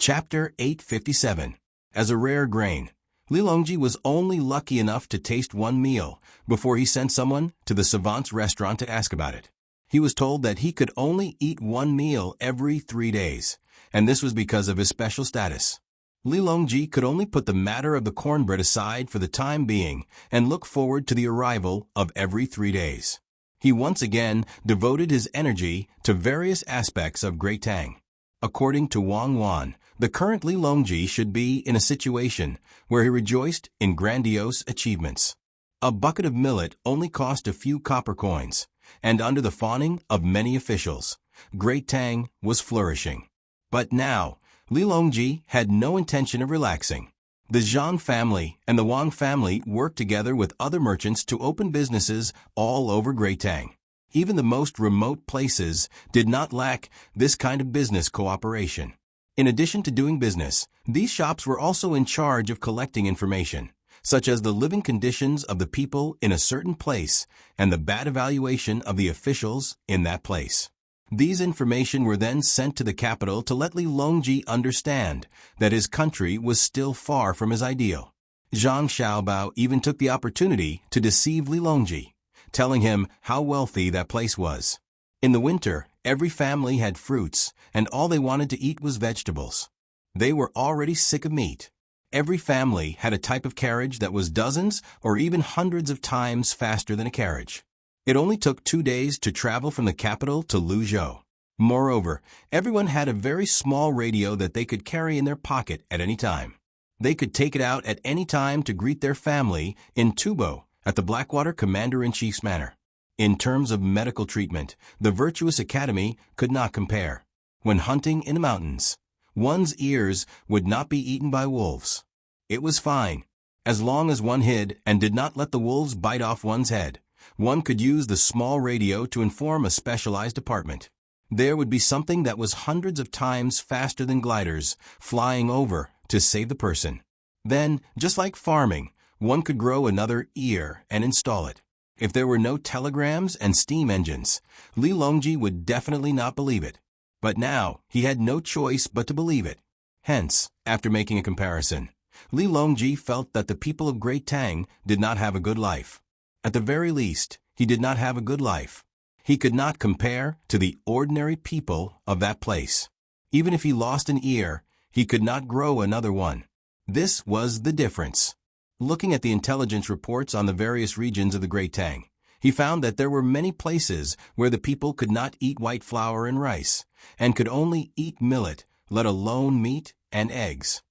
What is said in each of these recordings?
Chapter 857. As a rare grain. Li Longji was only lucky enough to taste one meal before he sent someone to the savant's restaurant to ask about it. He was told that he could only eat one meal every 3 days, and this was because of his special status. Li Longji could only put the matter of the cornbread aside for the time being and look forward to the arrival of every 3 days. He once again devoted his energy to various aspects of Great Tang. According to Wang Wan, the current Li Longji should be in a situation where he rejoiced in grandiose achievements. A bucket of millet only cost a few copper coins, and under the fawning of many officials, Great Tang was flourishing. But now, Li Longji had no intention of relaxing. The Zhang family and the Wang family worked together with other merchants to open businesses all over Great Tang. Even the most remote places did not lack this kind of business cooperation. In addition to doing business, these shops were also in charge of collecting information, such as the living conditions of the people in a certain place and the bad evaluation of the officials in that place. These information were then sent to the capital to let Li Longji understand that his country was still far from his ideal. Zhang Xiaobao even took the opportunity to deceive Li Longji, telling him how wealthy that place was. In the winter, every family had fruits, and all they wanted to eat was vegetables. They were already sick of meat. Every family had a type of carriage that was dozens or even hundreds of times faster than a carriage. It only took 2 days to travel from the capital to Luzhou. Moreover, everyone had a very small radio that they could carry in their pocket at any time. They could take it out at any time to greet their family in Tubo at the Blackwater Commander-in-Chief's manor. In terms of medical treatment, the Virtuous Academy could not compare. When hunting in the mountains, one's ears would not be eaten by wolves. It was fine. As long as one hid and did not let the wolves bite off one's head, one could use the small radio to inform a specialized department. There would be something that was hundreds of times faster than gliders flying over to save the person. Then, just like farming, one could grow another ear and install it. If there were no telegrams and steam engines, Li Longji would definitely not believe it. But now, he had no choice but to believe it. Hence, after making a comparison, Li Longji felt that the people of Great Tang did not have a good life. At the very least, he did not have a good life. He could not compare to the ordinary people of that place. Even if he lost an ear, he could not grow another one. This was the difference. Looking at the intelligence reports on the various regions of the Great Tang, he found that there were many places where the people could not eat white flour and rice, and could only eat millet, let alone meat and eggs.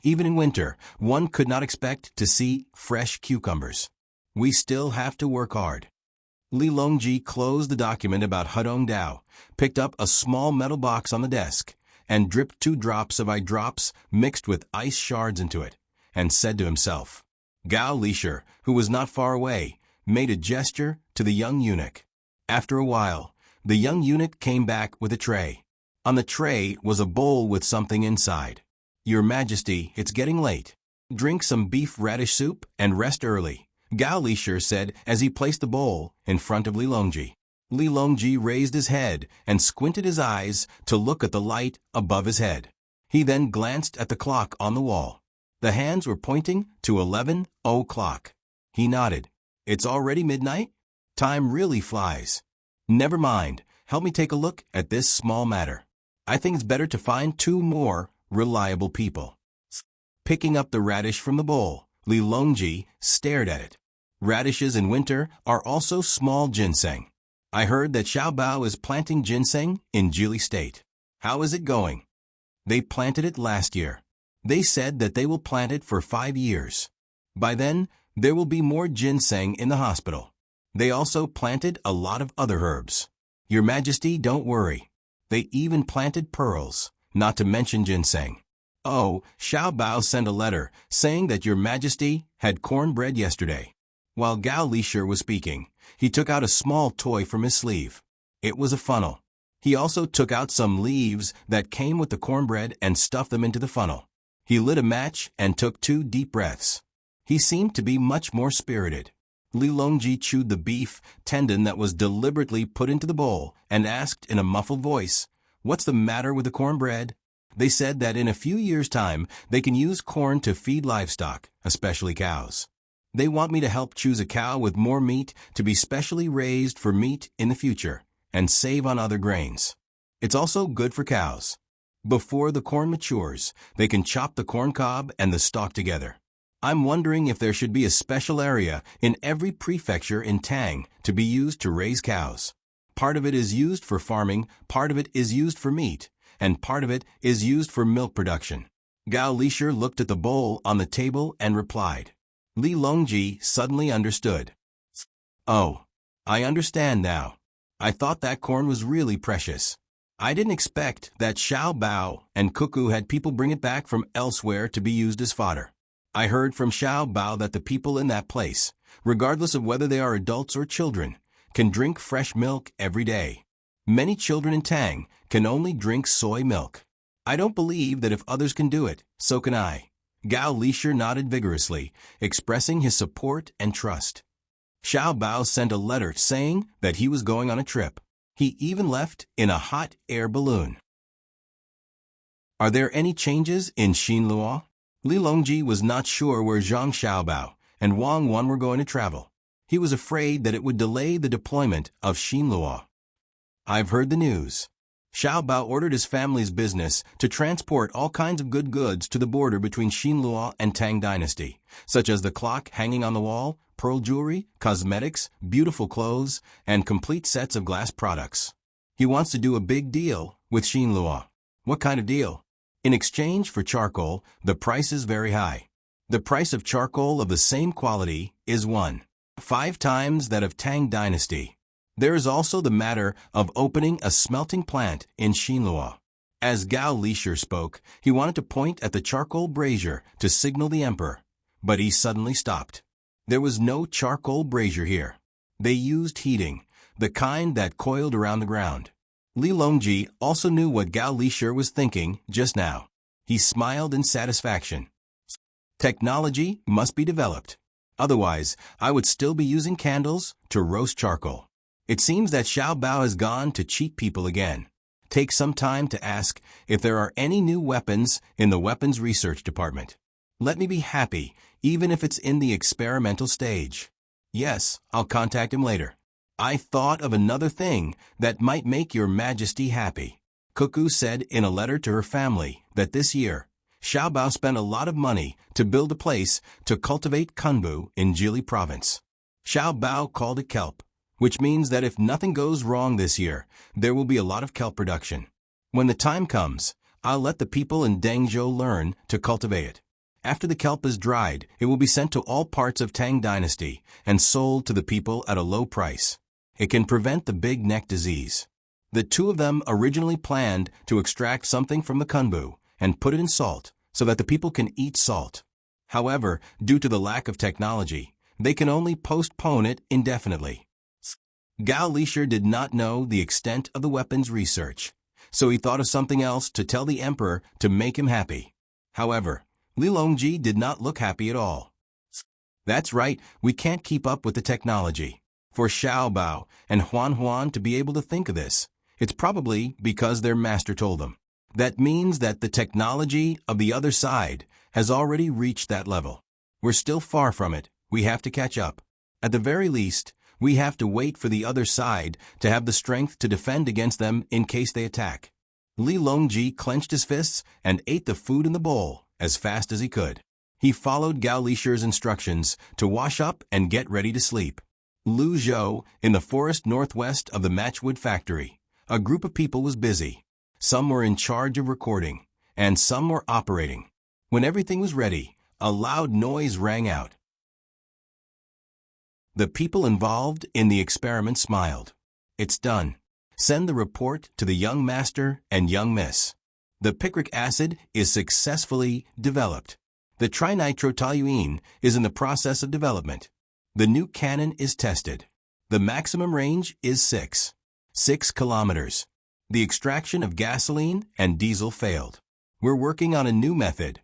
Even in winter, one could not expect to see fresh cucumbers. We still have to work hard. Li Longji closed the document about Hudong Dao, picked up a small metal box on the desk, and dripped 2 drops of eye drops mixed with ice shards into it, and said to himself. Gao Lisher, who was not far away, made a gesture to the young eunuch. After a while, the young eunuch came back with a tray. On the tray was a bowl with something inside. Your Majesty, it's getting late. Drink some beef radish soup and rest early, Gao Lisher said as he placed the bowl in front of Li Longji. Li Longji raised his head and squinted his eyes to look at the light above his head. He then glanced at the clock on the wall. The hands were pointing to 11 o'clock. He nodded. It's already midnight? Time really flies. Never mind, help me take a look at this small matter. I think it's better to find 2 more reliable people. Picking up the radish from the bowl, Li Longji stared at it. Radishes in winter are also small ginseng. I heard that Xiaobao is planting ginseng in Jili State. How is it going? They planted it last year. They said that they will plant it for 5 years. By then, there will be more ginseng in the hospital. They also planted a lot of other herbs. Your Majesty, don't worry. They even planted pearls, not to mention ginseng. Oh, Xiaobao sent a letter saying that Your Majesty had cornbread yesterday. While Gao Lisher was speaking, he took out a small toy from his sleeve. It was a funnel. He also took out some leaves that came with the cornbread and stuffed them into the funnel. He lit a match and took 2 deep breaths. He seemed to be much more spirited. Li Longji chewed the beef tendon that was deliberately put into the bowl and asked in a muffled voice, "What's the matter with the cornbread?" They said that in a few years' time, they can use corn to feed livestock, especially cows. They want me to help choose a cow with more meat to be specially raised for meat in the future and save on other grains. It's also good for cows. Before the corn matures, they can chop the corn cob and the stalk together. I'm wondering if there should be a special area in every prefecture in Tang to be used to raise cows. Part of it is used for farming, part of it is used for meat, and part of it is used for milk production. Gao Lisher looked at the bowl on the table and replied. Li Longji suddenly understood. Oh, I understand now. I thought that corn was really precious. I didn't expect that Xiao Bao and Cuckoo had people bring it back from elsewhere to be used as fodder. I heard from Xiao Bao that the people in that place, regardless of whether they are adults or children, can drink fresh milk every day. Many children in Tang can only drink soy milk. I don't believe that if others can do it, so can I. Gao Lisher nodded vigorously, expressing his support and trust. Xiao Bao sent a letter saying that he was going on a trip. He even left in a hot air balloon. Are there any changes in Xinluo? Li Longji was not sure where Zhang Xiaobao and Wang Wan were going to travel. He was afraid that it would delay the deployment of Xinluo. I've heard the news. Xiaobao ordered his family's business to transport all kinds of good goods to the border between Xinluo and Tang Dynasty, such as the clock hanging on the wall, pearl jewelry, cosmetics, beautiful clothes, and complete sets of glass products. He wants to do a big deal with Xinluo. What kind of deal? In exchange for charcoal, the price is very high. The price of charcoal of the same quality is 1.5 times that of Tang Dynasty. There is also the matter of opening a smelting plant in Xinluo. As Gao Lisher spoke, he wanted to point at the charcoal brazier to signal the emperor, but he suddenly stopped. There was no charcoal brazier here. They used heating, the kind that coiled around the ground. Li Longji also knew what Gao Lisher was thinking just now. He smiled in satisfaction. Technology must be developed. Otherwise, I would still be using candles to roast charcoal. It seems that Xiao Bao has gone to cheat people again. Take some time to ask if there are any new weapons in the weapons research department. Let me be happy, even if it's in the experimental stage. Yes, I'll contact him later. I thought of another thing that might make your majesty happy. Cuckoo said in a letter to her family that this year, Xiao Bao spent a lot of money to build a place to cultivate kunbu in Jili province. Xiao Bao called it kelp, which means that if nothing goes wrong this year, there will be a lot of kelp production. When the time comes, I'll let the people in Dengzhou learn to cultivate it. After the kelp is dried, it will be sent to all parts of Tang Dynasty and sold to the people at a low price. It can prevent the big neck disease. The two of them originally planned to extract something from the kunbu and put it in salt so that the people can eat salt. However, due to the lack of technology, they can only postpone it indefinitely. Gao Lisher did not know the extent of the weapons research, so he thought of something else to tell the emperor to make him happy. However, Li Longji did not look happy at all. That's right, we can't keep up with the technology. For Xiao Bao and Huan to be able to think of this, it's probably because their master told them. That means that the technology of the other side has already reached that level. We're still far from it. We have to catch up. At the very least, we have to wait for the other side to have the strength to defend against them in case they attack. Li Longji clenched his fists and ate the food in the bowl as fast as he could. He followed Gao Lisher's instructions to wash up and get ready to sleep. Lu Zhou, in the forest northwest of the matchwood factory, a group of people was busy. Some were in charge of recording, and some were operating. When everything was ready, a loud noise rang out. The people involved in the experiment smiled. It's done. Send the report to the young master and young miss. The picric acid is successfully developed. The trinitrotoluene is in the process of development. The new cannon is tested. The maximum range is 6 kilometers. The extraction of gasoline and diesel failed. We're working on a new method.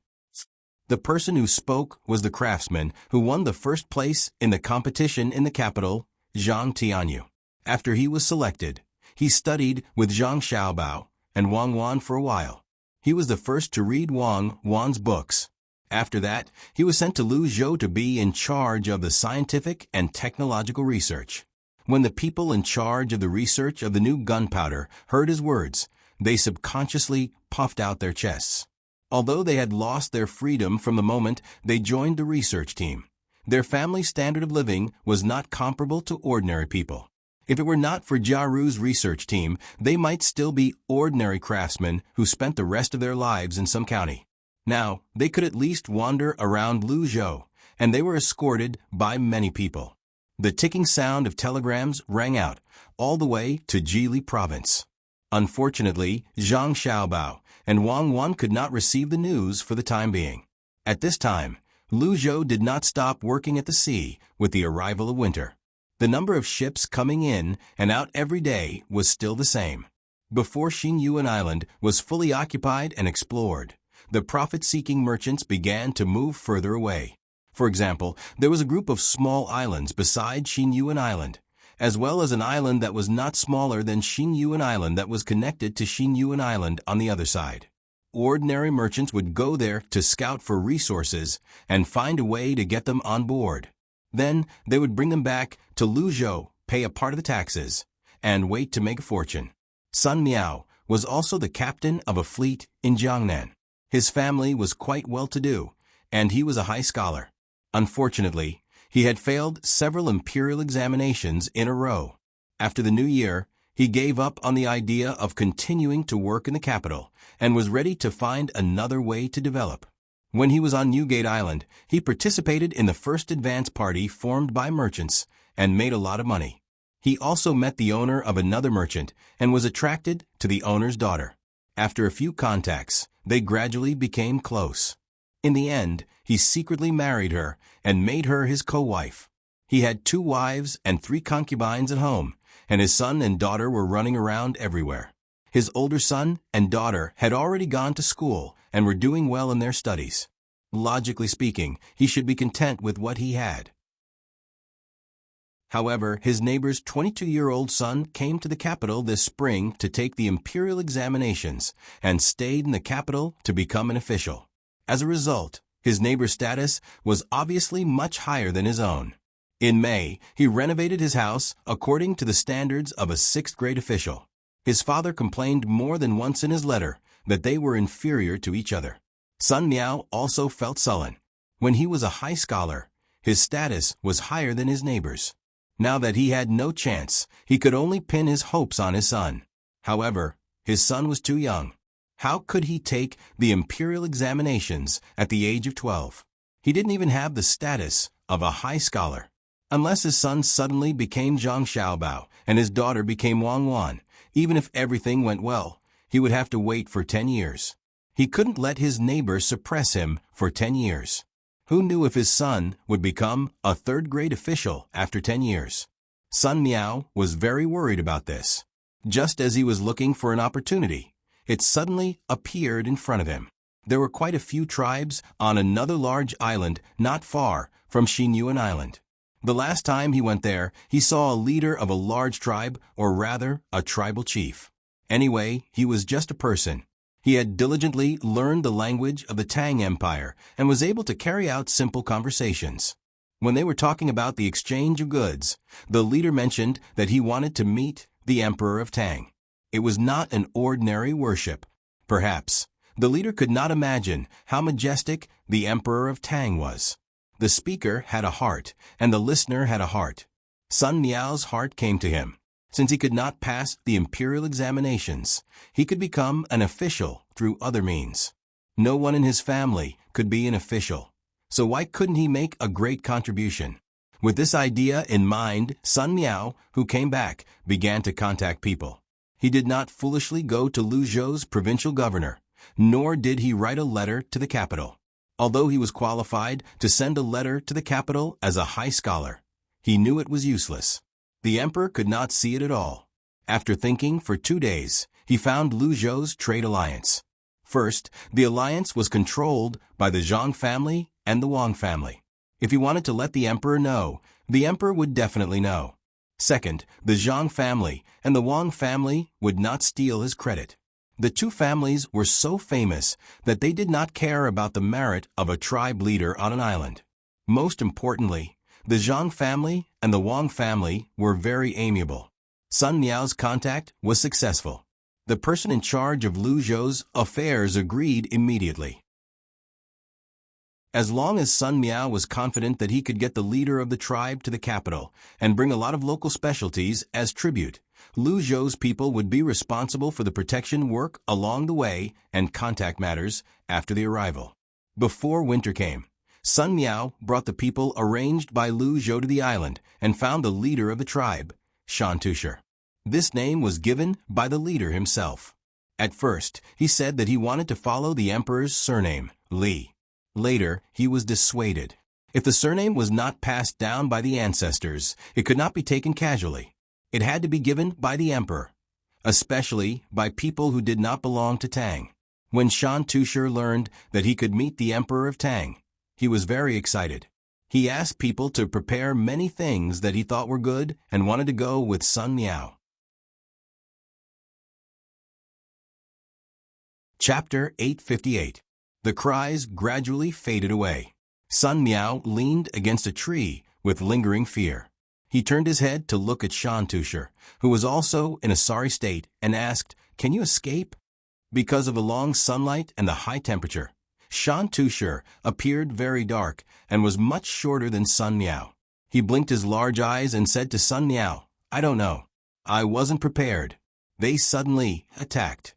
The person who spoke was the craftsman who won the first place in the competition in the capital, Zhang Tianyu. After he was selected, he studied with Zhang Xiaobao and Wang Wan for a while. He was the first to read Wang Wan's books. After that, he was sent to Luzhou to be in charge of the scientific and technological research. When the people in charge of the research of the new gunpowder heard his words, they subconsciously puffed out their chests. Although they had lost their freedom from the moment they joined the research team, their family standard of living was not comparable to ordinary people. If it were not for Jiaru's research team, they might still be ordinary craftsmen who spent the rest of their lives in some county. Now, they could at least wander around Luzhou, and they were escorted by many people. The ticking sound of telegrams rang out, all the way to Jili province. Unfortunately, Zhang Xiaobao and Wang Wan could not receive the news for the time being. At this time, Luzhou did not stop working at the sea with the arrival of winter. The number of ships coming in and out every day was still the same. Before Xinyuan Island was fully occupied and explored, the profit-seeking merchants began to move further away. For example, there was a group of small islands beside Xinyuan Island, as well as an island that was not smaller than Xinyuan Island that was connected to Xinyuan Island on the other side. Ordinary merchants would go there to scout for resources and find a way to get them on board. Then they would bring them back to Luzhou, pay a part of the taxes, and wait to make a fortune. Sun Miao was also the captain of a fleet in Jiangnan. His family was quite well-to-do, and he was a high scholar. Unfortunately, he had failed several imperial examinations in a row. After the new year, he gave up on the idea of continuing to work in the capital and was ready to find another way to develop. When he was on Newgate Island, he participated in the first advance party formed by merchants and made a lot of money. He also met the owner of another merchant and was attracted to the owner's daughter. After a few contacts, they gradually became close. In the end, he secretly married her and made her his co-wife. He had 2 wives and 3 concubines at home, and his son and daughter were running around everywhere. His older son and daughter had already gone to school and were doing well in their studies. Logically speaking, he should be content with what he had. However, his neighbor's 22-year-old son came to the capital this spring to take the imperial examinations and stayed in the capital to become an official. As a result, his neighbor's status was obviously much higher than his own. In May, he renovated his house according to the standards of a 6th-grade official. His father complained more than once in his letter that they were inferior to each other. Sun Miao also felt sullen. When he was a high scholar, his status was higher than his neighbor's. Now that he had no chance, he could only pin his hopes on his son. However, his son was too young. How could he take the imperial examinations at the age of 12? He didn't even have the status of a high scholar. Unless his son suddenly became Zhang Xiaobao and his daughter became Wang Wan, even if everything went well, he would have to wait for 10 years. He couldn't let his neighbor suppress him for 10 years. Who knew if his son would become a 3rd-grade official after 10 years? Sun Miao was very worried about this. Just as he was looking for an opportunity, it suddenly appeared in front of him. There were quite a few tribes on another large island not far from Xinyuan Island. The last time he went there, he saw a leader of a large tribe, or rather, a tribal chief. Anyway, he was just a person. He had diligently learned the language of the Tang Empire and was able to carry out simple conversations. When they were talking about the exchange of goods, the leader mentioned that he wanted to meet the Emperor of Tang. It was not an ordinary worship. Perhaps the leader could not imagine how majestic the Emperor of Tang was. The speaker had a heart, and the listener had a heart. Sun Miao's heart came to him. Since he could not pass the imperial examinations, he could become an official through other means. No one in his family could be an official, so why couldn't he make a great contribution? With this idea in mind, Sun Miao, who came back, began to contact people. He did not foolishly go to Luzhou's provincial governor, nor did he write a letter to the capital. Although he was qualified to send a letter to the capital as a high scholar, he knew it was useless. The emperor could not see it at all. After thinking for 2 days, he found Luzhou's trade alliance. First, the alliance was controlled by the Zhang family and the Wang family. If he wanted to let the emperor know, the emperor would definitely know. Second, the Zhang family and the Wang family would not steal his credit. The two families were so famous that they did not care about the merit of a tribe leader on an island. Most importantly, the Zhang family and the Wang family were very amiable. Sun Miao's contact was successful. The person in charge of Lu Zhou's affairs agreed immediately. As long as Sun Miao was confident that he could get the leader of the tribe to the capital and bring a lot of local specialties as tribute, Lu Zhou's people would be responsible for the protection work along the way and contact matters after the arrival. Before winter came, Sun Miao brought the people arranged by Lu Zhou to the island and found the leader of the tribe, Shan Tusher. This name was given by the leader himself. At first, he said that he wanted to follow the emperor's surname, Li. Later, he was dissuaded. If the surname was not passed down by the ancestors, it could not be taken casually. It had to be given by the emperor, especially by people who did not belong to Tang. When Shan Tusher learned that he could meet the emperor of Tang, he was very excited. He asked people to prepare many things that he thought were good and wanted to go with Sun Miao. Chapter 858. The cries gradually faded away. Sun Miao leaned against a tree with lingering fear. He turned his head to look at Shan Tusher, who was also in a sorry state, and asked, "Can you escape?" Because of the long sunlight and the high temperature, Shan Tusher appeared very dark and was much shorter than Sun Miao. He blinked his large eyes and said to Sun Miao, "I don't know. I wasn't prepared. They suddenly attacked."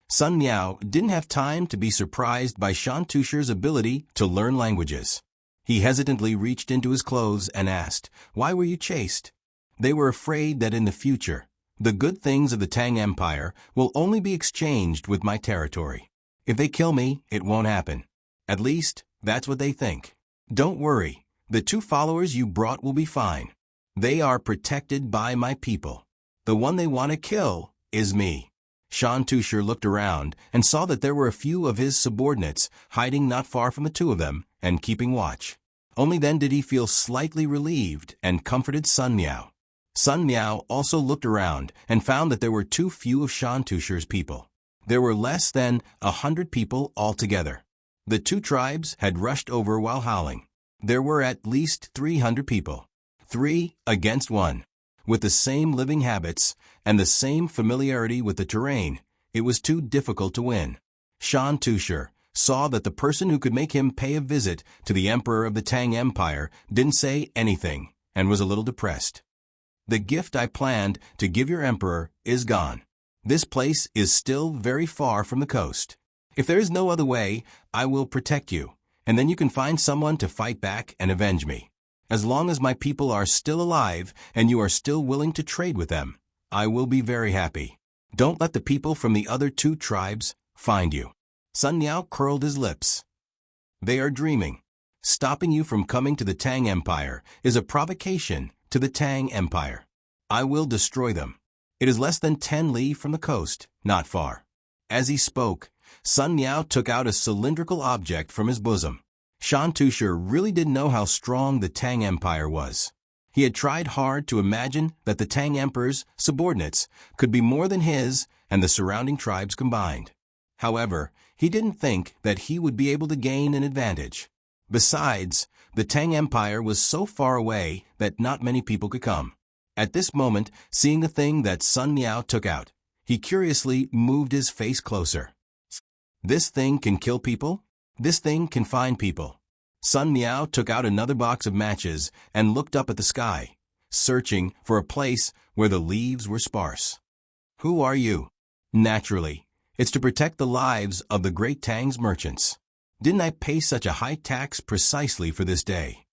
Sun Miao didn't have time to be surprised by Shan Tusher's ability to learn languages. He hesitantly reached into his clothes and asked, "Why were you chased?" They were afraid that in the future, the good things of the Tang Empire will only be exchanged with my territory. If they kill me, it won't happen. At least, that's what they think. Don't worry, the two followers you brought will be fine. They are protected by my people. The one they want to kill is me. Shan Tusher looked around and saw that there were a few of his subordinates hiding not far from the two of them and keeping watch. Only then did he feel slightly relieved and comforted Sun Miao. Sun Miao also looked around and found that there were too few of Shan Tusher's people. There were less than 100 people altogether. The two tribes had rushed over while howling. There were at least 300 people. 3 against 1. With the same living habits and the same familiarity with the terrain, it was too difficult to win. Shan Tusher saw that the person who could make him pay a visit to the emperor of the Tang Empire didn't say anything and was a little depressed. "The gift I planned to give your emperor is gone. This place is still very far from the coast. If there is no other way, I will protect you, and then you can find someone to fight back and avenge me. As long as my people are still alive and you are still willing to trade with them, I will be very happy. Don't let the people from the other two tribes find you." Sun Miao curled his lips. "They are dreaming. Stopping you from coming to the Tang Empire is a provocation to the Tang Empire. I will destroy them. It is less than 10 li from the coast, not far." As he spoke, Sun Miao took out a cylindrical object from his bosom. Shan Tusher really didn't know how strong the Tang Empire was. He had tried hard to imagine that the Tang Emperor's subordinates could be more than his and the surrounding tribes combined. However, he didn't think that he would be able to gain an advantage. Besides, the Tang Empire was so far away that not many people could come. At this moment, seeing the thing that Sun Miao took out, he curiously moved his face closer. "This thing can kill people? This thing can find people." Sun Miao took out another box of matches and looked up at the sky, searching for a place where the leaves were sparse. "Who are you?" "Naturally, it's to protect the lives of the great Tang's merchants. Didn't I pay such a high tax precisely for this day?"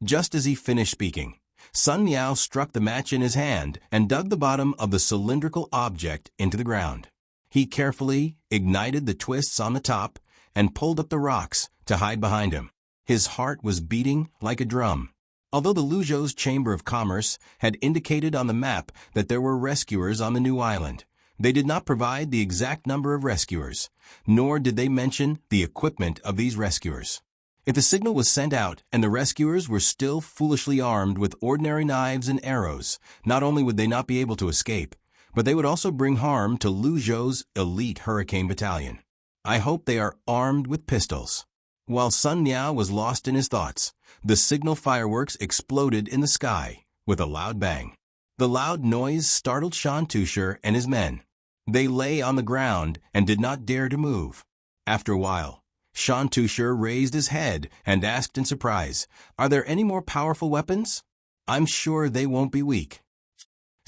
Just as he finished speaking, Sun Miao struck the match in his hand and dug the bottom of the cylindrical object into the ground. He carefully ignited the twists on the top and pulled up the rocks to hide behind him. His heart was beating like a drum. Although the Lu Zhou's Chamber of Commerce had indicated on the map that there were rescuers on the new island, they did not provide the exact number of rescuers, nor did they mention the equipment of these rescuers. If the signal was sent out and the rescuers were still foolishly armed with ordinary knives and arrows, not only would they not be able to escape, but they would also bring harm to Lu Zhou's elite hurricane battalion. I hope they are armed with pistols. While Sun Miao was lost in his thoughts, the signal fireworks exploded in the sky with a loud bang. The loud noise startled Shan Tusher and his men. They lay on the ground and did not dare to move. After a while, Shan Tusher raised his head and asked in surprise, "Are there any more powerful weapons? I'm sure they won't be weak."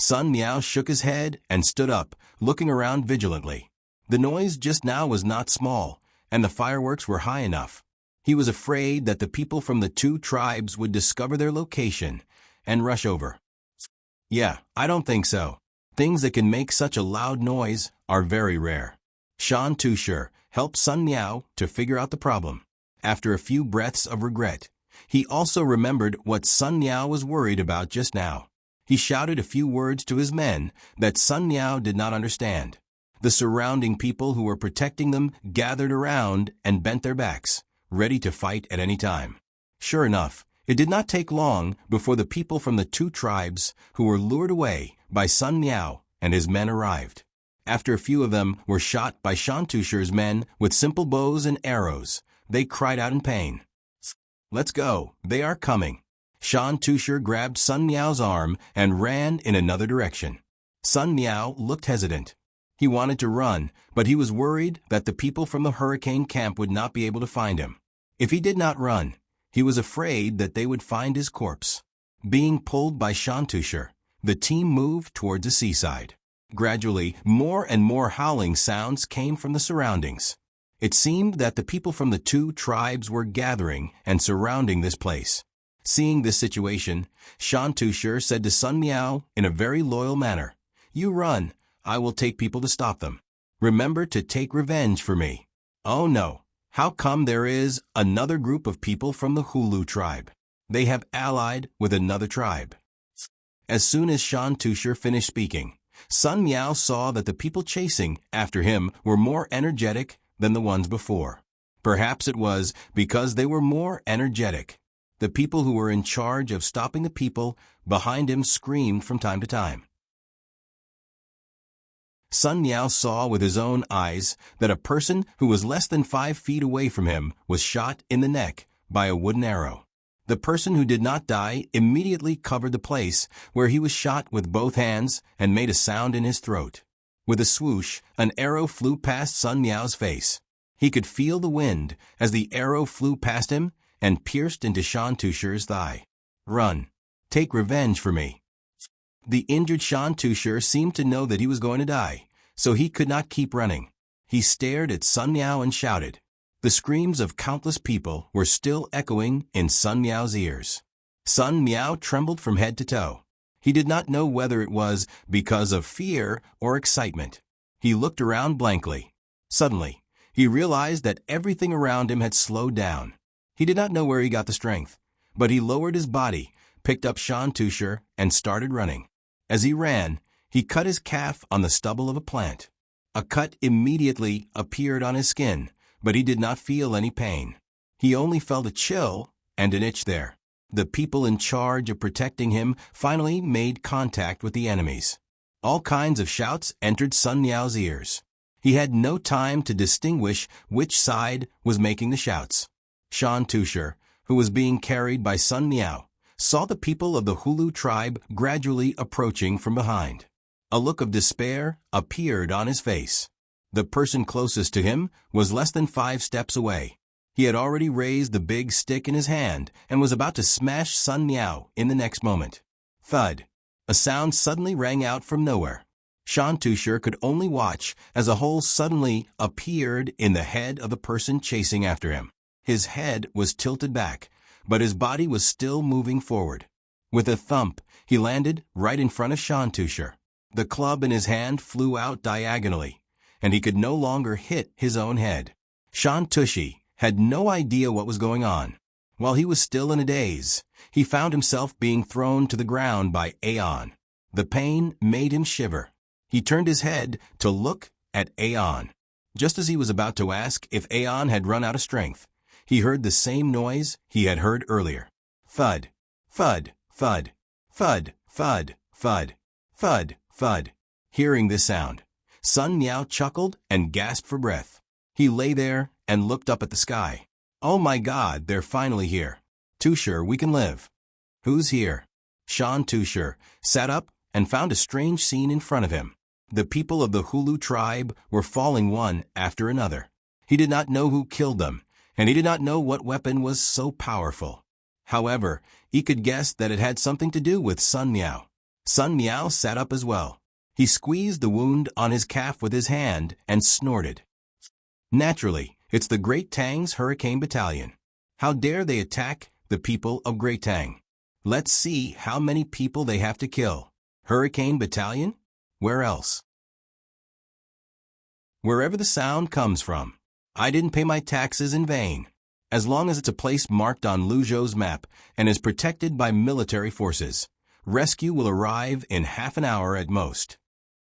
Sun Miao shook his head and stood up, looking around vigilantly. The noise just now was not small, and the fireworks were high enough. He was afraid that the people from the two tribes would discover their location and rush over. "Yeah, I don't think so. Things that can make such a loud noise are very rare." Shan Tusher helped Sun Miao to figure out the problem. After a few breaths of regret, he also remembered what Sun Miao was worried about just now. He shouted a few words to his men that Sun Miao did not understand. The surrounding people who were protecting them gathered around and bent their backs, ready to fight at any time. Sure enough, it did not take long before the people from the two tribes who were lured away by Sun Miao and his men arrived. After a few of them were shot by Shan Tusher's men with simple bows and arrows, they cried out in pain. "Let's go, they are coming." Shan Tusher grabbed Sun Miao's arm and ran in another direction. Sun Miao looked hesitant. He wanted to run, but he was worried that the people from the hurricane camp would not be able to find him. If he did not run, he was afraid that they would find his corpse. Being pulled by Shan Tusher, the team moved towards the seaside. Gradually, more and more howling sounds came from the surroundings. It seemed that the people from the two tribes were gathering and surrounding this place. Seeing this situation, Shan Tusher said to Sun Miao in a very loyal manner, "You run, I will take people to stop them. Remember to take revenge for me." "Oh no, how come there is another group of people from the Hulu tribe? They have allied with another tribe." As soon as Shan Tusher finished speaking, Sun Miao saw that the people chasing after him were more energetic than the ones before. Perhaps it was because they were more energetic. The people who were in charge of stopping the people behind him screamed from time to time. Sun Miao saw with his own eyes that a person who was less than 5 feet away from him was shot in the neck by a wooden arrow. The person who did not die immediately covered the place where he was shot with both hands and made a sound in his throat. With a swoosh, an arrow flew past Sun Miao's face. He could feel the wind as the arrow flew past him and pierced into Shan Tusher's thigh. "Run. Take revenge for me." The injured Shan Tusher seemed to know that he was going to die, so he could not keep running. He stared at Sun Miao and shouted. The screams of countless people were still echoing in Sun Miao's ears. Sun Miao trembled from head to toe. He did not know whether it was because of fear or excitement. He looked around blankly. Suddenly, he realized that everything around him had slowed down. He did not know where he got the strength, but he lowered his body, picked up Shan Tusher, and started running. As he ran, he cut his calf on the stubble of a plant. A cut immediately appeared on his skin, but he did not feel any pain. He only felt a chill and an itch there. The people in charge of protecting him finally made contact with the enemies. All kinds of shouts entered Sun Miao's ears. He had no time to distinguish which side was making the shouts. Shan Tusher, who was being carried by Sun Miao, saw the people of the Hulu tribe gradually approaching from behind. A look of despair appeared on his face. The person closest to him was less than 5 steps away. He had already raised the big stick in his hand and was about to smash Sun Miao in the next moment. Thud! A sound suddenly rang out from nowhere. Shan Tusher could only watch as a hole suddenly appeared in the head of the person chasing after him. His head was tilted back, but his body was still moving forward. With a thump, he landed right in front of Shan Tusher. The club in his hand flew out diagonally, and he could no longer hit his own head. Shan Tusher had no idea what was going on. While he was still in a daze, he found himself being thrown to the ground by Aeon. The pain made him shiver. He turned his head to look at Aeon. Just as he was about to ask if Aeon had run out of strength, he heard the same noise he had heard earlier. Thud, thud, thud, thud, thud, thud, thud, thud. Hearing this sound, Sun Miao chuckled and gasped for breath. He lay there and looked up at the sky. Oh my God, they're finally here. Too sure we can live. Who's here? Shan Tushar sat up and found a strange scene in front of him. The people of the Hulu tribe were falling one after another. He did not know who killed them, and he did not know what weapon was so powerful. However, he could guess that it had something to do with Sun Miao. Sun Miao sat up as well. He squeezed the wound on his calf with his hand and snorted. Naturally, it's the Great Tang's Hurricane Battalion. How dare they attack the people of Great Tang? Let's see how many people they have to kill. Hurricane Battalion? Where else? Wherever the sound comes from. I didn't pay my taxes in vain. As long as it's a place marked on Luzhou's map and is protected by military forces, rescue will arrive in half an hour at most.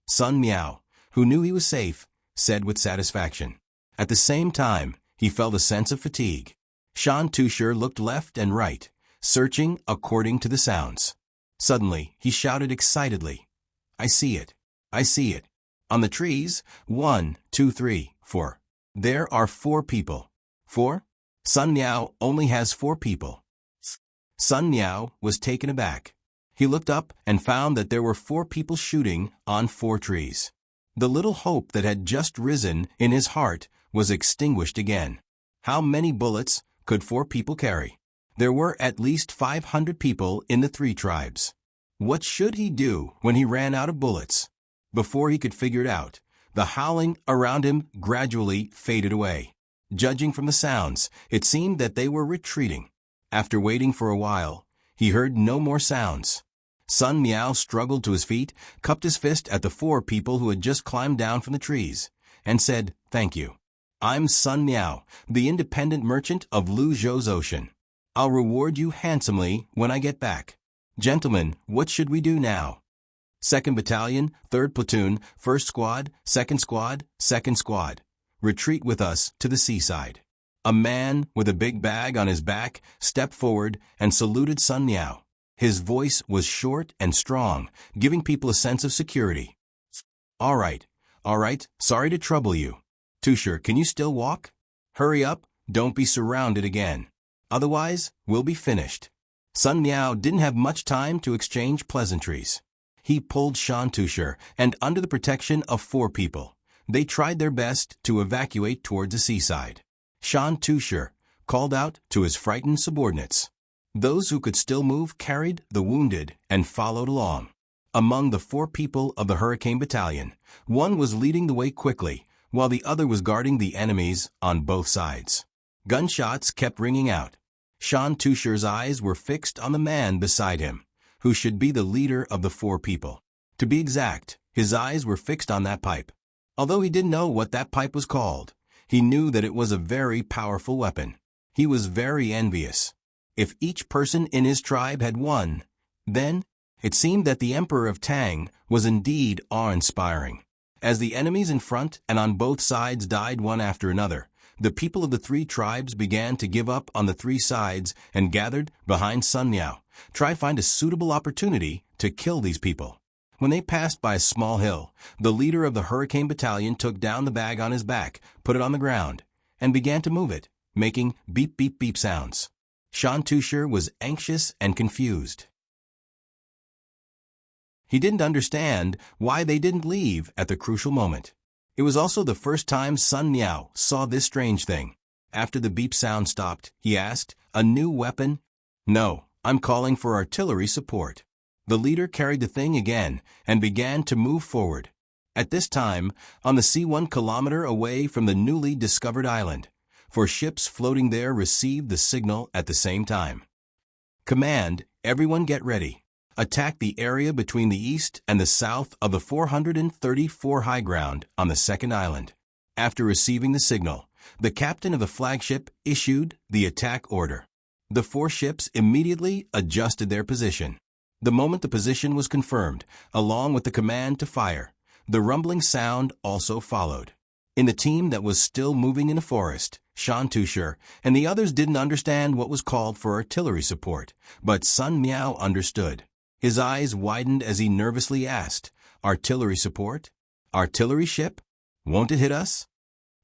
Sun Miao, who knew he was safe, said with satisfaction. At the same time, he felt a sense of fatigue. Shan Tushar looked left and right, searching according to the sounds. Suddenly, he shouted excitedly, I see it. I see it. On the trees, 1, 2, 3, 4. There are 4 people. 4? Sun Miao only has 4 people. Sun Miao was taken aback. He looked up and found that there were 4 people shooting on 4 trees. The little hope that had just risen in his heart was extinguished again. How many bullets could 4 people carry? There were at least 500 people in the 3 tribes. What should he do when he ran out of bullets? Before he could figure it out, the howling around him gradually faded away. Judging from the sounds, it seemed that they were retreating. After waiting for a while, he heard no more sounds. Sun Miao struggled to his feet, cupped his fist at the 4 people who had just climbed down from the trees, and said, Thank you. I'm Sun Miao, the independent merchant of Luzhou's ocean. I'll reward you handsomely when I get back. Gentlemen, what should we do now? 2nd Battalion, 3rd Platoon, 1st Squad, 2nd Squad, 2nd Squad. Retreat with us to the seaside. A man with a big bag on his back stepped forward and saluted Sun Miao. His voice was short and strong, giving people a sense of security. All right, sorry to trouble you. Tushar, can you still walk? Hurry up, don't be surrounded again. Otherwise, we'll be finished. Sun Miao didn't have much time to exchange pleasantries. He pulled Shan Tushar, and under the protection of 4 people, they tried their best to evacuate towards the seaside. Shan Tushar called out to his frightened subordinates. Those who could still move carried the wounded and followed along. Among the 4 people of the Hurricane Battalion, one was leading the way quickly, while the other was guarding the enemies on both sides. Gunshots kept ringing out. Shan Tushar's eyes were fixed on the man beside him, who should be the leader of the 4 people. To be exact, his eyes were fixed on that pipe. Although he didn't know what that pipe was called, he knew that it was a very powerful weapon. He was very envious. If each person in his tribe had one, then it seemed that the Emperor of Tang was indeed awe-inspiring. As the enemies in front and on both sides died one after another, the people of the 3 tribes began to give up on the 3 sides and gathered behind Sun Miao, try to find a suitable opportunity to kill these people. When they passed by a small hill, the leader of the Hurricane Battalion took down the bag on his back, put it on the ground, and began to move it, making beep beep beep sounds. Shan Tushar was anxious and confused. He didn't understand why they didn't leave at the crucial moment. It was also the first time Sun Miao saw this strange thing. After the beep sound stopped, he asked, A new weapon? No, I'm calling for artillery support. The leader carried the thing again and began to move forward. At this time, on the sea 1 kilometer away from the newly discovered island, 4 ships floating there received the signal at the same time. Command, everyone get ready. Attack the area between the east and the south of the 434 high ground on the 2nd island. After receiving the signal, the captain of the flagship issued the attack order. The 4 ships immediately adjusted their position. The moment the position was confirmed, along with the command to fire, the rumbling sound also followed. In the team that was still moving in the forest, Shan Tushar and the others didn't understand what was called for artillery support, but Sun Miao understood. His eyes widened as he nervously asked, Artillery support? Artillery ship? Won't it hit us?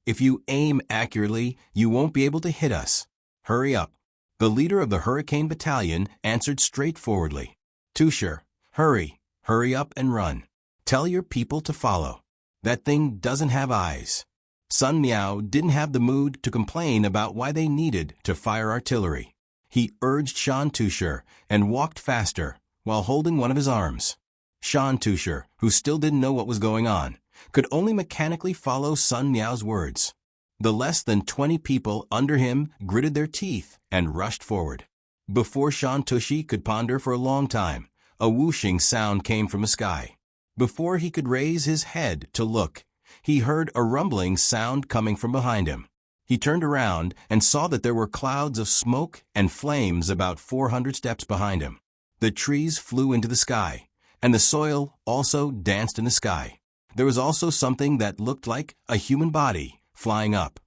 If you aim accurately, you won't be able to hit us. Hurry up. The leader of the Hurricane Battalion answered straightforwardly. Tusher, hurry up and run. Tell your people to follow. That thing doesn't have eyes. Sun Miao didn't have the mood to complain about why they needed to fire artillery. He urged Shan Tusher and walked faster while holding one of his arms. Shan Tusher, who still didn't know what was going on, could only mechanically follow Sun Miao's words. The less than 20 people under him gritted their teeth and rushed forward. Before Shan Tusher could ponder for a long time, a whooshing sound came from the sky. Before he could raise his head to look, he heard a rumbling sound coming from behind him. He turned around and saw that there were clouds of smoke and flames about 400 steps behind him. The trees flew into the sky, and the soil also danced in the sky. There was also something that looked like a human body flying up.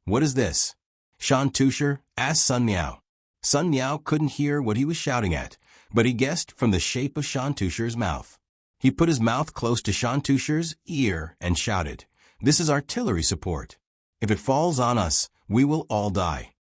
What is this? Shan Tusher asked Sun Miao. Sun Miao couldn't hear what he was shouting at, but he guessed from the shape of Shan Tusher's mouth. He put his mouth close to Shan Tusher's ear and shouted, "This is artillery support. If it falls on us, we will all die."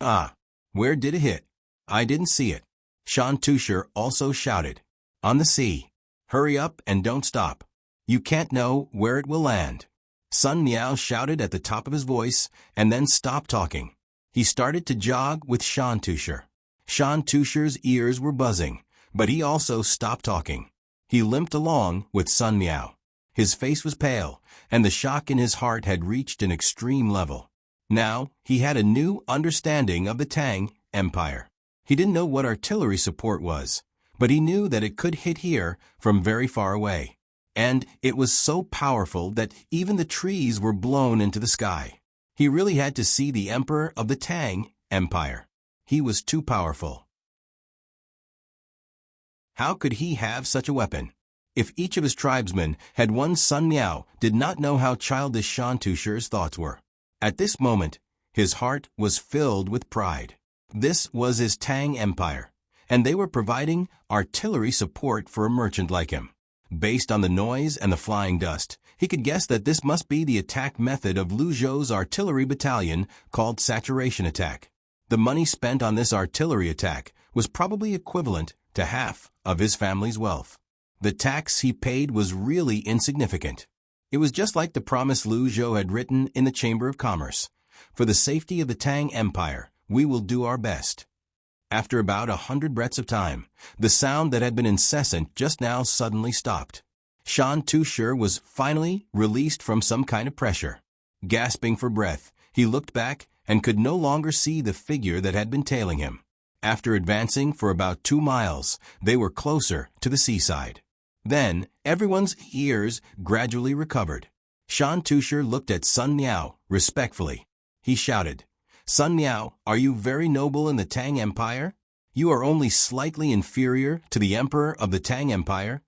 "Ah, where did it hit? I didn't see it." Shan Tusher also shouted, "On the sea. Hurry up and don't stop. You can't know where it will land." Sun Miao shouted at the top of his voice and then stopped talking. He started to jog with Shan Tusher. Shan Tusher's ears were buzzing, but he also stopped talking. He limped along with Sun Miao. His face was pale, and the shock in his heart had reached an extreme level. Now, he had a new understanding of the Tang Empire. He didn't know what artillery support was, but he knew that it could hit here from very far away. And it was so powerful that even the trees were blown into the sky. He really had to see the emperor of the Tang Empire. He was too powerful. How could he have such a weapon? If each of his tribesmen had one, Sun Miao did not know how childish Shan Tusher's thoughts were. At this moment, his heart was filled with pride. This was his Tang Empire, and they were providing artillery support for a merchant like him. Based on the noise and the flying dust, he could guess that this must be the attack method of Lu Zhou's artillery battalion called saturation attack. The money spent on this artillery attack was probably equivalent to half of his family's wealth. The tax he paid was really insignificant. It was just like the promise Lu Zhou had written in the Chamber of Commerce. For the safety of the Tang Empire, we will do our best. After about 100 breaths of time, the sound that had been incessant just now suddenly stopped. Shan Tusher was finally released from some kind of pressure. Gasping for breath, he looked back and could no longer see the figure that had been tailing him. After advancing for about 2 miles, they were closer to the seaside. Then, everyone's ears gradually recovered. Shan Tusher looked at Sun Miao respectfully. He shouted, "Sun Miao, are you very noble in the Tang Empire? You are only slightly inferior to the emperor of the Tang Empire."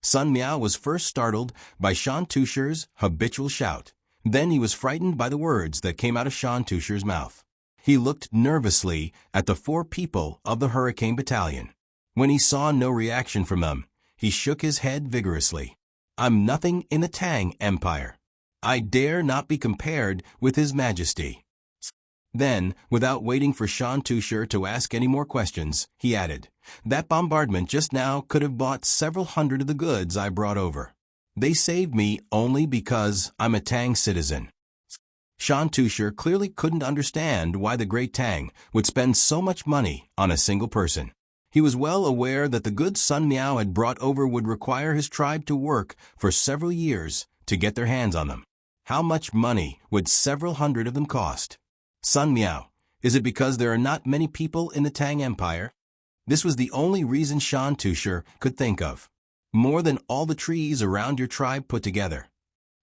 Sun Miao was first startled by Shan Tusher's habitual shout. Then he was frightened by the words that came out of Shan Tusher's mouth. He looked nervously at the 4 people of the Hurricane Battalion. When he saw no reaction from them, he shook his head vigorously. "I'm nothing in the Tang Empire. I dare not be compared with His Majesty." Then, without waiting for Shan Tusher to ask any more questions, he added, "That bombardment just now could have bought several hundred of the goods I brought over. They saved me only because I'm a Tang citizen." Shan Tusher clearly couldn't understand why the great Tang would spend so much money on a single person. He was well aware that the goods Sun Miao had brought over would require his tribe to work for several years to get their hands on them. How much money would several hundred of them cost? "Sun Miao, is it because there are not many people in the Tang Empire?" This was the only reason Shan Tusher could think of. "More than all the trees around your tribe put together."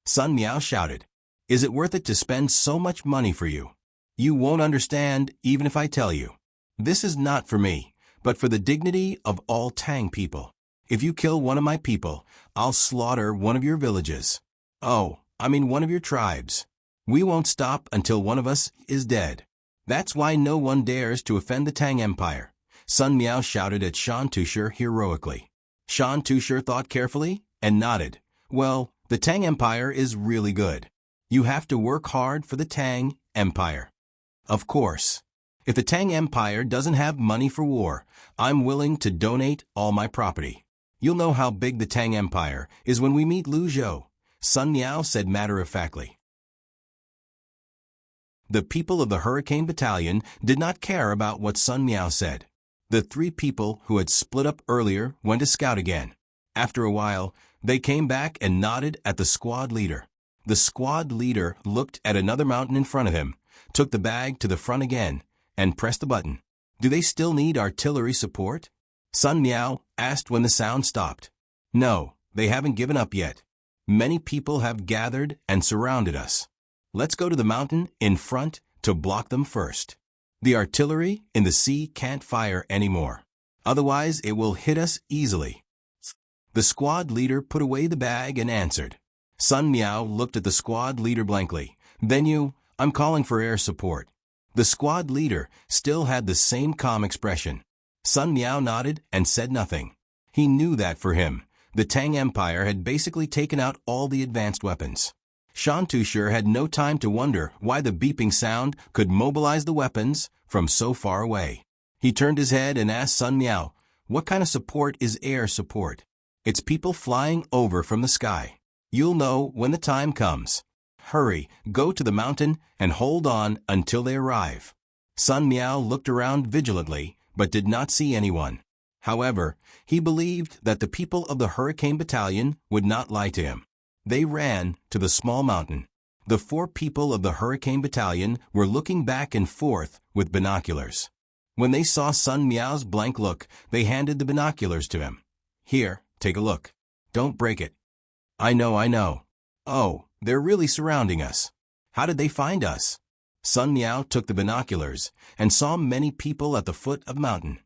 Sun Miao shouted, "Is it worth it to spend so much money for you? You won't understand even if I tell you. This is not for me, but for the dignity of all Tang people. If you kill one of my people, I'll slaughter one of your villages. Oh, I mean one of your tribes. We won't stop until one of us is dead. That's why no one dares to offend the Tang Empire." Sun Miao shouted at Shan Tusher heroically. Shan Tusher thought carefully and nodded. Well, the Tang Empire is really good. You have to work hard for the Tang Empire. Of course. If the Tang Empire doesn't have money for war, I'm willing to donate all my property. You'll know how big the Tang Empire is when we meet Lu Zhou, Sun Miao said matter-of-factly. The people of the Hurricane Battalion did not care about what Sun Miao said. The 3 people who had split up earlier went to scout again. After a while, they came back and nodded at the squad leader. The squad leader looked at another mountain in front of him, took the bag to the front again, and pressed the button. Do they still need artillery support? Sun Miao asked when the sound stopped. No, they haven't given up yet. Many people have gathered and surrounded us. Let's go to the mountain in front to block them first. The artillery in the sea can't fire anymore. Otherwise, it will hit us easily. The squad leader put away the bag and answered. Sun Miao looked at the squad leader blankly. Then I'm calling for air support. The squad leader still had the same calm expression. Sun Miao nodded and said nothing. He knew that for him, the Tang Empire had basically taken out all the advanced weapons. Shan Tushar had no time to wonder why the beeping sound could mobilize the weapons from so far away. He turned his head and asked Sun Miao, what kind of support is air support? It's people flying over from the sky. You'll know when the time comes. Hurry, go to the mountain and hold on until they arrive. Sun Miao looked around vigilantly, but did not see anyone. However, he believed that the people of the Hurricane Battalion would not lie to him. They ran to the small mountain. The 4 people of the Hurricane Battalion were looking back and forth with binoculars. When they saw Sun Miao's blank look, they handed the binoculars to him. Here, take a look. Don't break it. I know. Oh, they're really surrounding us. How did they find us? Sun Miao took the binoculars and saw many people at the foot of the mountain.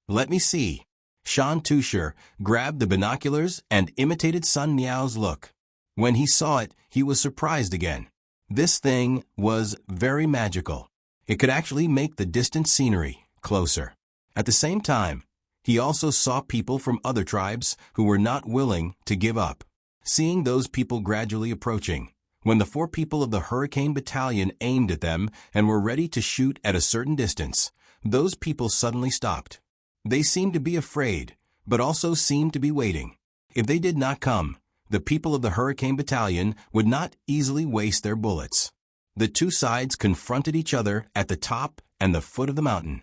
Let me see. Shan Tushar grabbed the binoculars and imitated Sun Miao's look. When he saw it, he was surprised again. This thing was very magical. It could actually make the distant scenery closer. At the same time, he also saw people from other tribes who were not willing to give up. Seeing those people gradually approaching, when the 4 people of the Hurricane Battalion aimed at them and were ready to shoot at a certain distance, those people suddenly stopped. They seemed to be afraid, but also seemed to be waiting. If they did not come, the people of the Hurricane Battalion would not easily waste their bullets. The 2 sides confronted each other at the top and the foot of the mountain.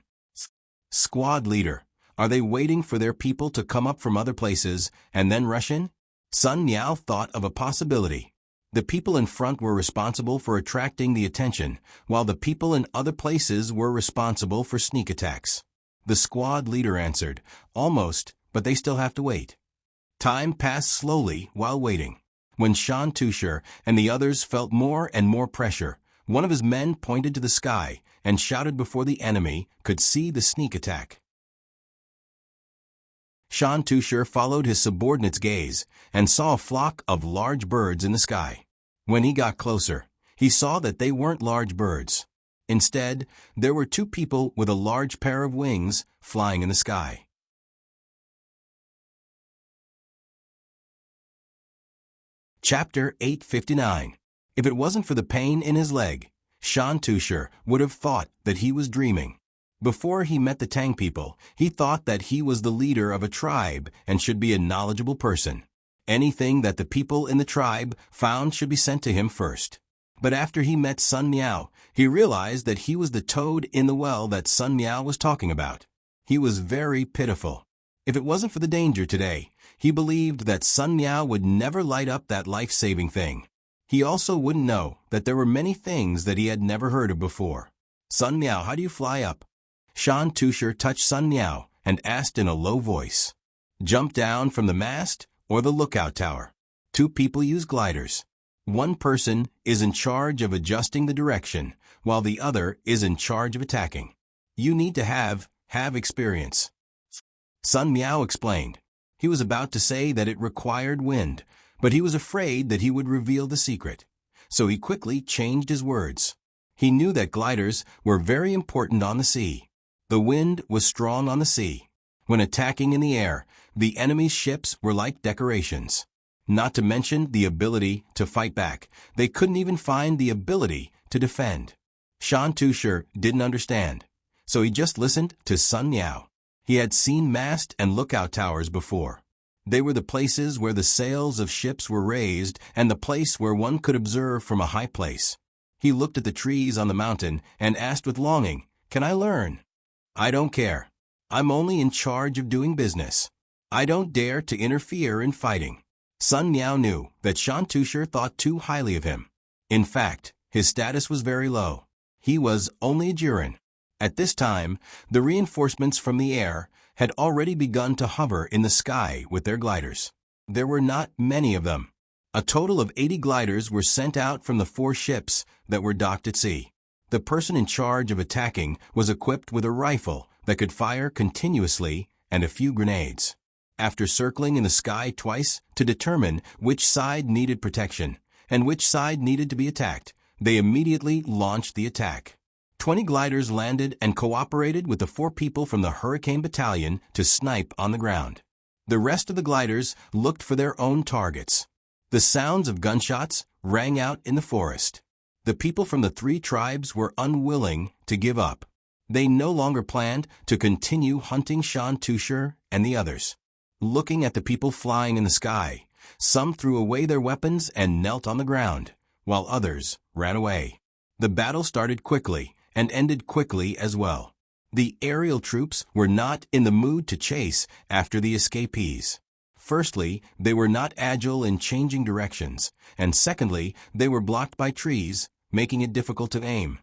Squad leader, are they waiting for their people to come up from other places and then rush in? Sun Miao thought of a possibility. The people in front were responsible for attracting the attention, while the people in other places were responsible for sneak attacks. The squad leader answered, almost, but they still have to wait. Time passed slowly while waiting. When Shan Tushar and the others felt more and more pressure, one of his men pointed to the sky and shouted before the enemy could see the sneak attack. Shan Tushar followed his subordinate's gaze and saw a flock of large birds in the sky. When he got closer, he saw that they weren't large birds. Instead, there were 2 people with a large pair of wings flying in the sky. Chapter 859. If it wasn't for the pain in his leg, Shan Tushar would have thought that he was dreaming. Before he met the Tang people, he thought that he was the leader of a tribe and should be a knowledgeable person. Anything that the people in the tribe found should be sent to him first. But after he met Sun Miao, he realized that he was the toad in the well that Sun Miao was talking about. He was very pitiful. If it wasn't for the danger today, he believed that Sun Miao would never light up that life-saving thing. He also wouldn't know that there were many things that he had never heard of before. Sun Miao, how do you fly up? Shan Tushar touched Sun Miao and asked in a low voice. Jump down from the mast or the lookout tower. 2 people use gliders. 1 person is in charge of adjusting the direction, while the other is in charge of attacking. You need to have experience. Sun Miao explained. He was about to say that it required wind, but he was afraid that he would reveal the secret. So he quickly changed his words. He knew that gliders were very important on the sea. The wind was strong on the sea. When attacking in the air, the enemy's ships were like decorations. Not to mention the ability to fight back. They couldn't even find the ability to defend. Shan Tushar didn't understand, so he just listened to Sun Miao. He had seen mast and lookout towers before. They were the places where the sails of ships were raised and the place where one could observe from a high place. He looked at the trees on the mountain and asked with longing, "Can I learn?" "I don't care. I'm only in charge of doing business. I don't dare to interfere in fighting." Sun Miao knew that Shan Tushar thought too highly of him. In fact, his status was very low. He was only a Jiren. At this time, the reinforcements from the air had already begun to hover in the sky with their gliders. There were not many of them. A total of 80 gliders were sent out from the 4 ships that were docked at sea. The person in charge of attacking was equipped with a rifle that could fire continuously and a few grenades. After circling in the sky twice to determine which side needed protection and which side needed to be attacked, they immediately launched the attack. 20 gliders landed and cooperated with the 4 people from the Hurricane Battalion to snipe on the ground. The rest of the gliders looked for their own targets. The sounds of gunshots rang out in the forest. The people from the 3 tribes were unwilling to give up. They no longer planned to continue hunting Shan Tushar and the others. Looking at the people flying in the sky, some threw away their weapons and knelt on the ground, while others ran away. The battle started quickly and ended quickly as well. The aerial troops were not in the mood to chase after the escapees. Firstly, they were not agile in changing directions, and secondly, they were blocked by trees, making it difficult to aim.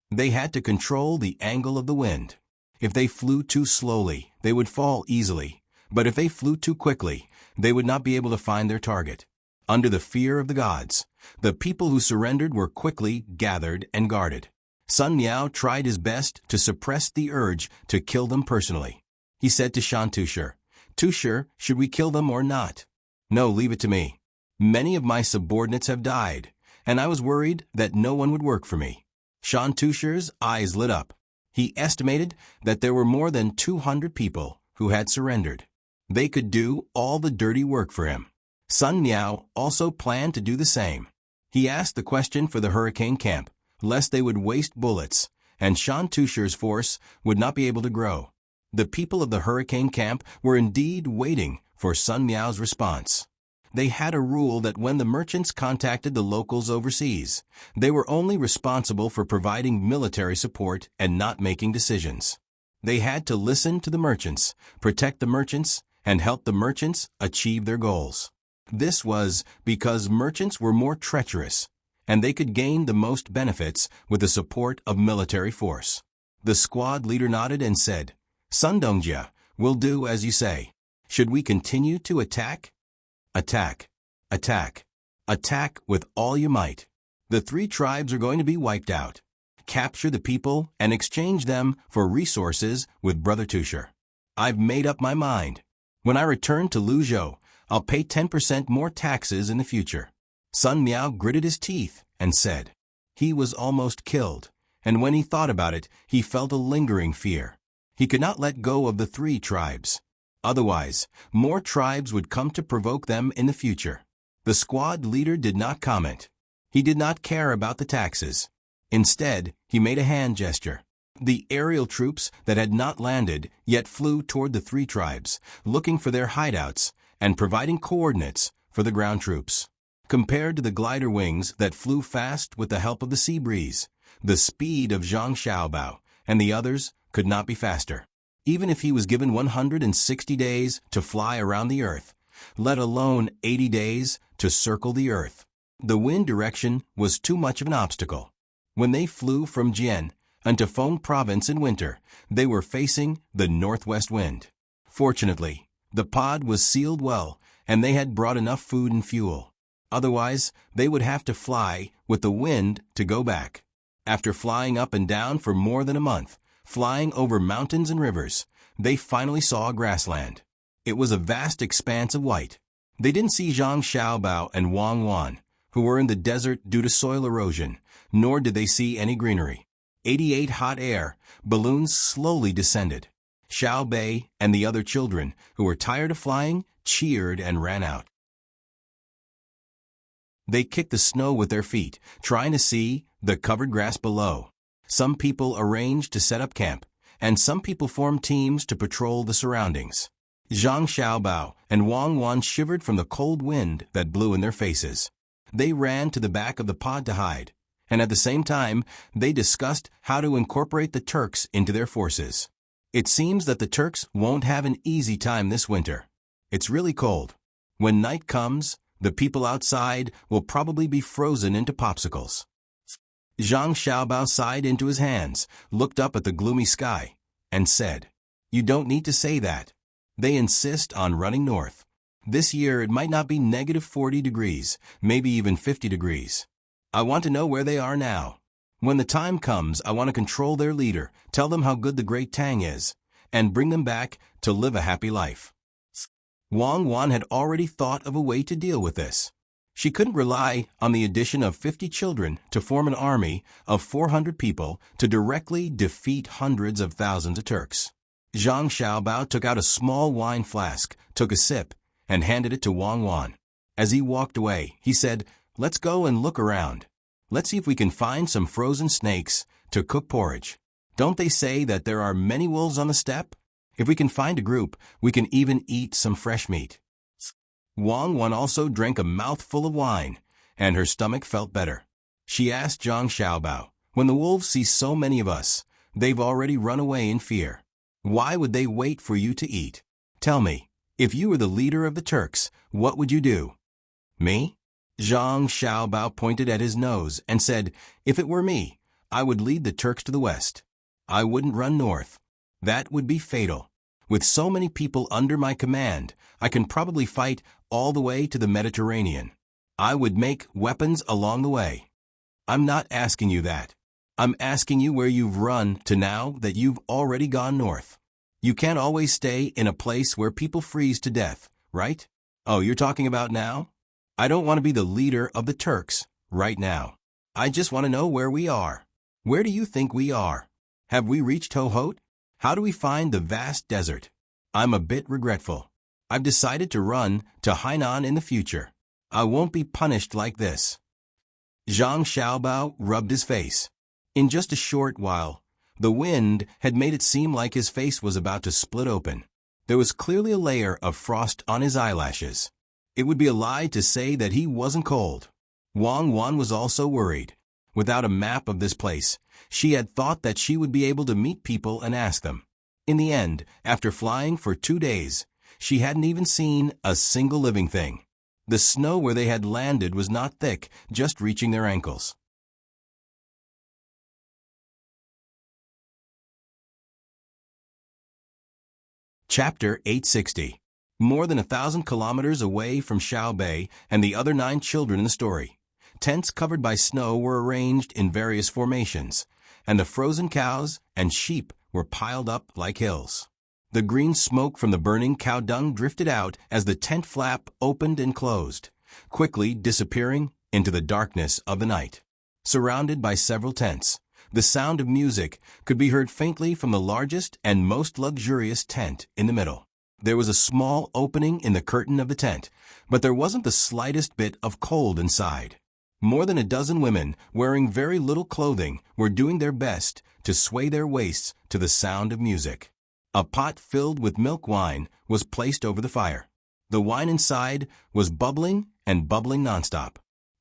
They had to control the angle of the wind. If they flew too slowly, they would fall easily, but if they flew too quickly, they would not be able to find their target. Under the fear of the gods, the people who surrendered were quickly gathered and guarded. Sun Miao tried his best to suppress the urge to kill them personally. He said to Shan Tushar, "Tushar, should we kill them or not?" "No, leave it to me. Many of my subordinates have died, and I was worried that no one would work for me." Shan Tushar's eyes lit up. He estimated that there were more than 200 people who had surrendered. They could do all the dirty work for him. Sun Miao also planned to do the same. He asked the question for the Hurricane camp, lest they would waste bullets, and Shan Tushar's force would not be able to grow. The people of the Hurricane camp were indeed waiting for Sun Miao's response. They had a rule that when the merchants contacted the locals overseas, they were only responsible for providing military support and not making decisions. They had to listen to the merchants, protect the merchants, and help the merchants achieve their goals. This was because merchants were more treacherous, and they could gain the most benefits with the support of military force. The squad leader nodded and said, "Sun Dongjia, we'll do as you say. Should we continue to attack?" "Attack. Attack. Attack with all your might. The 3 tribes are going to be wiped out. Capture the people and exchange them for resources with Brother Tushar. I've made up my mind. When I return to Luzhou, I'll pay 10% more taxes in the future." Sun Miao gritted his teeth and said, he was almost killed, and when he thought about it, he felt a lingering fear. He could not let go of the 3 tribes. Otherwise, more tribes would come to provoke them in the future. The squad leader did not comment. He did not care about the taxes. Instead, he made a hand gesture. The aerial troops that had not landed yet flew toward the 3 tribes, looking for their hideouts and providing coordinates for the ground troops. Compared to the glider wings that flew fast with the help of the sea breeze, the speed of Zhang Xiaobao and the others could not be faster. Even if he was given 160 days to fly around the Earth, let alone 80 days to circle the Earth, the wind direction was too much of an obstacle. When they flew from Jian into Feng Province in winter, they were facing the northwest wind. Fortunately, the pod was sealed well, and they had brought enough food and fuel. Otherwise, they would have to fly with the wind to go back. After flying up and down for more than a month, flying over mountains and rivers, they finally saw a grassland. It was a vast expanse of white. They didn't see Zhang Xiaobao and Wang Wan, who were in the desert due to soil erosion, nor did they see any greenery. 88 hot air balloons slowly descended. Xiao Bei and the other children, who were tired of flying, cheered and ran out. They kicked the snow with their feet, trying to see the covered grass below. Some people arranged to set up camp, and some people formed teams to patrol the surroundings. Zhang Xiaobao and Wang Wan shivered from the cold wind that blew in their faces. They ran to the back of the pod to hide, and at the same time, they discussed how to incorporate the Turks into their forces. It seems that the Turks won't have an easy time this winter. It's really cold. When night comes, the people outside will probably be frozen into popsicles. Zhang Xiaobao sighed into his hands, looked up at the gloomy sky, and said, "You don't need to say that. They insist on running north. This year it might not be -40 degrees, maybe even 50 degrees. I want to know where they are now. When the time comes, I want to control their leader, tell them how good the great Tang is, and bring them back to live a happy life." Wang Wan had already thought of a way to deal with this. She couldn't rely on the addition of 50 children to form an army of 400 people to directly defeat hundreds of thousands of Turks. Zhang Xiaobao took out a small wine flask, took a sip, and handed it to Wang Wan. As he walked away, he said, "Let's go and look around. Let's see if we can find some frozen snakes to cook porridge. Don't they say that there are many wolves on the steppe? If we can find a group, we can even eat some fresh meat." Wang Wan also drank a mouthful of wine, and her stomach felt better. She asked Zhang Xiaobao, "When the wolves see so many of us, they've already run away in fear. Why would they wait for you to eat? Tell me, if you were the leader of the Turks, what would you do?" "Me?" Zhang Xiaobao pointed at his nose and said, "If it were me, I would lead the Turks to the west. I wouldn't run north. That would be fatal. With so many people under my command, I can probably fight all the way to the Mediterranean. I would make weapons along the way." "I'm not asking you that. I'm asking you where you've run to now that you've already gone north. You can't always stay in a place where people freeze to death, right? Oh, you're talking about now? I don't want to be the leader of the Turks right now. I just want to know where we are. Where do you think we are? Have we reached Hohhot? How do we find the vast desert? I'm a bit regretful. I've decided to run to Hainan in the future. I won't be punished like this." Zhang Xiaobao rubbed his face. In just a short while, the wind had made it seem like his face was about to split open. There was clearly a layer of frost on his eyelashes. It would be a lie to say that he wasn't cold. Wang Wan was also worried. Without a map of this place, she had thought that she would be able to meet people and ask them. In the end, after flying for 2 days, she hadn't even seen a single living thing. The snow where they had landed was not thick, just reaching their ankles. Chapter 860. More than 1,000 kilometers away from Xiao Bei and the other 9 children in the story, tents covered by snow were arranged in various formations, and the frozen cows and sheep were piled up like hills. The green smoke from the burning cow dung drifted out as the tent flap opened and closed, quickly disappearing into the darkness of the night. Surrounded by several tents, the sound of music could be heard faintly from the largest and most luxurious tent in the middle. There was a small opening in the curtain of the tent, but there wasn't the slightest bit of cold inside. More than a dozen women, wearing very little clothing, were doing their best to sway their waists to the sound of music. A pot filled with milk wine was placed over the fire. The wine inside was bubbling and bubbling nonstop.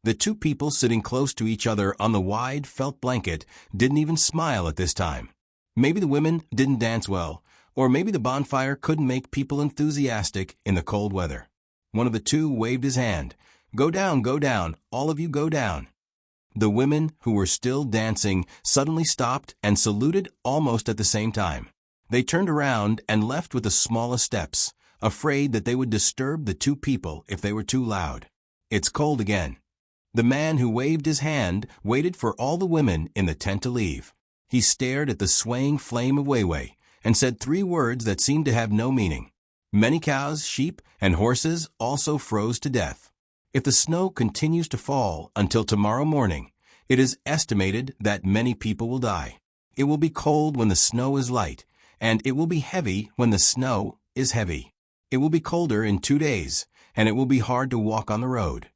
The 2 people sitting close to each other on the wide felt blanket didn't even smile at this time. Maybe the women didn't dance well, or maybe the bonfire couldn't make people enthusiastic in the cold weather. One of the 2 waved his hand. Go down, all of you go down." The women, who were still dancing, suddenly stopped and saluted almost at the same time. They turned around and left with the smallest steps, afraid that they would disturb the 2 people if they were too loud. "It's cold again." The man who waved his hand waited for all the women in the tent to leave. He stared at the swaying flame of Weiwei and said 3 words that seemed to have no meaning. Many cows, sheep, and horses also froze to death. If the snow continues to fall until tomorrow morning, it is estimated that many people will die. It will be cold when the snow is light, and it will be heavy when the snow is heavy. It will be colder in 2 days, and it will be hard to walk on the road.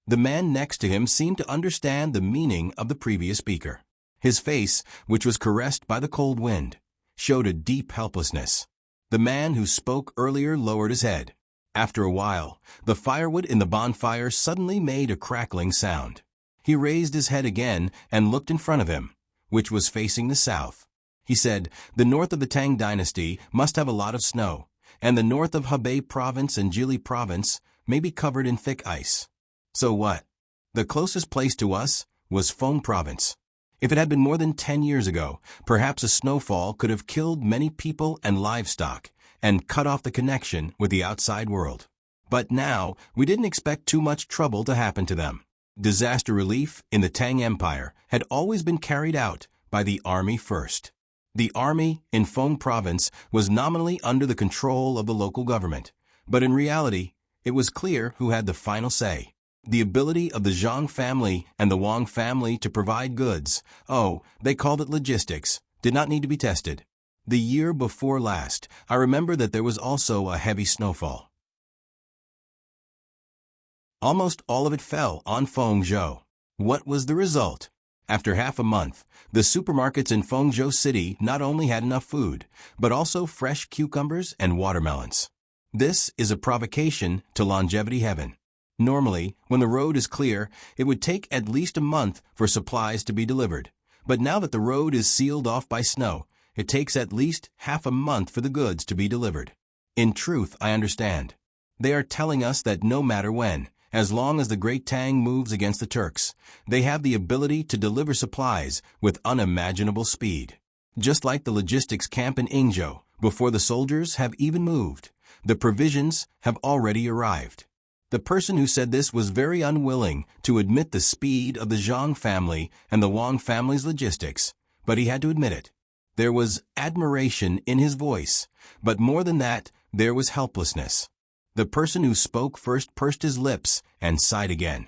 The man next to him seemed to understand the meaning of the previous speaker. His face, which was caressed by the cold wind, showed a deep helplessness. The man who spoke earlier lowered his head. After a while, the firewood in the bonfire suddenly made a crackling sound. He raised his head again and looked in front of him, which was facing the south. He said, "The north of the Tang Dynasty must have a lot of snow, and the north of Hebei Province and Jili Province may be covered in thick ice. So what? The closest place to us was Feng Province. If it had been more than 10 years ago, perhaps a snowfall could have killed many people and livestock and cut off the connection with the outside world. But now, we didn't expect too much trouble to happen to them. Disaster relief in the Tang Empire had always been carried out by the army first. The army in Feng Province was nominally under the control of the local government, but in reality, it was clear who had the final say. The ability of the Zhang family and the Wang family to provide goods, they called it logistics, did not need to be tested. The year before last, I remember that there was also a heavy snowfall. Almost all of it fell on Fengzhou. What was the result? After half a month, the supermarkets in Fengzhou City not only had enough food, but also fresh cucumbers and watermelons. This is a provocation to longevity heaven. Normally, when the road is clear, it would take at least a month for supplies to be delivered. But now that the road is sealed off by snow, it takes at least half a month for the goods to be delivered. In truth, I understand. They are telling us that no matter when, as long as the Great Tang moves against the Turks, they have the ability to deliver supplies with unimaginable speed. Just like the logistics camp in Yingzhou, before the soldiers have even moved, the provisions have already arrived. The person who said this was very unwilling to admit the speed of the Zhang family and the Wang family's logistics, but he had to admit it. There was admiration in his voice, but more than that, there was helplessness. The person who spoke first pursed his lips and sighed again.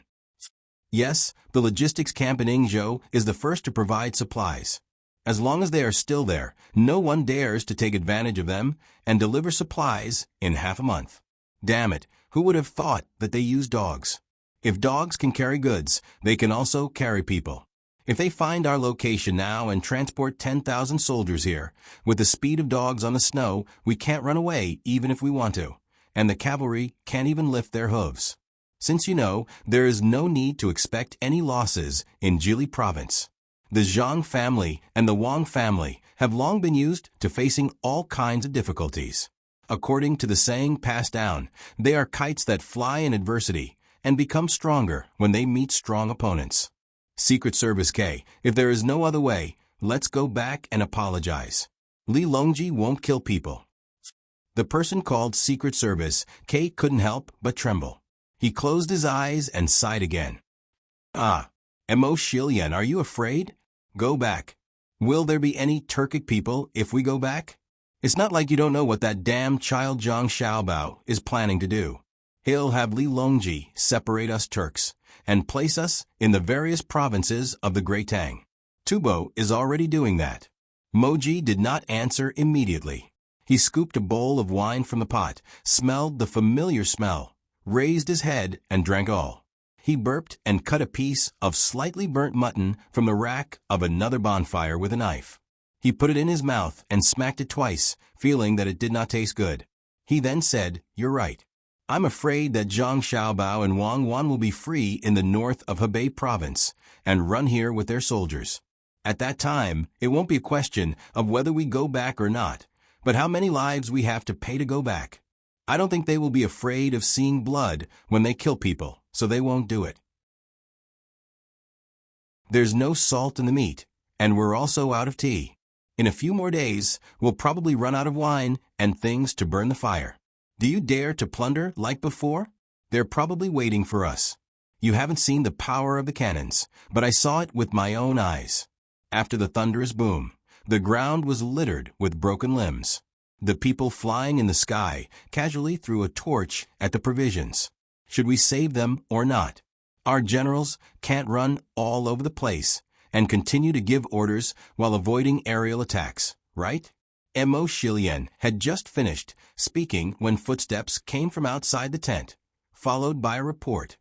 Yes, the logistics camp in Yingzhou is the first to provide supplies. As long as they are still there, no one dares to take advantage of them and deliver supplies in half a month. Damn it, who would have thought that they use dogs? If dogs can carry goods, they can also carry people. If they find our location now and transport 10,000 soldiers here, with the speed of dogs on the snow, we can't run away even if we want to, and the cavalry can't even lift their hooves. Since you know, there is no need to expect any losses in Jili Province. The Zhang family and the Wang family have long been used to facing all kinds of difficulties. According to the saying passed down, they are kites that fly in adversity and become stronger when they meet strong opponents. Secret Service K, if there is no other way, let's go back and apologize. Li Longji won't kill people. The person called Secret Service K couldn't help but tremble. He closed his eyes and sighed again. Mo Shilian, are you afraid? Go back. Will there be any Turkic people if we go back? It's not like you don't know what that damn child Zhang Xiaobao is planning to do. He'll have Li Longji separate us Turks and place us in the various provinces of the Great Tang. Tubo is already doing that. Moji did not answer immediately. He scooped a bowl of wine from the pot, smelled the familiar smell, raised his head and drank all. He burped and cut a piece of slightly burnt mutton from the rack of another bonfire with a knife. He put it in his mouth and smacked it twice, feeling that it did not taste good. He then said, "You're right. I'm afraid that Zhang Xiaobao and Wang Wan will be free in the north of Hebei province and run here with their soldiers. At that time, it won't be a question of whether we go back or not, but how many lives we have to pay to go back. I don't think they will be afraid of seeing blood when they kill people, so they won't do it. There's no salt in the meat, and we're also out of tea. In a few more days, we'll probably run out of wine and things to burn the fire. Do you dare to plunder like before? They're probably waiting for us. You haven't seen the power of the cannons, but I saw it with my own eyes. After the thunderous boom, the ground was littered with broken limbs. The people flying in the sky casually threw a torch at the provisions. Should we save them or not? Our generals can't run all over the place and continue to give orders while avoiding aerial attacks, right? Mo Shilian had just finished speaking when footsteps came from outside the tent, followed by a report.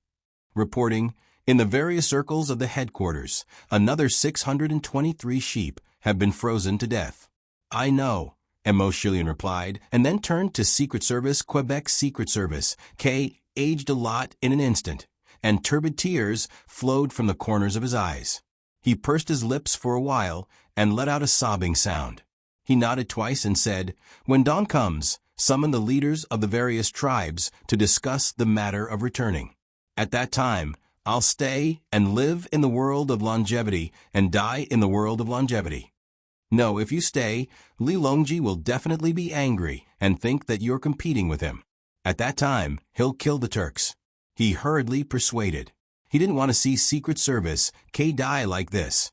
Reporting, in the various circles of the headquarters, another 623 sheep have been frozen to death. I know, Mo Shilian replied, and then turned to Secret Service. Quebec Secret Service, K, aged a lot in an instant, and turbid tears flowed from the corners of his eyes. He pursed his lips for a while and let out a sobbing sound. He nodded twice and said, "When dawn comes, summon the leaders of the various tribes to discuss the matter of returning. At that time, I'll stay and live in the world of longevity and die in the world of longevity. No, if you stay, Li Longji will definitely be angry and think that you're competing with him. At that time, he'll kill the Turks." He hurriedly persuaded. He didn't want to see Secret Service K die like this.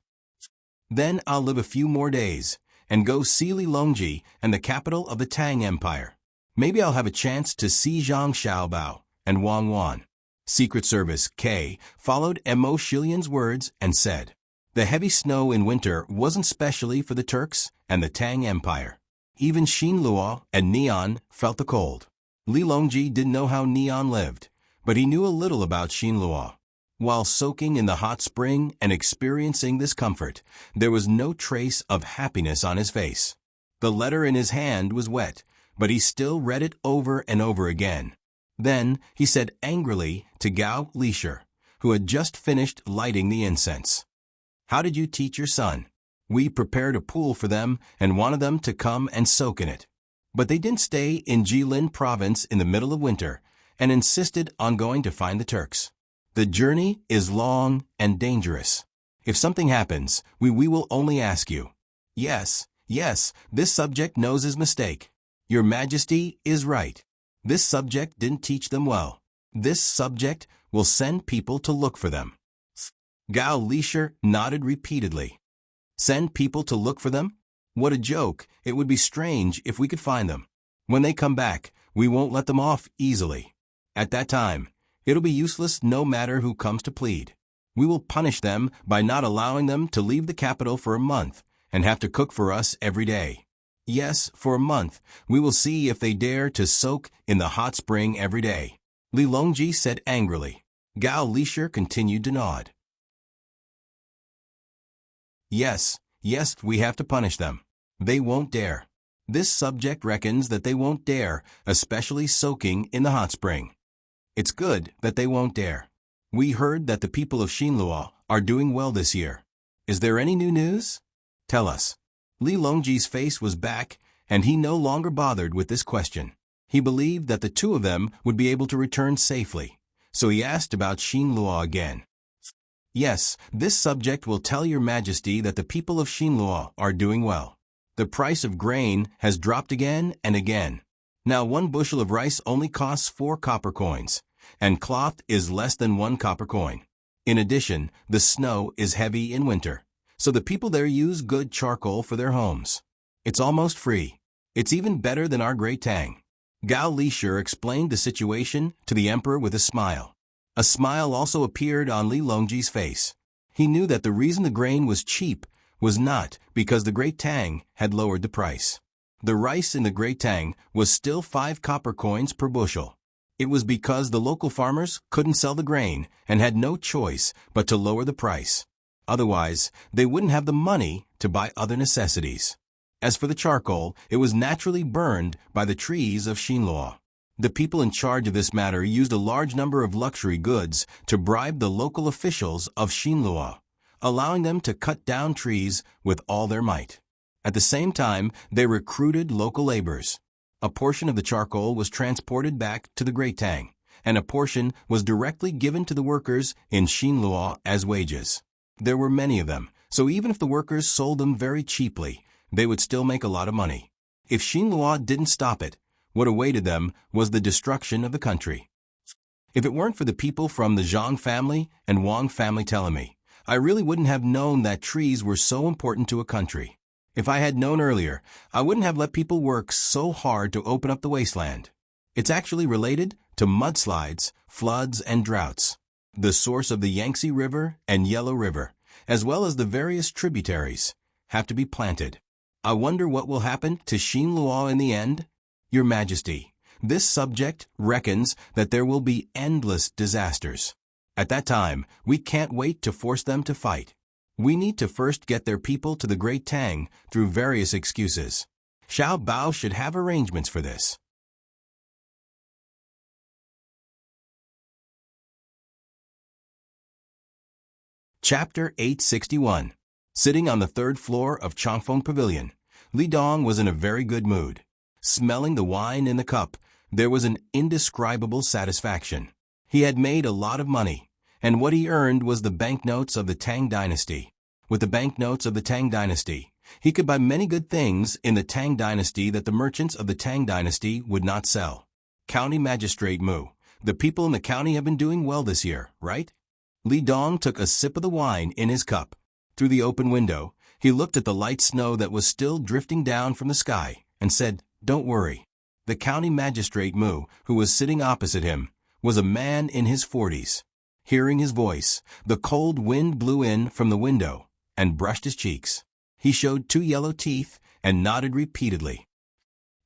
"Then I'll live a few more days and go see Li Longji and the capital of the Tang Empire. Maybe I'll have a chance to see Zhang Xiaobao and Wang Wan." Secret Service K followed Mo Shilian's words and said, "The heavy snow in winter wasn't specially for the Turks and the Tang Empire. Even Xinluo and Neon felt the cold. Li Longji didn't know how Neon lived, but he knew a little about Xinluo. While soaking in the hot spring and experiencing this comfort, there was no trace of happiness on his face. The letter in his hand was wet, but he still read it over and over again. Then he said angrily to Gao Lisher, who had just finished lighting the incense, "How did you teach your son? We prepared a pool for them and wanted them to come and soak in it. But they didn't stay in Jilin province in the middle of winter and insisted on going to find the Turks. The journey is long and dangerous. If something happens, we will only ask you." Yes, this subject knows his mistake. Your Majesty is right. This subject didn't teach them well. This subject will send people to look for them. Gao Lisher nodded repeatedly. Send people to look for them? What a joke. It would be strange if we could find them. When they come back, we won't let them off easily. At that time, it'll be useless no matter who comes to plead. We will punish them by not allowing them to leave the capital for a month and have to cook for us every day. Yes, for a month, we will see if they dare to soak in the hot spring every day." Li Longji said angrily. Gao Lisher continued to nod. Yes, we have to punish them. They won't dare. This subject reckons that they won't dare, especially soaking in the hot spring. It's good that they won't dare. We heard that the people of Xinluo are doing well this year. Is there any new news? Tell us. Li Longji's face was back, and he no longer bothered with this question. He believed that the two of them would be able to return safely, so he asked about Xinluo again. Yes, this subject will tell your Majesty that the people of Xinluo are doing well. The price of grain has dropped again and again. Now 1 bushel of rice only costs 4 copper coins, and cloth is less than 1 copper coin. In addition, the snow is heavy in winter, so the people there use good charcoal for their homes. It's almost free. It's even better than our great Tang." Gao Lisher explained the situation to the emperor with a smile. A smile also appeared on Li Longji's face. He knew that the reason the grain was cheap was not because the great Tang had lowered the price. The rice in the great Tang was still 5 copper coins per bushel. It was because the local farmers couldn't sell the grain and had no choice but to lower the price. Otherwise, they wouldn't have the money to buy other necessities. As for the charcoal, it was naturally burned by the trees of Xinluo. The people in charge of this matter used a large number of luxury goods to bribe the local officials of Xinluo, allowing them to cut down trees with all their might. At the same time, they recruited local laborers. A portion of the charcoal was transported back to the Great Tang, and a portion was directly given to the workers in Xinluo as wages. There were many of them, so even if the workers sold them very cheaply, they would still make a lot of money. If Xinluo didn't stop it, what awaited them was the destruction of the country. If it weren't for the people from the Zhang family and Wang family telling me, I really wouldn't have known that trees were so important to a country. If I had known earlier, I wouldn't have let people work so hard to open up the wasteland. It's actually related to mudslides, floods, and droughts. The source of the Yangtze River and Yellow River, as well as the various tributaries, have to be planted. I wonder what will happen to Xinluo in the end? Your Majesty, this subject reckons that there will be endless disasters. At that time, we can't wait to force them to fight. We need to first get their people to the Great Tang through various excuses. Xiao Bao should have arrangements for this. Chapter 861. Sitting on the third floor of Changfeng Pavilion, Li Dong was in a very good mood. Smelling the wine in the cup, there was an indescribable satisfaction. He had made a lot of money, and what he earned was the banknotes of the Tang Dynasty. With the banknotes of the Tang Dynasty, he could buy many good things in the Tang Dynasty that the merchants of the Tang Dynasty would not sell. County Magistrate Mu, the people in the county have been doing well this year, right? Li Dong took a sip of the wine in his cup. Through the open window, he looked at the light snow that was still drifting down from the sky and said, "Don't worry." The county magistrate Mu, who was sitting opposite him, was a man in his 40s. Hearing his voice, the cold wind blew in from the window and brushed his cheeks. He showed 2 yellow teeth and nodded repeatedly.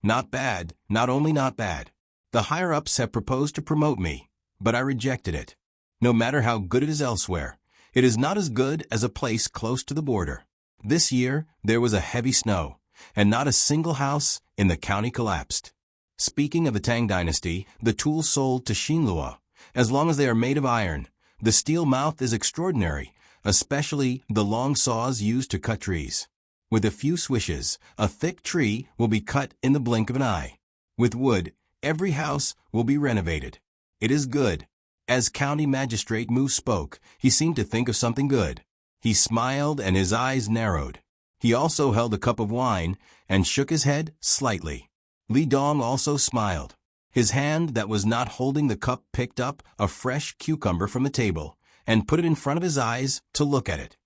"Not bad, not only not bad. The higher-ups have proposed to promote me, but I rejected it. No matter how good it is elsewhere, it is not as good as a place close to the border. This year, there was a heavy snow, and not a single house in the county collapsed." Speaking of the Tang Dynasty, the tools sold to Xinluo, as long as they are made of iron, the steel mouth is extraordinary, especially the long saws used to cut trees. With a few swishes, a thick tree will be cut in the blink of an eye. With wood, every house will be renovated. It is good. As County Magistrate Mu spoke, he seemed to think of something good. He smiled and his eyes narrowed. He also held a cup of wine and shook his head slightly. Li Dong also smiled. His hand that was not holding the cup picked up a fresh cucumber from the table and put it in front of his eyes to look at it.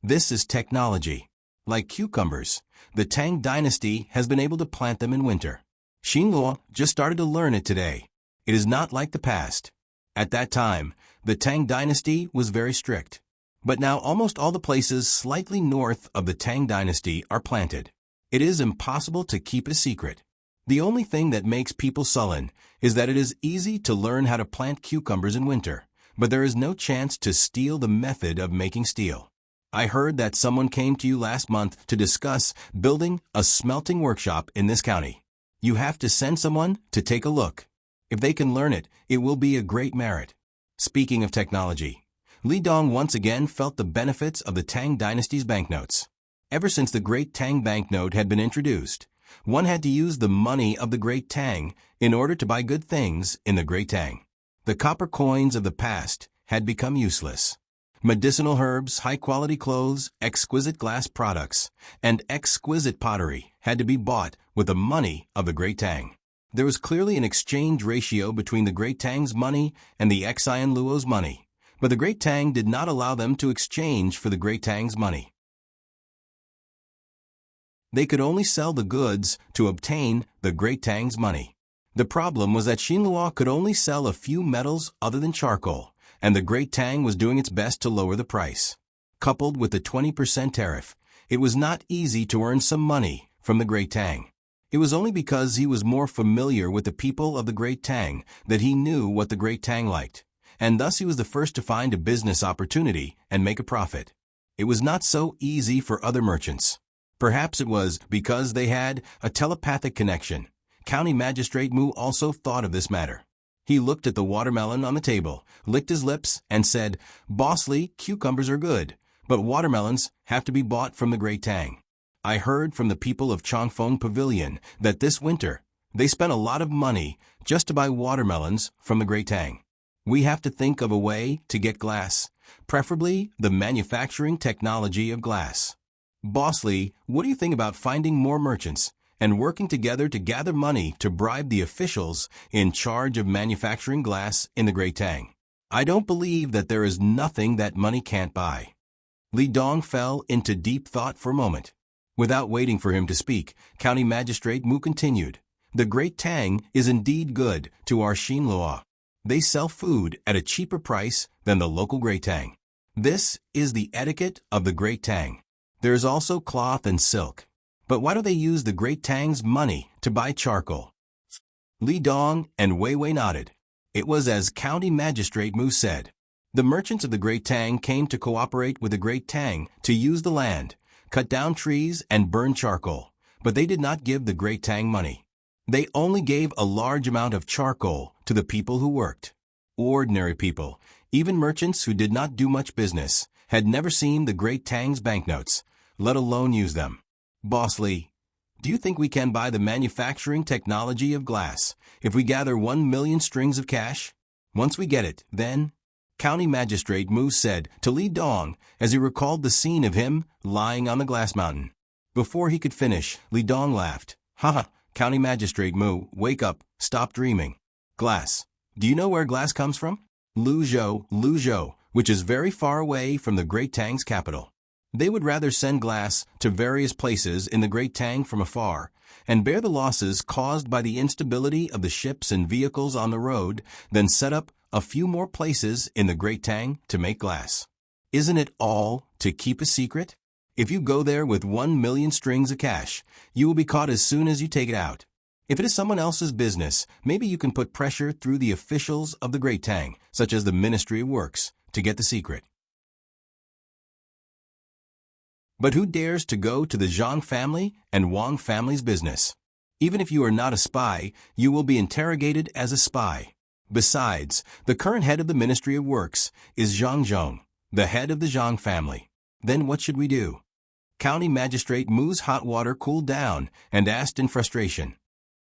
This is technology. Like cucumbers, the Tang Dynasty has been able to plant them in winter. Xinluo just started to learn it today. It is not like the past. At that time, the Tang Dynasty was very strict. But now almost all the places slightly north of the Tang Dynasty are planted. It is impossible to keep a secret. The only thing that makes people sullen is that it is easy to learn how to plant cucumbers in winter, but there is no chance to steal the method of making steel. I heard that someone came to you last month to discuss building a smelting workshop in this county. You have to send someone to take a look. If they can learn it, it will be a great merit. Speaking of technology, Li Dong once again felt the benefits of the Tang Dynasty's banknotes. Ever since the Great Tang banknote had been introduced, one had to use the money of the Great Tang in order to buy good things in the Great Tang. The copper coins of the past had become useless. Medicinal herbs, high-quality clothes, exquisite glass products, and exquisite pottery had to be bought with the money of the Great Tang. There was clearly an exchange ratio between the Great Tang's money and the Xian Luo's money, but the Great Tang did not allow them to exchange for the Great Tang's money. They could only sell the goods to obtain the Great Tang's money. The problem was that Xinluo could only sell a few metals other than charcoal, and the Great Tang was doing its best to lower the price. Coupled with the 20% tariff, it was not easy to earn some money from the Great Tang. It was only because he was more familiar with the people of the Great Tang that he knew what the Great Tang liked, and thus he was the first to find a business opportunity and make a profit. It was not so easy for other merchants. Perhaps it was because they had a telepathic connection. County Magistrate Mu also thought of this matter. He looked at the watermelon on the table, licked his lips, and said, "Bossly, cucumbers are good, but watermelons have to be bought from the Great Tang. I heard from the people of Changfeng Pavilion that this winter they spent a lot of money just to buy watermelons from the Great Tang. We have to think of a way to get glass, preferably the manufacturing technology of glass. Bossly, what do you think about finding more merchants and working together to gather money to bribe the officials in charge of manufacturing glass in the Great Tang? I don't believe that there is nothing that money can't buy." Li Dong fell into deep thought for a moment. Without waiting for him to speak, County Magistrate Mu continued, "The Great Tang is indeed good to our Xinluo. They sell food at a cheaper price than the local Great Tang. This is the etiquette of the Great Tang. There is also cloth and silk. But why do they use the Great Tang's money to buy charcoal? Li Dong and Wei Wei nodded. It was as County Magistrate Mu said. The merchants of the Great Tang came to cooperate with the Great Tang to use the land, cut down trees, and burn charcoal, but they did not give the Great Tang money. They only gave a large amount of charcoal to the people who worked. Ordinary people, even merchants who did not do much business, had never seen the Great Tang's banknotes, let alone use them. Boss Lee, do you think we can buy the manufacturing technology of glass if we gather 1 million strings of cash? Once we get it, then... County Magistrate Mu said to Li Dong as he recalled the scene of him lying on the glass mountain. Before he could finish, Li Dong laughed. Haha, County Magistrate Mu, wake up, stop dreaming. Glass. Do you know where glass comes from? Luzhou, which is very far away from the Great Tang's capital. They would rather send glass to various places in the Great Tang from afar and bear the losses caused by the instability of the ships and vehicles on the road than set up a few more places in the Great Tang to make glass. Isn't it all to keep a secret? If you go there with 1 million strings of cash, you will be caught as soon as you take it out. If it is someone else's business, maybe you can put pressure through the officials of the Great Tang, such as the Ministry of Works, to get the secret. But who dares to go to the Zhang family and Wang family's business? Even if you are not a spy, you will be interrogated as a spy. Besides, the current head of the Ministry of Works is Zhang Zhong, the head of the Zhang family. Then what should we do? County Magistrate Mu's hot water cooled down and asked in frustration.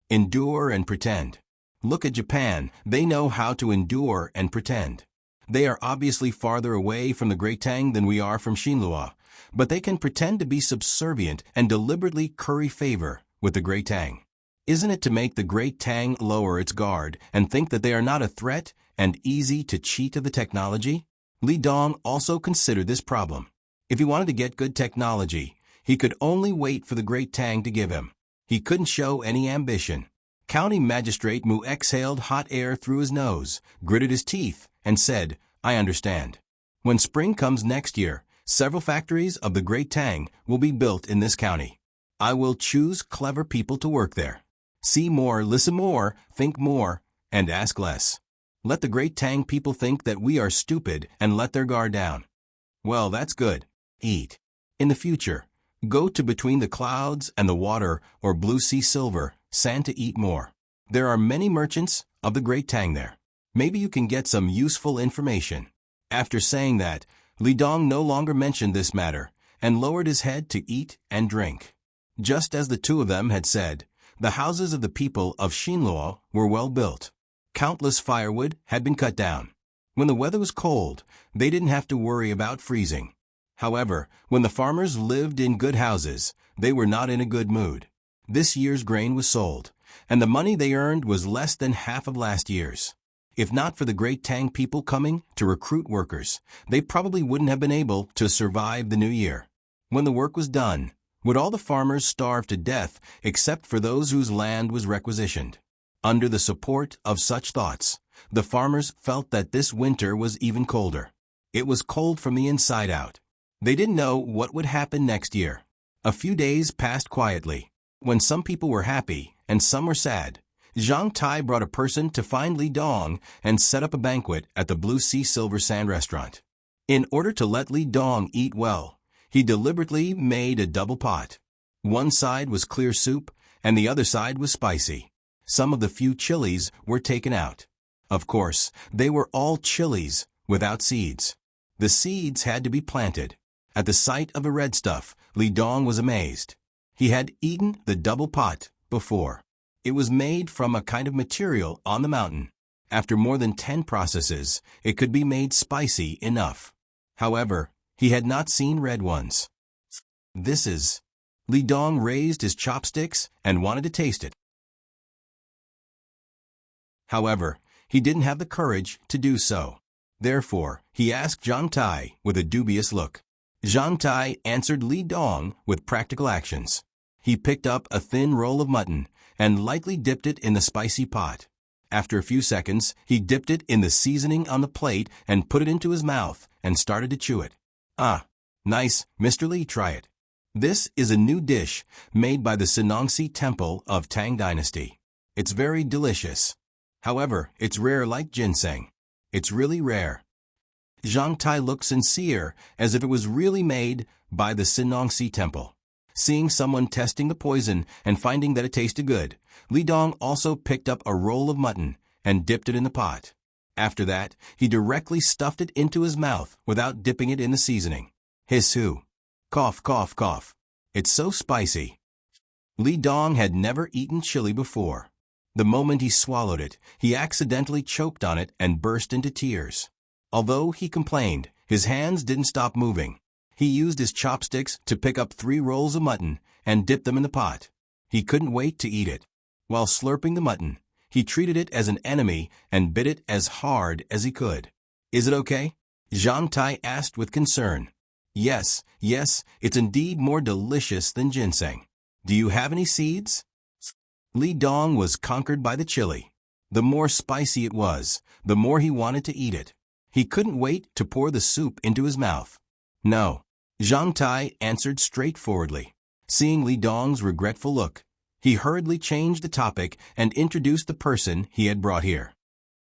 Endure and pretend. Look at Japan, they know how to endure and pretend. They are obviously farther away from the Great Tang than we are from Xinhua, but they can pretend to be subservient and deliberately curry favor with the Great Tang. Isn't it to make the Great Tang lower its guard and think that they are not a threat and easy to cheat of the technology? Li Dong also considered this problem. If he wanted to get good technology, he could only wait for the Great Tang to give him. He couldn't show any ambition. County Magistrate Mu exhaled hot air through his nose, gritted his teeth, and said, I understand. When spring comes next year, several factories of the Great Tang will be built in this county. I will choose clever people to work there. See more, listen more, think more, and ask less. Let the Great Tang people think that we are stupid and let their guard down. Well, that's good. Eat. In the future, go to between the clouds and the water or blue sea silver, sand to eat more. There are many merchants of the Great Tang there. Maybe you can get some useful information. After saying that, Li Dong no longer mentioned this matter and lowered his head to eat and drink. Just as the two of them had said, the houses of the people of Xinluo were well built. Countless firewood had been cut down. When the weather was cold, they didn't have to worry about freezing. However, when the farmers lived in good houses, they were not in a good mood. This year's grain was sold, and the money they earned was less than half of last year's. If not for the Great Tang people coming to recruit workers, they probably wouldn't have been able to survive the new year. When the work was done, would all the farmers starve to death except for those whose land was requisitioned? Under the support of such thoughts, the farmers felt that this winter was even colder. It was cold from the inside out. They didn't know what would happen next year. A few days passed quietly. When some people were happy and some were sad, Zhang Tai brought a person to find Li Dong and set up a banquet at the Blue Sea Silver Sand restaurant. In order to let Li Dong eat well, he deliberately made a double pot. One side was clear soup, and the other side was spicy. Some of the few chilies were taken out. Of course, they were all chilies without seeds. The seeds had to be planted. At the sight of the red stuff, Li Dong was amazed. He had eaten the double pot before. It was made from a kind of material on the mountain. After more than 10 processes, it could be made spicy enough. However, he had not seen red ones. This is... Li Dong raised his chopsticks and wanted to taste it. However, he didn't have the courage to do so. Therefore, he asked Zhang Tai with a dubious look. Zhang Tai answered Li Dong with practical actions. He picked up a thin roll of mutton and lightly dipped it in the spicy pot. After a few seconds, he dipped it in the seasoning on the plate and put it into his mouth and started to chew it. Ah, nice, Mr. Li, try it. This is a new dish made by the Serenade Temple of Tang Dynasty. It's very delicious. However, it's rare like ginseng. It's really rare. Zhang Tai looked sincere, as if it was really made by the Serenade Temple. Seeing someone testing the poison and finding that it tasted good, Li Dong also picked up a roll of mutton and dipped it in the pot. After that, he directly stuffed it into his mouth without dipping it in the seasoning. Hiss-hoo. Cough, cough, cough. It's so spicy. Li Dong had never eaten chili before. The moment he swallowed it, he accidentally choked on it and burst into tears. Although he complained, his hands didn't stop moving. He used his chopsticks to pick up 3 rolls of mutton and dip them in the pot. He couldn't wait to eat it. While slurping the mutton, he treated it as an enemy and bit it as hard as he could. Is it okay? Zhang Tai asked with concern. Yes, it's indeed more delicious than ginseng. Do you have any seeds? Li Dong was conquered by the chili. The more spicy it was, the more he wanted to eat it. He couldn't wait to pour the soup into his mouth. No. Zhang Tai answered straightforwardly. Seeing Li Dong's regretful look, he hurriedly changed the topic and introduced the person he had brought here.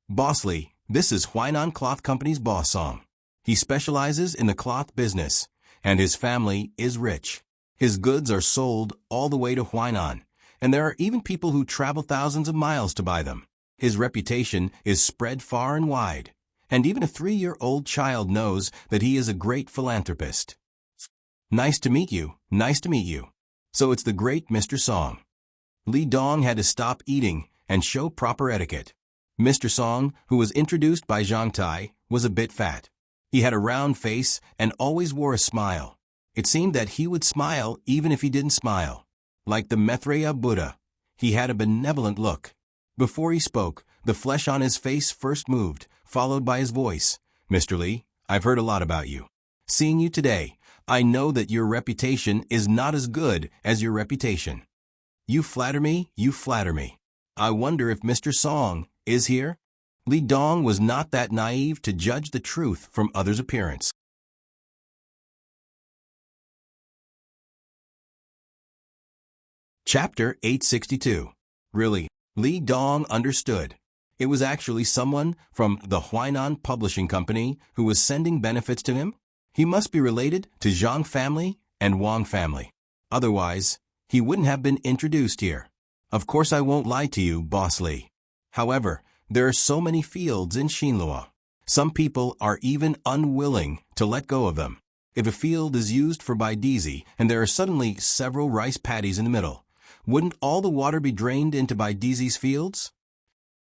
Boss Li, this is Huainan Cloth Company's boss Song. He specializes in the cloth business, and his family is rich. His goods are sold all the way to Huainan, and there are even people who travel thousands of miles to buy them. His reputation is spread far and wide, and even a 3-year-old child knows that he is a great philanthropist. Nice to meet you, nice to meet you. So it's the great Mr. Song. Li Dong had to stop eating and show proper etiquette. Mr. Song, who was introduced by Zhang Tai, was a bit fat. He had a round face and always wore a smile. It seemed that he would smile even if he didn't smile. Like the Maitreya Buddha, he had a benevolent look. Before he spoke, the flesh on his face first moved, followed by his voice. Mr. Li, I've heard a lot about you. Seeing you today, I know that your reputation is not as good as your reputation. You flatter me, you flatter me. I wonder if Mr. Song is here? Li Dong was not that naive to judge the truth from others' appearance. Chapter 862. Really, Li Dong understood. It was actually someone from the Huainan Publishing Company who was sending benefits to him. He must be related to Zhang family and Wang family. Otherwise, he wouldn't have been introduced here. Of course I won't lie to you, Boss Li. However, there are so many fields in Xinlua. Some people are even unwilling to let go of them. If a field is used for Baidizi and there are suddenly several rice paddies in the middle, wouldn't all the water be drained into Baidizi's fields?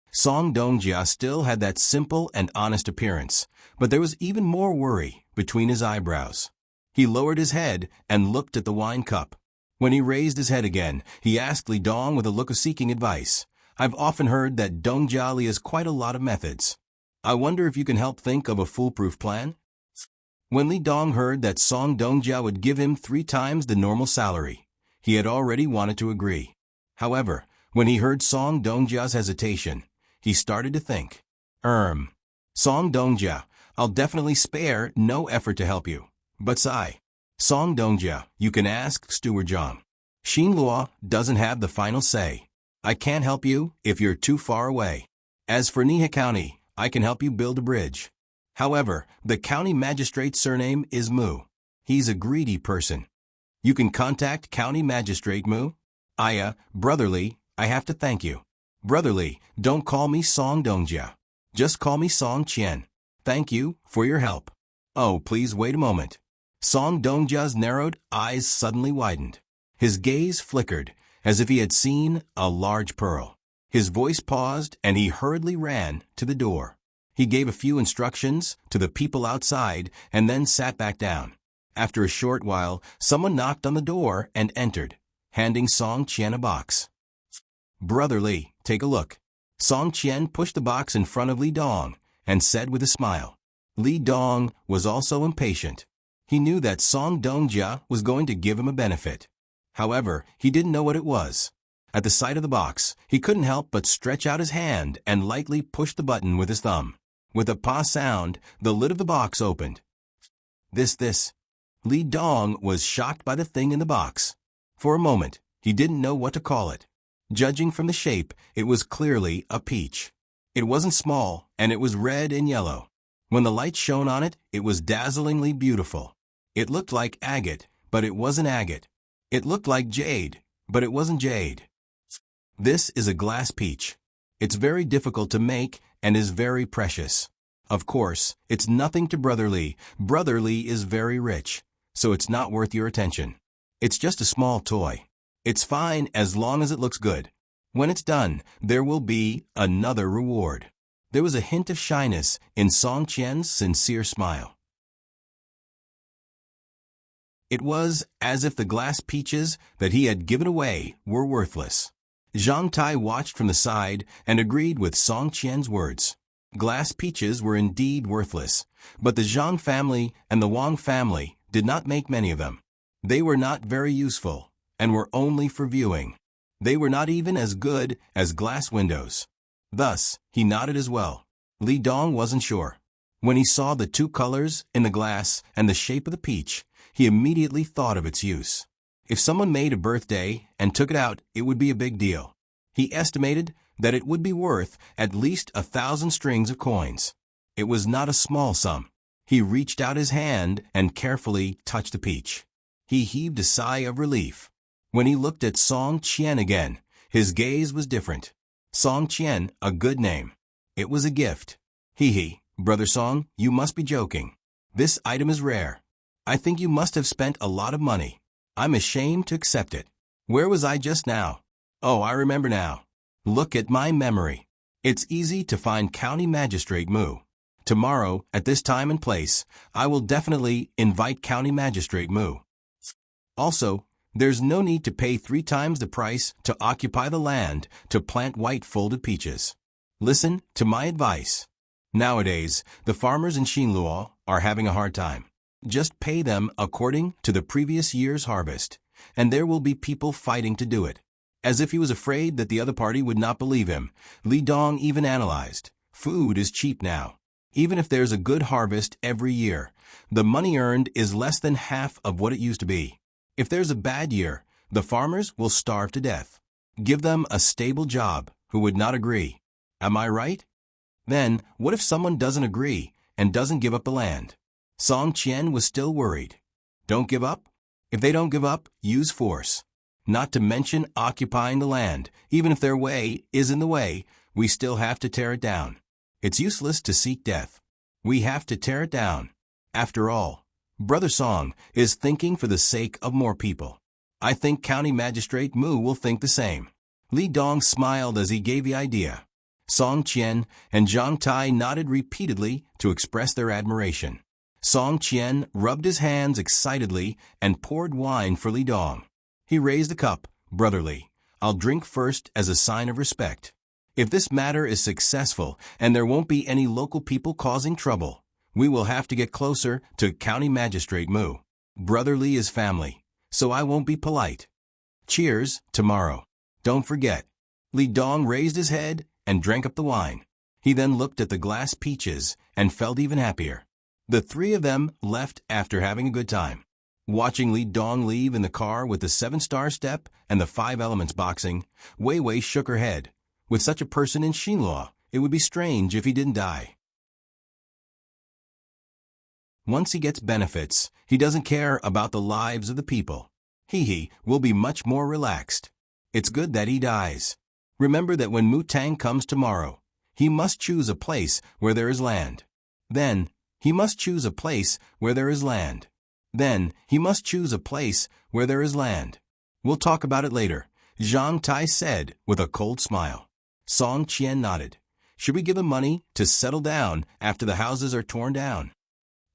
Song Dongjia still had that simple and honest appearance, but there was even more worry between his eyebrows. He lowered his head and looked at the wine cup. When he raised his head again, he asked Li Dong with a look of seeking advice. I've often heard that Dongjia Li has quite a lot of methods. I wonder if you can help think of a foolproof plan? When Li Dong heard that Song Dongjia would give him 3 times the normal salary, he had already wanted to agree. However, when he heard Song Dongjia's hesitation, he started to think. Song Dongjia, I'll definitely spare no effort to help you. But sigh. Song Dongjia, you can ask Steward Zhang. Xinlua doesn't have the final say. I can't help you if you're too far away. As for Niha County, I can help you build a bridge. However, the county magistrate's surname is Mu. He's a greedy person. You can contact County Magistrate Mu. Brotherly, I have to thank you. Brotherly, don't call me Song Dongjia. Just call me Song Qian. Thank you for your help. Oh, please wait a moment. Song Dongjia's narrowed eyes suddenly widened. His gaze flickered, as if he had seen a large pearl. His voice paused, and he hurriedly ran to the door. He gave a few instructions to the people outside and then sat back down. After a short while, someone knocked on the door and entered, handing Song Qian a box. Brotherly, take a look. Song Qian pushed the box in front of Li Dong and said with a smile. Li Dong was also impatient. He knew that Song Dongjia was going to give him a benefit. However, he didn't know what it was. At the sight of the box, he couldn't help but stretch out his hand and lightly push the button with his thumb. With a pa sound, the lid of the box opened. This. Li Dong was shocked by the thing in the box. For a moment, he didn't know what to call it. Judging from the shape, it was clearly a peach. It wasn't small, and it was red and yellow. When the light shone on it, it was dazzlingly beautiful. It looked like agate, but it wasn't agate. It looked like jade, but it wasn't jade. This is a glass peach. It's very difficult to make and is very precious. Of course, it's nothing to Brother Li. Brother Li is very rich, so it's not worth your attention. It's just a small toy. It's fine as long as it looks good. When it's done, there will be another reward. There was a hint of shyness in Song Qian's sincere smile. It was as if the glass peaches that he had given away were worthless. Zhang Tai watched from the side and agreed with Song Qian's words. Glass peaches were indeed worthless, but the Zhang family and the Wang family did not make many of them. They were not very useful and were only for viewing. They were not even as good as glass windows. Thus, he nodded as well. Li Dong wasn't sure. When he saw the two colors in the glass and the shape of the peach, he immediately thought of its use. If someone made a birthday and took it out, it would be a big deal. He estimated that it would be worth at least 1,000 strings of coins. It was not a small sum. He reached out his hand and carefully touched the peach. He heaved a sigh of relief. When he looked at Song Qian again, his gaze was different. Song Qian, a good name. It was a gift. Hee, Brother Song, you must be joking. This item is rare. I think you must have spent a lot of money. I'm ashamed to accept it. Where was I just now? Oh, I remember now. Look at my memory. It's easy to find County Magistrate Mu. Tomorrow, at this time and place, I will definitely invite County Magistrate Mu. Also, there's no need to pay 3 times the price to occupy the land to plant white folded peaches. Listen to my advice. Nowadays, the farmers in Xinluo are having a hard time. Just pay them according to the previous year's harvest, and there will be people fighting to do it. As if he was afraid that the other party would not believe him, Li Dong even analyzed. Food is cheap now. Even if there's a good harvest every year, the money earned is less than half of what it used to be. If there's a bad year, the farmers will starve to death. Give them a stable job who would not agree. Am I right? Then, what if someone doesn't agree and doesn't give up the land? Song Qian was still worried. Don't give up? If they don't give up, use force. Not to mention occupying the land. Even if their way is in the way, we still have to tear it down. It's useless to seek death. We have to tear it down. After all, Brother Song is thinking for the sake of more people. I think County Magistrate Mu will think the same. Li Dong smiled as he gave the idea. Song Qian and Zhang Tai nodded repeatedly to express their admiration. Song Qian rubbed his hands excitedly and poured wine for Li Dong. He raised the cup. Brother Li, I'll drink first as a sign of respect. If this matter is successful and there won't be any local people causing trouble, we will have to get closer to County Magistrate Mu. Brother Li is family, so I won't be polite. Cheers, tomorrow. Don't forget. Li Dong raised his head and drank up the wine. He then looked at the glass peaches and felt even happier. The 3 of them left after having a good time. Watching Li Dong leave in the car with the 7-star step and the 5 elements boxing, Wei Wei shook her head. With such a person in Xinluo, it would be strange if he didn't die. Once he gets benefits, he doesn't care about the lives of the people. He will be much more relaxed. It's good that he dies. Remember that when Mu Tang comes tomorrow, he must choose a place where there is land. Then, he must choose a place where there is land. Then, he must choose a place where there is land. We'll talk about it later, Zhang Tai said with a cold smile. Song Qian nodded. Should we give him money to settle down after the houses are torn down?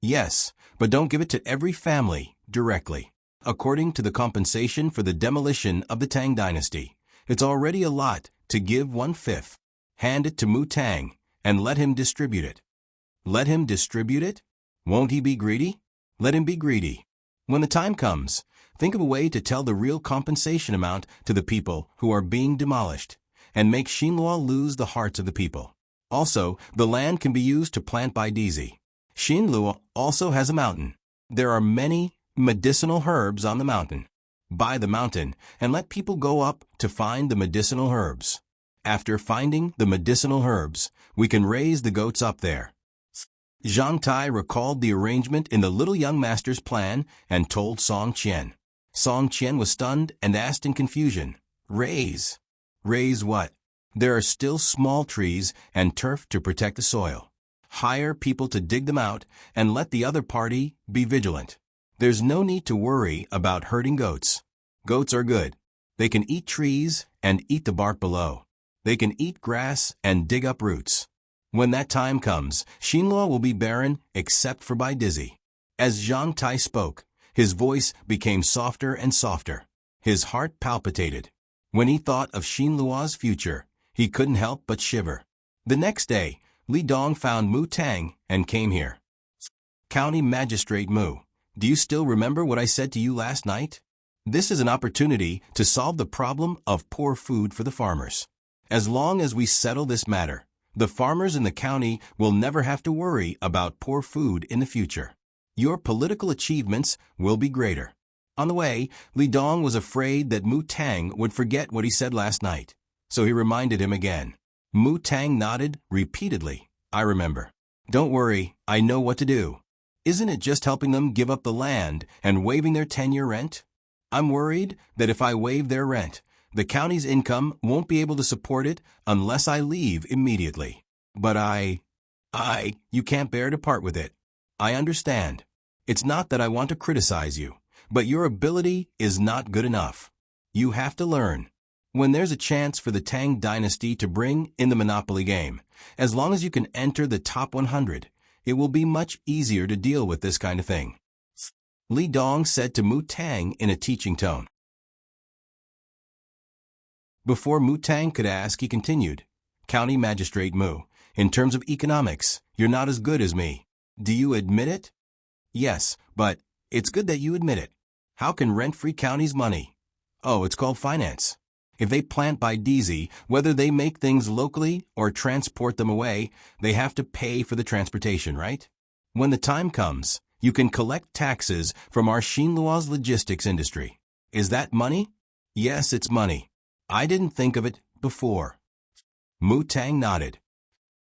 Yes, but don't give it to every family directly. According to the compensation for the demolition of the Tang Dynasty, it's already a lot to give 1/5. Hand it to Mu Tang and let him distribute it. Let him distribute it? Won't he be greedy? Let him be greedy. When the time comes, think of a way to tell the real compensation amount to the people who are being demolished, and make Xinluo lose the hearts of the people. Also, the land can be used to plant by Dizi. Xinluo also has a mountain. There are many medicinal herbs on the mountain. Buy the mountain and let people go up to find the medicinal herbs. After finding the medicinal herbs, we can raise the goats up there. Zhang Tai recalled the arrangement in the little young master's plan and told Song Qian. Song Qian was stunned and asked in confusion, "Raise? Raise what? There are still small trees and turf to protect the soil. Hire people to dig them out and let the other party be vigilant. There's no need to worry about hurting goats. Goats are good. They can eat trees and eat the bark below. They can eat grass and dig up roots. When that time comes, Xinluo will be barren except for Bai Dizzy." As Zhang Tai spoke, his voice became softer and softer. His heart palpitated. When he thought of Xinluo's future, he couldn't help but shiver. The next day, Li Dong found Mu Tang and came here. "County Magistrate Mu, do you still remember what I said to you last night? This is an opportunity to solve the problem of poor food for the farmers. As long as we settle this matter, the farmers in the county will never have to worry about poor food in the future. Your political achievements will be greater." On the way, Li Dong was afraid that Mu Tang would forget what he said last night, so he reminded him again. Mu Tang nodded repeatedly. "I remember. Don't worry, I know what to do. Isn't it just helping them give up the land and waiving their 10-year rent? I'm worried that if I waive their rent, the county's income won't be able to support it unless I leave immediately. But you can't bear to part with it. I understand. It's not that I want to criticize you, but your ability is not good enough. You have to learn. When there's a chance for the Tang Dynasty to bring in the Monopoly game, as long as you can enter the top 100, it will be much easier to deal with this kind of thing," Li Dong said to Mu Tang in a teaching tone. Before Mu Tang could ask, he continued, "County Magistrate Mu, in terms of economics, you're not as good as me. Do you admit it?" "Yes, but it's good that you admit it. How can rent-free counties money?" "Oh, it's called finance. If they plant by DZ, whether they make things locally or transport them away, they have to pay for the transportation, right? When the time comes, you can collect taxes from our Xinluo's logistics industry. Is that money?" "Yes, it's money. I didn't think of it before." Mu Tang nodded.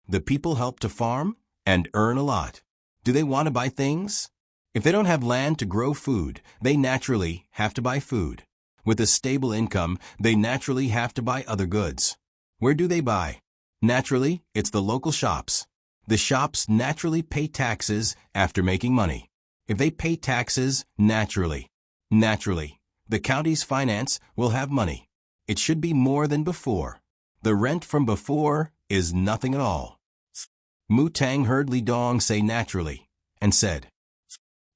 "The people help to farm and earn a lot. Do they want to buy things? If they don't have land to grow food, they naturally have to buy food. With a stable income, they naturally have to buy other goods. Where do they buy? Naturally, it's the local shops. The shops naturally pay taxes after making money. If they pay taxes, naturally, the county's finance will have money. It should be more than before. The rent from before is nothing at all." Mu Tang heard Li Dong say naturally, and said,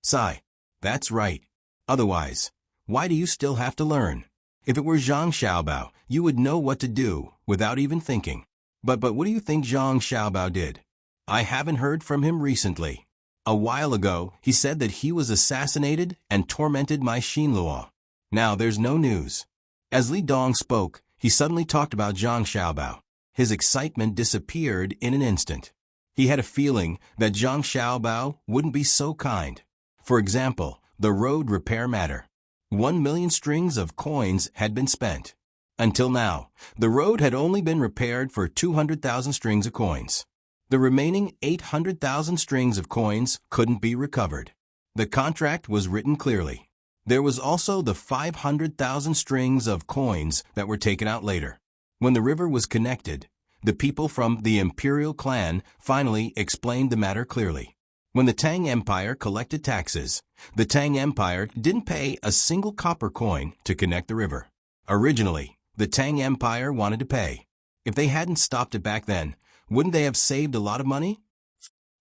"Sai, that's right. Otherwise, why do you still have to learn? If it were Zhang Xiaobao, you would know what to do without even thinking. But what do you think Zhang Xiaobao did? I haven't heard from him recently. A while ago, he said that he was assassinated and tormented my Xinluo. Now there's no news." As Li Dong spoke, he suddenly talked about Zhang Xiaobao. His excitement disappeared in an instant. He had a feeling that Zhang Xiaobao wouldn't be so kind. For example, the road repair matter. 1 million strings of coins had been spent. Until now, the road had only been repaired for 200,000 strings of coins. The remaining 800,000 strings of coins couldn't be recovered. The contract was written clearly. There was also the 500,000 strings of coins that were taken out later. When the river was connected, the people from the imperial clan finally explained the matter clearly. When the Tang Empire collected taxes, the Tang Empire didn't pay a single copper coin to connect the river. Originally, the Tang Empire wanted to pay. If they hadn't stopped it back then, wouldn't they have saved a lot of money?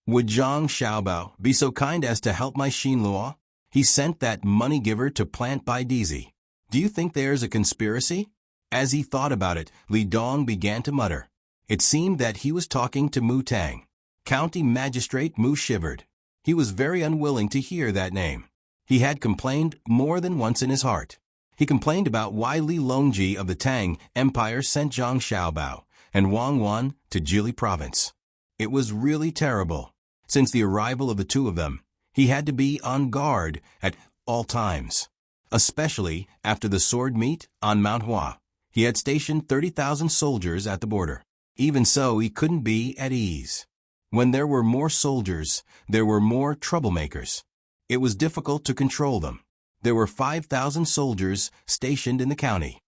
Would Zhang Xiaobao be so kind as to help my Xinluo? He sent that money giver to plant Bai Dizzy. Do you think there's a conspiracy? As he thought about it, Li Dong began to mutter. It seemed that he was talking to Mu Tang. County Magistrate Mu shivered. He was very unwilling to hear that name. He had complained more than once in his heart. He complained about why Li Longji of the Tang Empire sent Zhang Xiaobao and Wang Wan to Jili Province. It was really terrible. Since the arrival of the two of them, he had to be on guard at all times. Especially after the sword meet on Mount Hua. He had stationed 30,000 soldiers at the border. Even so, he couldn't be at ease. When there were more soldiers, there were more troublemakers. It was difficult to control them. There were 5,000 soldiers stationed in the county.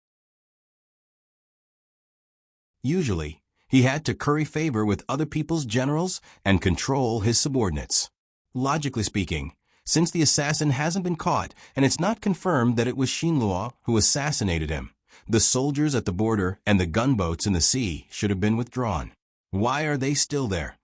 Usually, he had to curry favor with other people's generals and control his subordinates. Logically speaking, since the assassin hasn't been caught and it's not confirmed that it was Xinluo who assassinated him, the soldiers at the border and the gunboats in the sea should have been withdrawn. Why are they still there?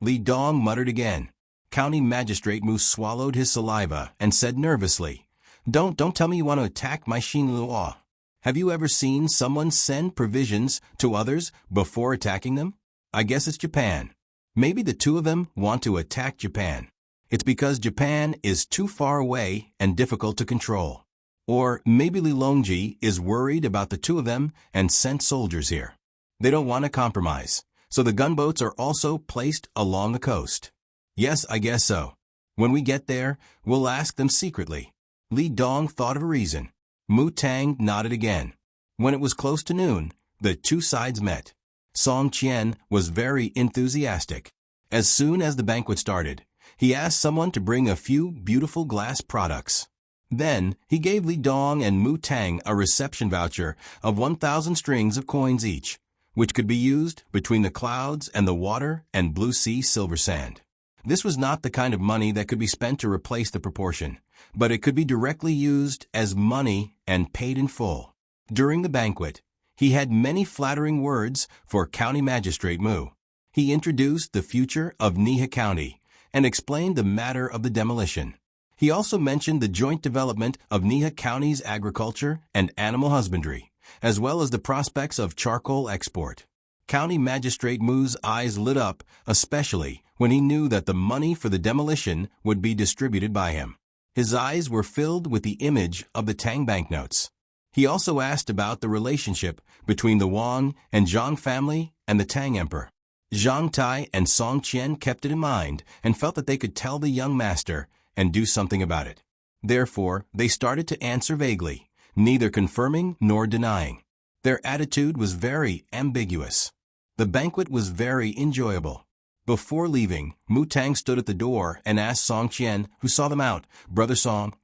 Li Dong muttered again. County Magistrate Mu swallowed his saliva and said nervously, Don't tell me you want to attack my Xinluo. Have you ever seen someone send provisions to others before attacking them? I guess it's Japan. Maybe the two of them want to attack Japan. It's because Japan is too far away and difficult to control. Or maybe Li Longji is worried about the two of them and sent soldiers here. They don't want to compromise, so the gunboats are also placed along the coast. Yes, I guess so. When we get there, we'll ask them secretly. Li Dong thought of a reason. Mu Tang nodded again. When it was close to noon, the two sides met. Song Qian was very enthusiastic. As soon as the banquet started, he asked someone to bring a few beautiful glass products. Then, he gave Li Dong and Mu Tang a reception voucher of 1,000 strings of coins each, which could be used between the clouds and the water and blue sea silver sand. This was not the kind of money that could be spent to replace the proportion, but it could be directly used as money and paid in full. During the banquet, he had many flattering words for County Magistrate Mu. He introduced the future of Niha County and explained the matter of the demolition. He also mentioned the joint development of Niha County's agriculture and animal husbandry, as well as the prospects of charcoal export. County Magistrate Mu's eyes lit up, especially when he knew that the money for the demolition would be distributed by him. His eyes were filled with the image of the Tang banknotes. He also asked about the relationship between the Wang and Zhang family and the Tang Emperor. Zhang Tai and Song Qian kept it in mind and felt that they could tell the young master and do something about it. Therefore, they started to answer vaguely, neither confirming nor denying. Their attitude was very ambiguous. The banquet was very enjoyable. Before leaving, Mu Tang stood at the door and asked Song Qian, who saw them out, Brother Song,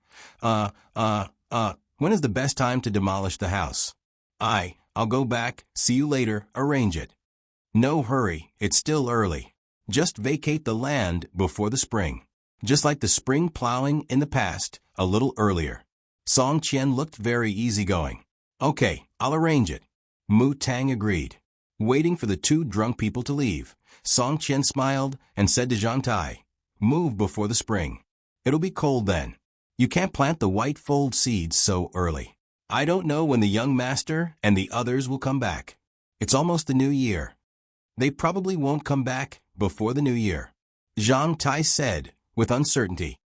when is the best time to demolish the house? I'll go back, see you later, arrange it. No hurry, it's still early. Just vacate the land before the spring. Just like the spring plowing in the past, a little earlier. Song Qian looked very easygoing. Okay, I'll arrange it. Mu Tang agreed. Waiting for the two drunk people to leave, Song Qian smiled and said to Zhang Tai, Move before the spring. It'll be cold then. You can't plant the white fold seeds so early. I don't know when the young master and the others will come back. It's almost the new year. They probably won't come back before the new year, Zhang Tai said with uncertainty.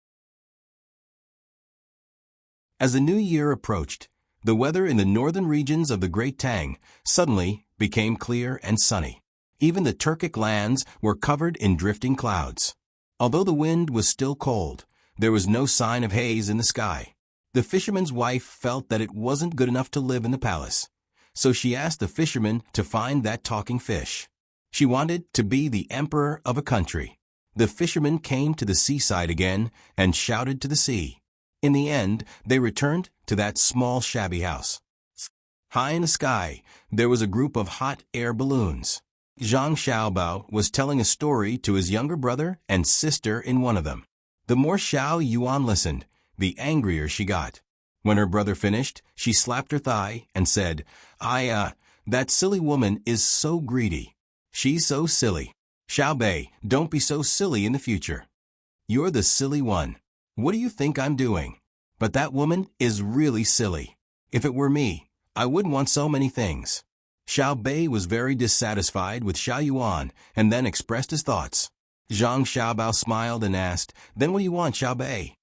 As the new year approached, the weather in the northern regions of the Great Tang suddenly became clear and sunny. Even the Turkic lands were covered in drifting clouds. Although the wind was still cold, there was no sign of haze in the sky. The fisherman's wife felt that it wasn't good enough to live in the palace, so she asked the fisherman to find that talking fish. She wanted to be the emperor of a country. The fisherman came to the seaside again and shouted to the sea. In the end, they returned to that small shabby house. High in the sky, there was a group of hot air balloons. Zhang Xiaobao was telling a story to his younger brother and sister in one of them. The more Xiao Yuan listened, the angrier she got. When her brother finished, she slapped her thigh and said, that silly woman is so greedy. She's so silly. Xiao Bei, don't be so silly in the future. You're the silly one. What do you think I'm doing? But that woman is really silly. If it were me, I wouldn't want so many things. Xiao Bei was very dissatisfied with Xiao Yuan and then expressed his thoughts. Zhang Xiaobao smiled and asked, Then what do you want, Xiao Bei?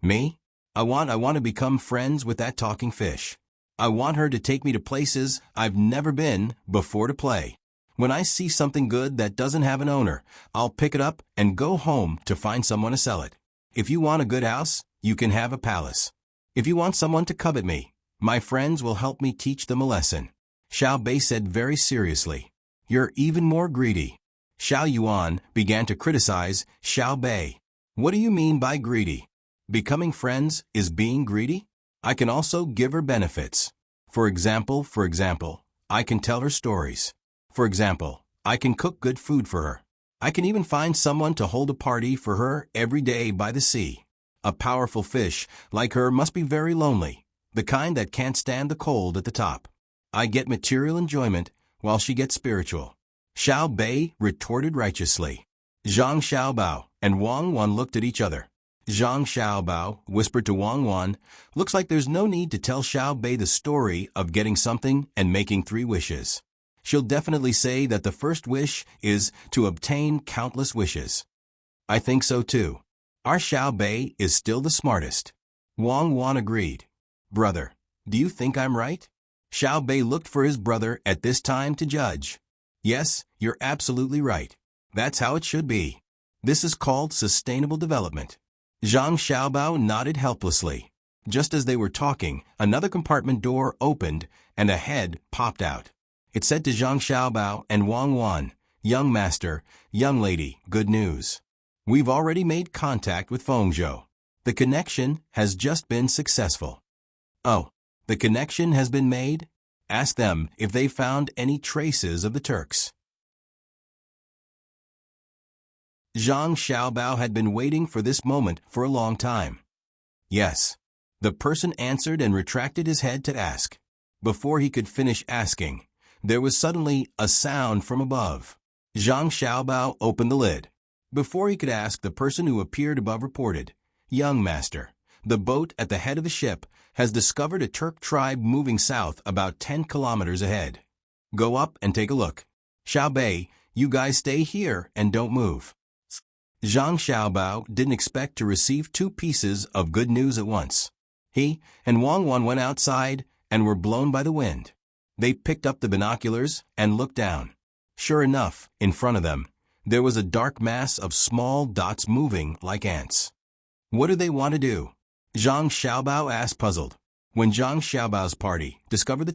Me? I want to become friends with that talking fish. I want her to take me to places I've never been before to play. When I see something good that doesn't have an owner, I'll pick it up and go home to find someone to sell it. If you want a good house, you can have a palace. If you want someone to covet me, my friends will help me teach them a lesson. Xiao Bei said very seriously. You're even more greedy. Xiao Yuan began to criticize Xiao Bei. What do you mean by greedy? Becoming friends is being greedy? I can also give her benefits. For example, I can tell her stories. For example, I can cook good food for her. I can even find someone to hold a party for her every day by the sea. A powerful fish like her must be very lonely, the kind that can't stand the cold at the top. I get material enjoyment while she gets spiritual. Xiao Bei retorted righteously. Zhang Xiaobao and Wang Wan looked at each other. Zhang Xiaobao whispered to Wang Wan, looks like there's no need to tell Xiao Bei the story of getting something and making 3 wishes. She'll definitely say that the first wish is to obtain countless wishes. I think so too. Our Xiao Bei is still the smartest. Wang Wan agreed. Brother, do you think I'm right? Xiao Bei looked for his brother at this time to judge. Yes, you're absolutely right. That's how it should be. This is called sustainable development. Zhang Xiaobao nodded helplessly. Just as they were talking, another compartment door opened and a head popped out. It said to Zhang Xiaobao and Wang Wan, Young master, young lady, good news. We've already made contact with Fengzhou. The connection has just been successful. Oh, the connection has been made? Ask them if they found any traces of the Turks. Zhang Xiaobao had been waiting for this moment for a long time. Yes. The person answered and retracted his head to ask. Before he could finish asking, there was suddenly a sound from above. Zhang Xiaobao opened the lid. Before he could ask, the person who appeared above reported, Young master, the boat at the head of the ship has discovered a Turk tribe moving south about 10 kilometers ahead. Go up and take a look. Xiao Bei, you guys stay here and don't move. Zhang Xiaobao didn't expect to receive 2 pieces of good news at once. He and Wang Wan went outside and were blown by the wind. They picked up the binoculars and looked down. Sure enough, in front of them, there was a dark mass of small dots moving like ants. What do they want to do? Zhang Xiaobao asked, puzzled. When Zhang Xiaobao's party discovered the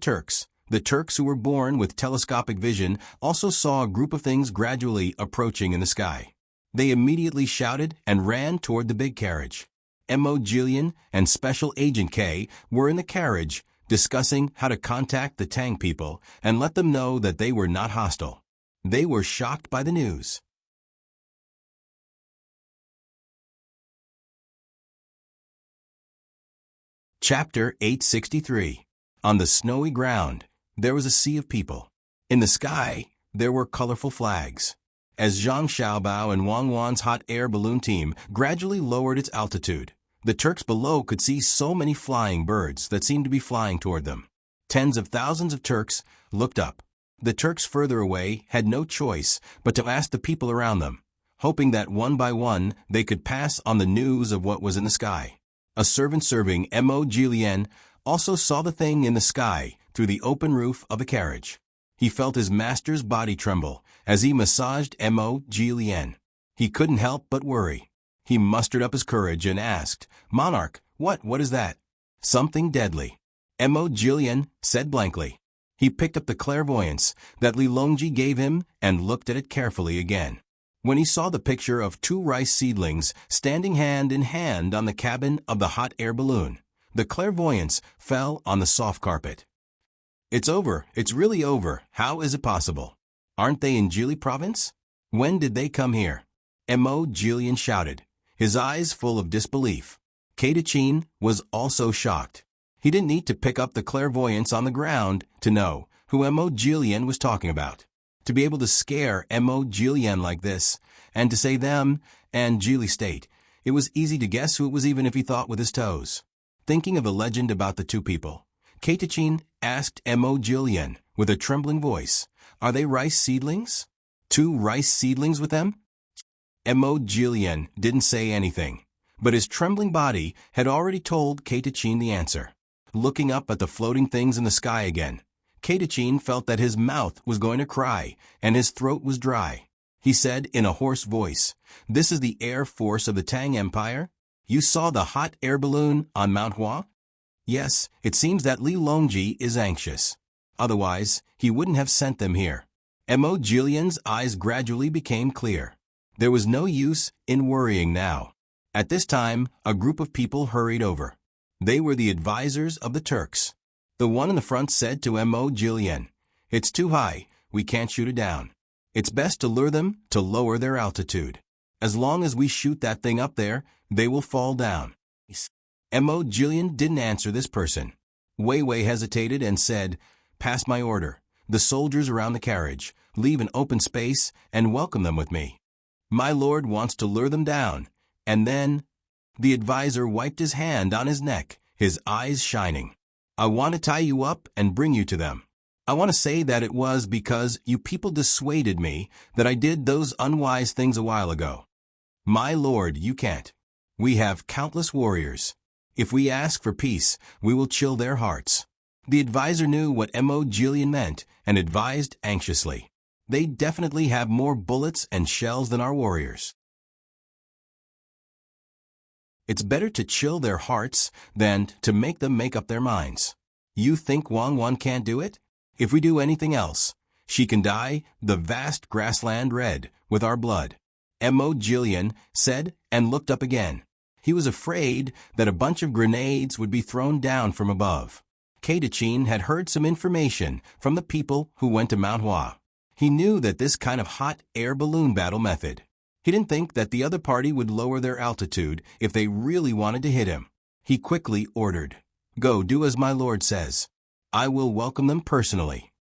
Turks who were born with telescopic vision also saw a group of things gradually approaching in the sky. They immediately shouted and ran toward the big carriage. Mo Jillian and Special Agent K were in the carriage, discussing how to contact the Tang people and let them know that they were not hostile. They were shocked by the news. Chapter 863. On the snowy ground, there was a sea of people. In the sky, there were colorful flags. As Zhang Xiaobao and Wang Wan's hot air balloon team gradually lowered its altitude, the Turks below could see so many flying birds that seemed to be flying toward them. Tens of thousands of Turks looked up. The Turks further away had no choice but to ask the people around them, hoping that one by one they could pass on the news of what was in the sky. A servant serving Mo Jillian also saw the thing in the sky through the open roof of a carriage. He felt his master's body tremble as he massaged Mo Jillian. He couldn't help but worry. He mustered up his courage and asked, Monarch, what is that? Something deadly. Mo Jillian said blankly. He picked up the clairvoyance that Li Longji gave him and looked at it carefully again. When he saw the picture of 2 rice seedlings standing hand in hand on the cabin of the hot air balloon, the clairvoyance fell on the soft carpet. It's over. It's really over. How is it possible? Aren't they in Jili province? When did they come here? Mo Jillian shouted, his eyes full of disbelief. Katachin was also shocked. He didn't need to pick up the clairvoyance on the ground to know who Mo Jillian was talking about. To be able to scare Mo Jillian like this, and to say them and Jili State, it was easy to guess who it was even if he thought with his toes. Thinking of a legend about the 2 people, Katachin asked Mo Jillian with a trembling voice, Are they rice seedlings? 2 rice seedlings with them? Mo Jillian didn't say anything, but his trembling body had already told Katachin the answer. Looking up at the floating things in the sky again, Katachin felt that his mouth was going to cry and his throat was dry. He said in a hoarse voice, This is the air force of the Tang Empire? You saw the hot air balloon on Mount Hua? Yes, it seems that Li Longji is anxious. Otherwise, he wouldn't have sent them here. Mo Jilian's eyes gradually became clear. There was no use in worrying now. At this time, a group of people hurried over. They were the advisors of the Turks. The one in the front said to Mo Jilian, "It's too high, we can't shoot it down. It's best to lure them to lower their altitude. As long as we shoot that thing up there, they will fall down." Mo Jilian didn't answer this person. Wei Wei hesitated and said, "Pass my order. The soldiers around the carriage, leave an open space and welcome them with me. My lord wants to lure them down." And then, the advisor wiped his hand on his neck, his eyes shining. "I want to tie you up and bring you to them. I want to say that it was because you people dissuaded me that I did those unwise things a while ago. My lord, you can't. We have countless warriors. If we ask for peace, we will chill their hearts." The advisor knew what Mo Jilian meant and advised anxiously. "They definitely have more bullets and shells than our warriors. It's better to chill their hearts than to make them make up their minds. You think Wang Wan can't do it? If we do anything else, she can dye the vast grassland red with our blood." Mo Jilian said and looked up again. He was afraid that a bunch of grenades would be thrown down from above. Katachin had heard some information from the people who went to Mount Hua. He knew that this kind of hot air balloon battle method. He didn't think that the other party would lower their altitude if they really wanted to hit him. He quickly ordered, "Go do as my lord says. I will welcome them personally."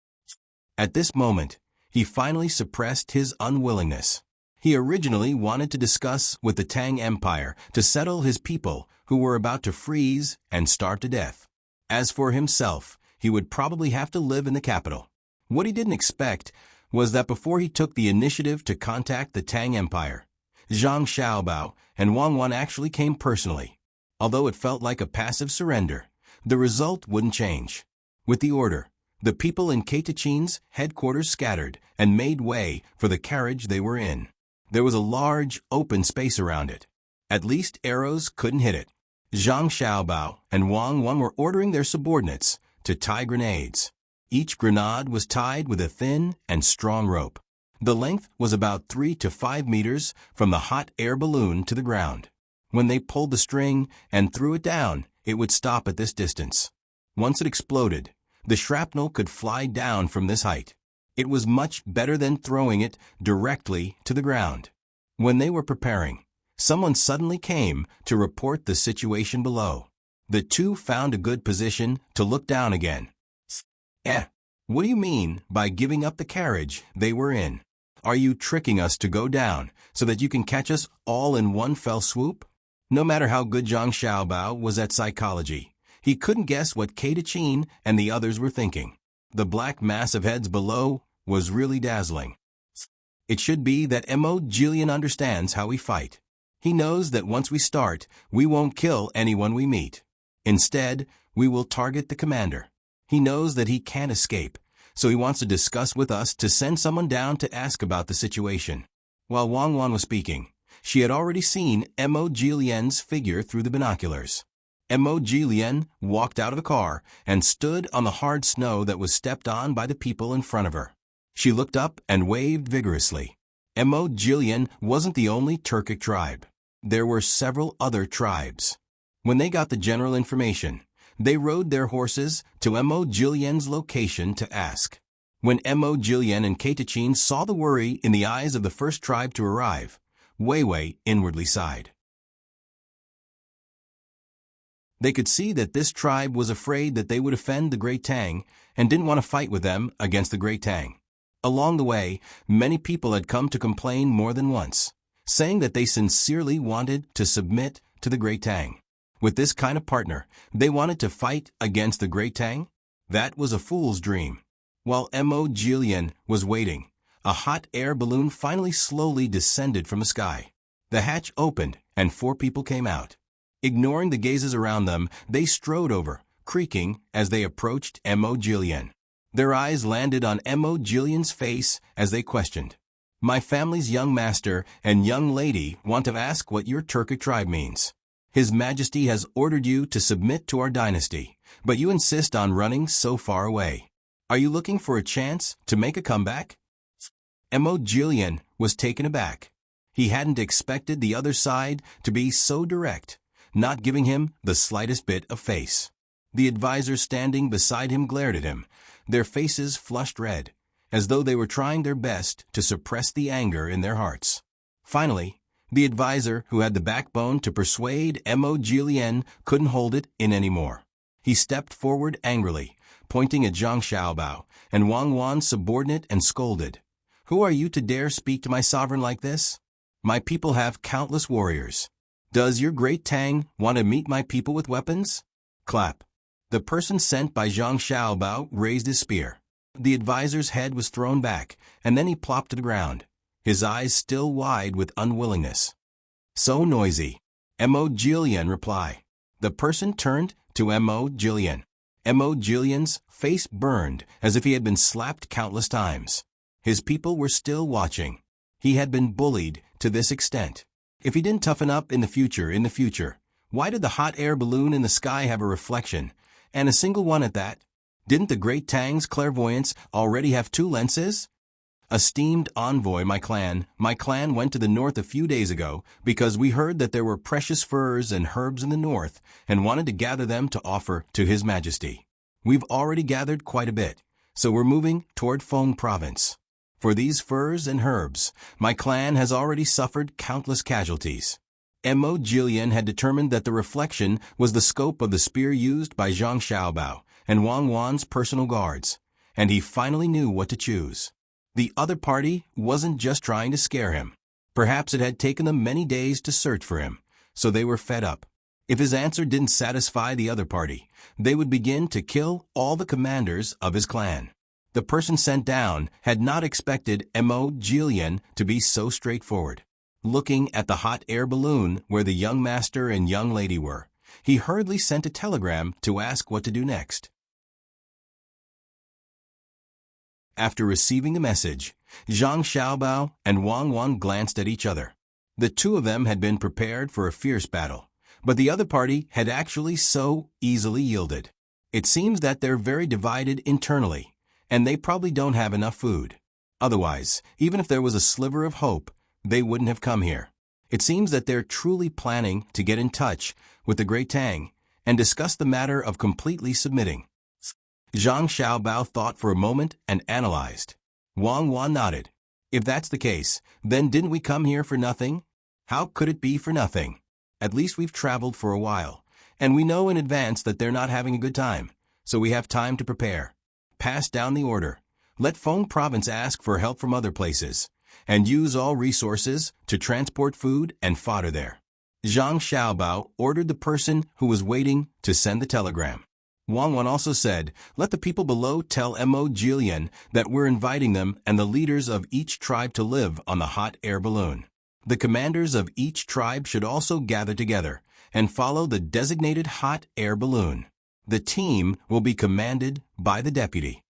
At this moment, he finally suppressed his unwillingness. He originally wanted to discuss with the Tang Empire to settle his people who were about to freeze and starve to death. As for himself, he would probably have to live in the capital. What he didn't expect was that before he took the initiative to contact the Tang Empire, Zhang Xiaobao and Wang Wan actually came personally. Although it felt like a passive surrender, the result wouldn't change. With the order, the people in Katachin's headquarters scattered and made way for the carriage they were in. There was a large, open space around it. At least arrows couldn't hit it. Zhang Xiaobao and Wang Wan were ordering their subordinates to tie grenades. Each grenade was tied with a thin and strong rope. The length was about 3 to 5 meters from the hot air balloon to the ground. When they pulled the string and threw it down, it would stop at this distance. Once it exploded, the shrapnel could fly down from this height. It was much better than throwing it directly to the ground. When they were preparing, someone suddenly came to report the situation below. The two found a good position to look down again. What do you mean by giving up the carriage they were in? Are you tricking us to go down so that you can catch us all in one fell swoop?" No matter how good Zhang Xiaobao was at psychology, he couldn't guess what Katachin and the others were thinking. The black mass of heads below was really dazzling. It should be that Mo Jilian understands how we fight. He knows that once we start, we won't kill anyone we meet. Instead, we will target the commander. He knows that he can't escape, so he wants to discuss with us to send someone down to ask about the situation. While Wang Wan was speaking, she had already seen Mo Jilian's figure through the binoculars. Mo Jilian walked out of the car and stood on the hard snow that was stepped on by the people in front of her. She looked up and waved vigorously. Mo Jilian wasn't the only Turkic tribe. There were several other tribes. When they got the general information, they rode their horses to Mo Jilian's location to ask. When Mo Jilian and Katachin saw the worry in the eyes of the first tribe to arrive, Wei Wei inwardly sighed. They could see that this tribe was afraid that they would offend the Great Tang and didn't want to fight with them against the Great Tang. Along the way, many people had come to complain more than once, saying that they sincerely wanted to submit to the Great Tang. With this kind of partner, they wanted to fight against the Great Tang? That was a fool's dream. While Mo Jilian was waiting, a hot air balloon finally slowly descended from the sky. The hatch opened and 4 people came out. Ignoring the gazes around them, they strode over, creaking as they approached Mo Jilian. Their eyes landed on Mo Jilian's face as they questioned. "My family's young master and young lady want to ask what your Turkic tribe means." His Majesty has ordered you to submit to our dynasty, but you insist on running so far away. Are you looking for a chance to make a comeback? Mo Jilian was taken aback. He hadn't expected the other side to be so direct, not giving him the slightest bit of face. The advisors standing beside him glared at him, their faces flushed red, as though they were trying their best to suppress the anger in their hearts. Finally, the advisor who had the backbone to persuade Mo Jilian couldn't hold it in anymore. He stepped forward angrily, pointing at Zhang Xiaobao and Wang Wan's subordinate, and scolded, "Who are you to dare speak to my sovereign like this? My people have countless warriors. Does your great Tang want to meet my people with weapons?" Clap. The person sent by Zhang Xiaobao raised his spear. The advisor's head was thrown back, and then he plopped to the ground, his eyes still wide with unwillingness. "So noisy," Mo Jilian replied. The person turned to Mo Jilian. Mo Jilian's face burned as if he had been slapped countless times. His people were still watching. He had been bullied to this extent. If he didn't toughen up in the future, why did the hot air balloon in the sky have a reflection, and a single one at that? Didn't the great Tang's clairvoyance already have 2 lenses? "Esteemed envoy, my clan went to the north a few days ago because we heard that there were precious furs and herbs in the north and wanted to gather them to offer to His Majesty. We've already gathered quite a bit, so we're moving toward Feng province. For these furs and herbs, my clan has already suffered countless casualties." Mo Jilian had determined that the reflection was the scope of the spear used by Zhang Xiaobao and Wang Wan's personal guards, and he finally knew what to choose. The other party wasn't just trying to scare him. Perhaps it had taken them many days to search for him, so they were fed up. If his answer didn't satisfy the other party, they would begin to kill all the commanders of his clan. The person sent down had not expected Mo Jilian to be so straightforward. Looking at the hot air balloon where the young master and young lady were, he hurriedly sent a telegram to ask what to do next. After receiving the message, Zhang Xiaobao and Wang Wan glanced at each other. The two of them had been prepared for a fierce battle, but the other party had actually so easily yielded. It seems that they're very divided internally, and they probably don't have enough food. Otherwise, even if there was a sliver of hope, they wouldn't have come here. It seems that they're truly planning to get in touch with the great Tang and discuss the matter of completely submitting. Zhang Xiaobao thought for a moment and analyzed. Wang Wan nodded. "If that's the case, then didn't we come here for nothing? How could it be for nothing? At least we've traveled for a while, and we know in advance that they're not having a good time, so we have time to prepare. Pass down the order. Let Feng province ask for help from other places, and use all resources to transport food and fodder there." Zhang Xiaobao ordered the person who was waiting to send the telegram. Wang Wan also said, "Let the people below tell Mo Jilian that we're inviting them and the leaders of each tribe to live on the hot air balloon. The commanders of each tribe should also gather together and follow the designated hot air balloon. The team will be commanded by the deputy."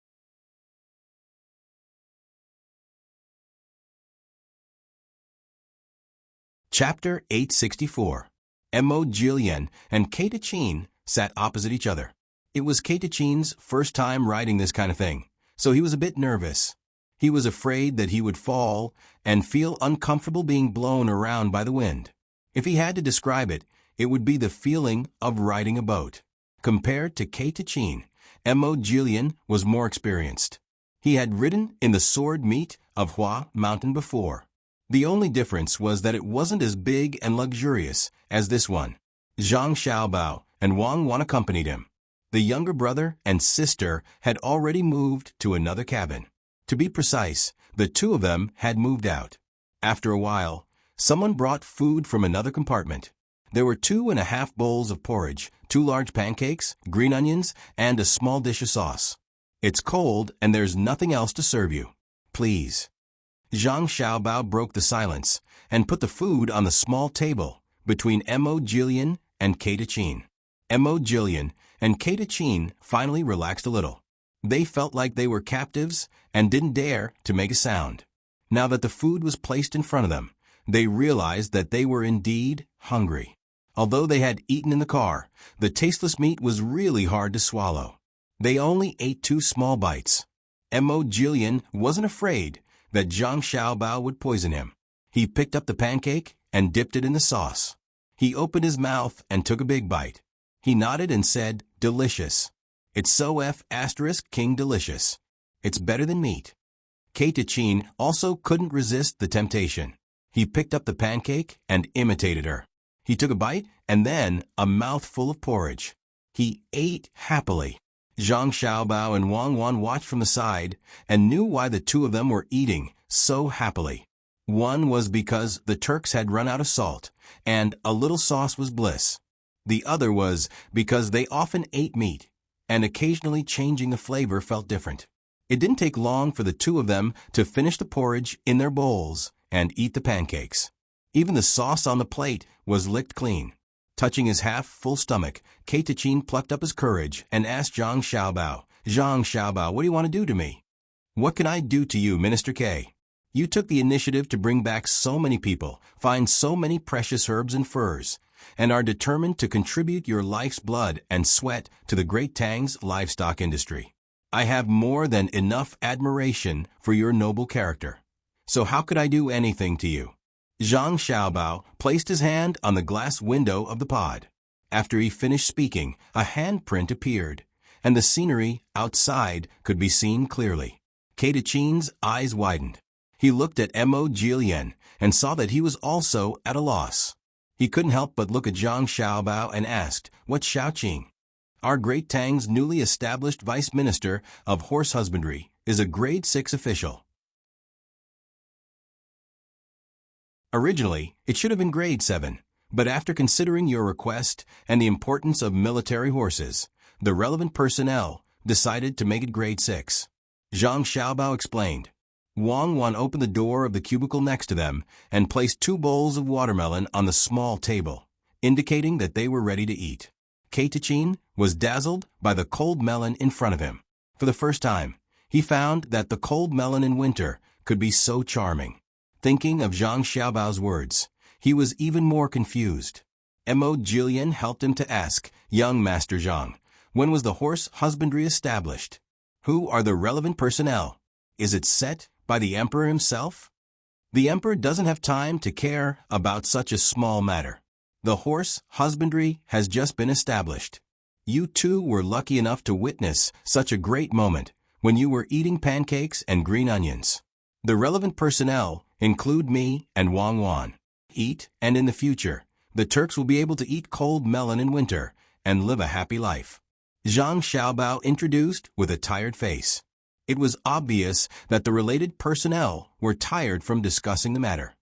Chapter 864. Mo Jilian and Kata Chin sat opposite each other. It was Kata Chin's first time riding this kind of thing, so he was a bit nervous. He was afraid that he would fall and feel uncomfortable being blown around by the wind. If he had to describe it, it would be the feeling of riding a boat. Compared to Kata Chin, Mo Jilian was more experienced. He had ridden in the sword meet of Hua Mountain before. The only difference was that it wasn't as big and luxurious as this one. Zhang Xiaobao and Wang Wan accompanied him. The younger brother and sister had already moved to another cabin. To be precise, the two of them had moved out. After a while, someone brought food from another compartment. There were 2.5 bowls of porridge, 2 large pancakes, green onions, and a small dish of sauce. "It's cold and there's nothing else to serve you. Please." Zhang Xiaobao broke the silence and put the food on the small table between Mo Jilian and Kata Chin. Mo Jilian and Kata Chin finally relaxed a little. They felt like they were captives and didn't dare to make a sound. Now that the food was placed in front of them, they realized that they were indeed hungry. Although they had eaten in the car, the tasteless meat was really hard to swallow. They only ate 2 small bites. Mo Jillian wasn't afraid that Zhang Xiaobao would poison him. He picked up the pancake and dipped it in the sauce. He opened his mouth and took a big bite. He nodded and said, "Delicious. It's so King delicious. It's better than meat." Chin also couldn't resist the temptation. He picked up the pancake and imitated her. He took a bite and then a mouthful of porridge. He ate happily. Zhang Xiaobao and Wang Wan watched from the side and knew why the 2 of them were eating so happily. One was because the Turks had run out of salt, and a little sauce was bliss. The other was because they often ate meat, and occasionally changing the flavor felt different. It didn't take long for the 2 of them to finish the porridge in their bowls and eat the pancakes. Even the sauce on the plate was licked clean. Touching his half-full stomach, Chin plucked up his courage and asked Zhang Xiaobao, what do you want to do to me? What can I do to you, Minister K? You took the initiative to bring back so many people, find so many precious herbs and furs, and are determined to contribute your life's blood and sweat to the great Tang's livestock industry. I have more than enough admiration for your noble character. So how could I do anything to you? Zhang Xiaobao placed his hand on the glass window of the pod. After he finished speaking, a handprint appeared, and the scenery outside could be seen clearly. Chin's eyes widened. He looked at Mo Jillian and saw that he was also at a loss. He couldn't help but look at Zhang Xiaobao and asked, "What's Xiaoqing?" "Our great Tang's newly established Vice Minister of Horse Husbandry is a grade 6 official." Originally, it should have been grade 7, but after considering your request and the importance of military horses, the relevant personnel decided to make it grade 6. Zhang Xiaobao explained. Wang Wan opened the door of the cubicle next to them and placed 2 bowls of watermelon on the small table, indicating that they were ready to eat. Chin was dazzled by the cold melon in front of him. For the first time, he found that the cold melon in winter could be so charming. Thinking of Zhang Xiaobao's words, he was even more confused. Mo Jillian helped him to ask, "Young Master Zhang, when was the horse husbandry established? Who are the relevant personnel? Is it set by the emperor himself?" The emperor doesn't have time to care about such a small matter. The horse husbandry has just been established. You 2 were lucky enough to witness such a great moment when you were eating pancakes and green onions. The relevant personnel include me and Wang Wan. Eat, and in the future, the Turks will be able to eat cold melon in winter and live a happy life. Zhang Xiaobao introduced with a tired face. It was obvious that the related personnel were tired from discussing the matter.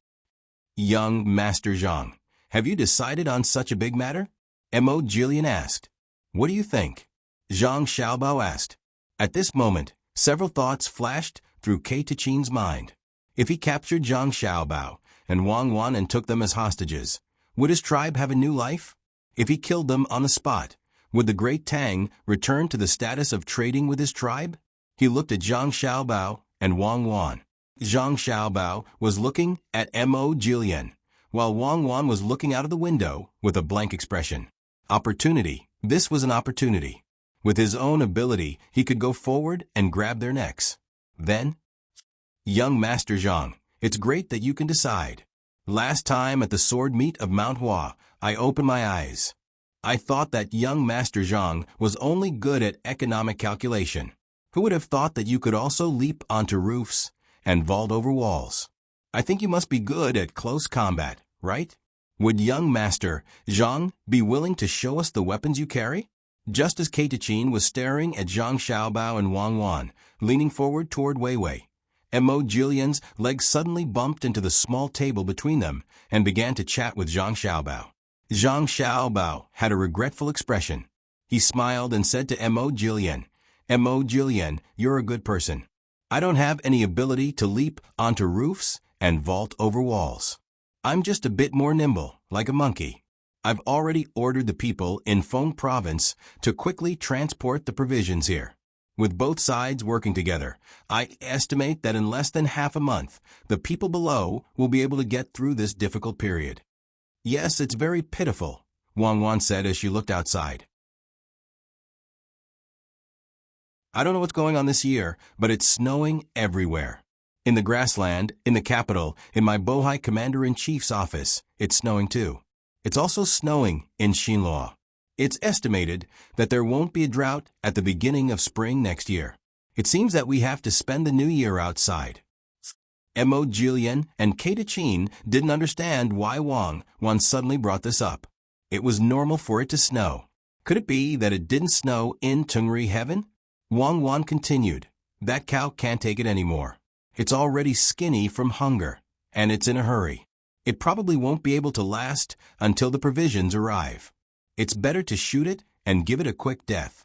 "Young Master Zhang, have you decided on such a big matter?" Mo Jillian asked. "What do you think?" Zhang Xiaobao asked. At this moment, several thoughts flashed through Chin's mind. If he captured Zhang Xiaobao and Wang Wan and took them as hostages, would his tribe have a new life? If he killed them on the spot, would the great Tang return to the status of trading with his tribe? He looked at Zhang Xiaobao and Wang Wan. Zhang Xiaobao was looking at Mo Jillian, while Wang Wan was looking out of the window with a blank expression. Opportunity. This was an opportunity. With his own ability, he could go forward and grab their necks. Then, "Young Master Zhang, it's great that you can decide. Last time at the sword meet of Mount Hua, I opened my eyes. I thought that young Master Zhang was only good at economic calculation. Who would have thought that you could also leap onto roofs and vault over walls? I think you must be good at close combat, right? Would young Master Zhang be willing to show us the weapons you carry?" Just as Chin was staring at Zhang Xiaobao and Wang Wan, leaning forward toward Wei Wei, Mo Jillian's legs suddenly bumped into the small table between them and began to chat with Zhang Xiaobao. Zhang Xiaobao had a regretful expression. He smiled and said to Mo Jillian, "Mo Jillian, you're a good person. I don't have any ability to leap onto roofs and vault over walls. I'm just a bit more nimble, like a monkey. I've already ordered the people in Feng Province to quickly transport the provisions here. With both sides working together, I estimate that in less than half a month, the people below will be able to get through this difficult period. Yes, it's very pitiful. Wang Wan said as she looked outside. I don't know what's going on this year, but it's snowing everywhere. In the grassland, in the capital, in my Bohai Commander-in-Chief's office, it's snowing too. It's also snowing in Xinluo. It's estimated that there won't be a drought at the beginning of spring next year. It seems that we have to spend the new year outside. Mo Jilian and Kata Qin didn't understand why Wang Wan suddenly brought this up. It was normal for it to snow. Could it be that it didn't snow in Tungri heaven? Wang Wan continued, that cow can't take it anymore. It's already skinny from hunger, and it's in a hurry. It probably won't be able to last until the provisions arrive. It's better to shoot it and give it a quick death.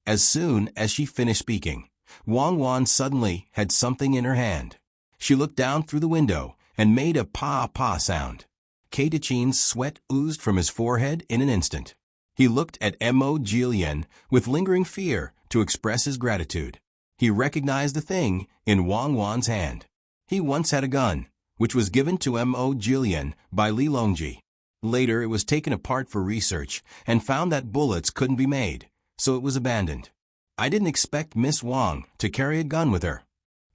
As soon as she finished speaking, Wang Wan suddenly had something in her hand. She looked down through the window and made a pa-pa sound. Kata Qin's sweat oozed from his forehead in an instant. He looked at Mo Jilian with lingering fear to express his gratitude. He recognized the thing in Wang Wan's hand. He once had a gun, which was given to Mo Jilian by Li Longji. Later, it was taken apart for research and found that bullets couldn't be made, so it was abandoned. I didn't expect Miss Wang to carry a gun with her.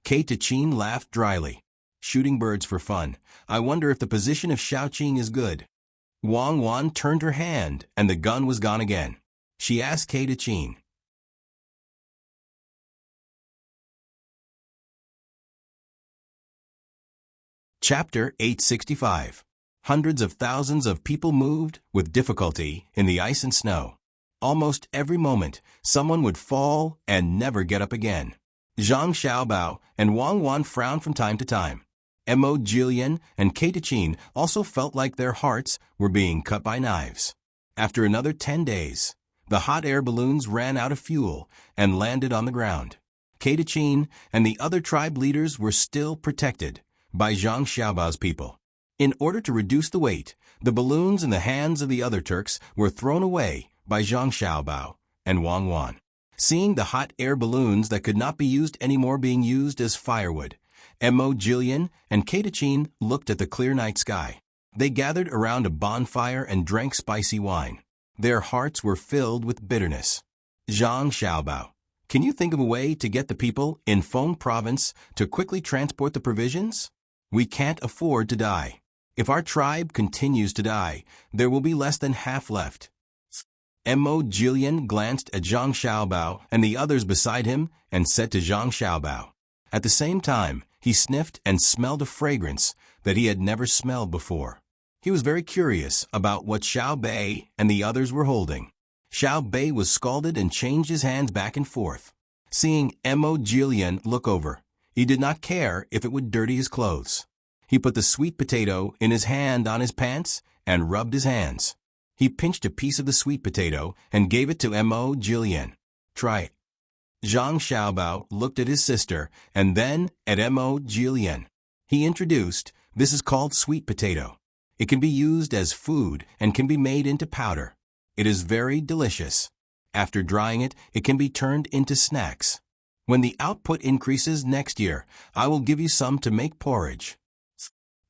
Kata Qin laughed dryly. Shooting birds for fun. I wonder if the position of Xiaoqing is good. Wang Wan turned her hand, and the gun was gone again. She asked Kata Qin. Chapter 865. Hundreds of thousands of people moved with difficulty in the ice and snow. Almost every moment, someone would fall and never get up again. Zhang Xiaobao and Wang Wan frowned from time to time. Mo Jilian and Kata Qin also felt like their hearts were being cut by knives. After another 10 days, the hot air balloons ran out of fuel and landed on the ground. Kata Qin and the other tribe leaders were still protected by Zhang Xiaobao's people. In order to reduce the weight, the balloons in the hands of the other Turks were thrown away by Zhang Xiaobao and Wang Wan. Seeing the hot air balloons that could not be used anymore being used as firewood, Mo Jilian and Kata Qin looked at the clear night sky. They gathered around a bonfire and drank spicy wine. Their hearts were filled with bitterness. Zhang Xiaobao, can you think of a way to get the people in Feng province to quickly transport the provisions? We can't afford to die. If our tribe continues to die, there will be less than half left. Mo Jilian glanced at Zhang Xiaobao and the others beside him and said to Zhang Xiaobao. At the same time, he sniffed and smelled a fragrance that he had never smelled before. He was very curious about what Xiao Bei and the others were holding. Xiao Bei was scalded and changed his hands back and forth. Seeing Mo Jilian look over, he did not care if it would dirty his clothes. He put the sweet potato in his hand on his pants and rubbed his hands. He pinched a piece of the sweet potato and gave it to Mo Jilian. Try it. Zhang Xiaobao looked at his sister and then at Mo Jilian. He introduced, this is called sweet potato. It can be used as food and can be made into powder. It is very delicious. After drying it, it can be turned into snacks. When the output increases next year, I will give you some to make porridge.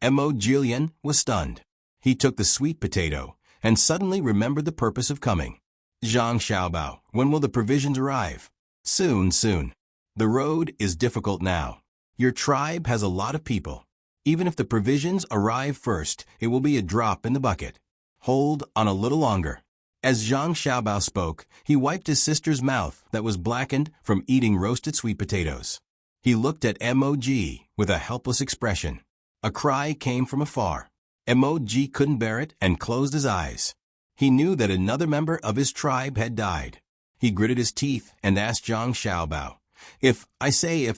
Mo Jilian was stunned. He took the sweet potato and suddenly remembered the purpose of coming. Zhang Xiaobao, when will the provisions arrive? Soon, soon. The road is difficult now. Your tribe has a lot of people. Even if the provisions arrive first, it will be a drop in the bucket. Hold on a little longer. As Zhang Xiaobao spoke, he wiped his sister's mouth that was blackened from eating roasted sweet potatoes. He looked at Mog with a helpless expression. A cry came from afar. Mog couldn't bear it and closed his eyes. He knew that another member of his tribe had died. He gritted his teeth and asked Zhang Xiaobao, if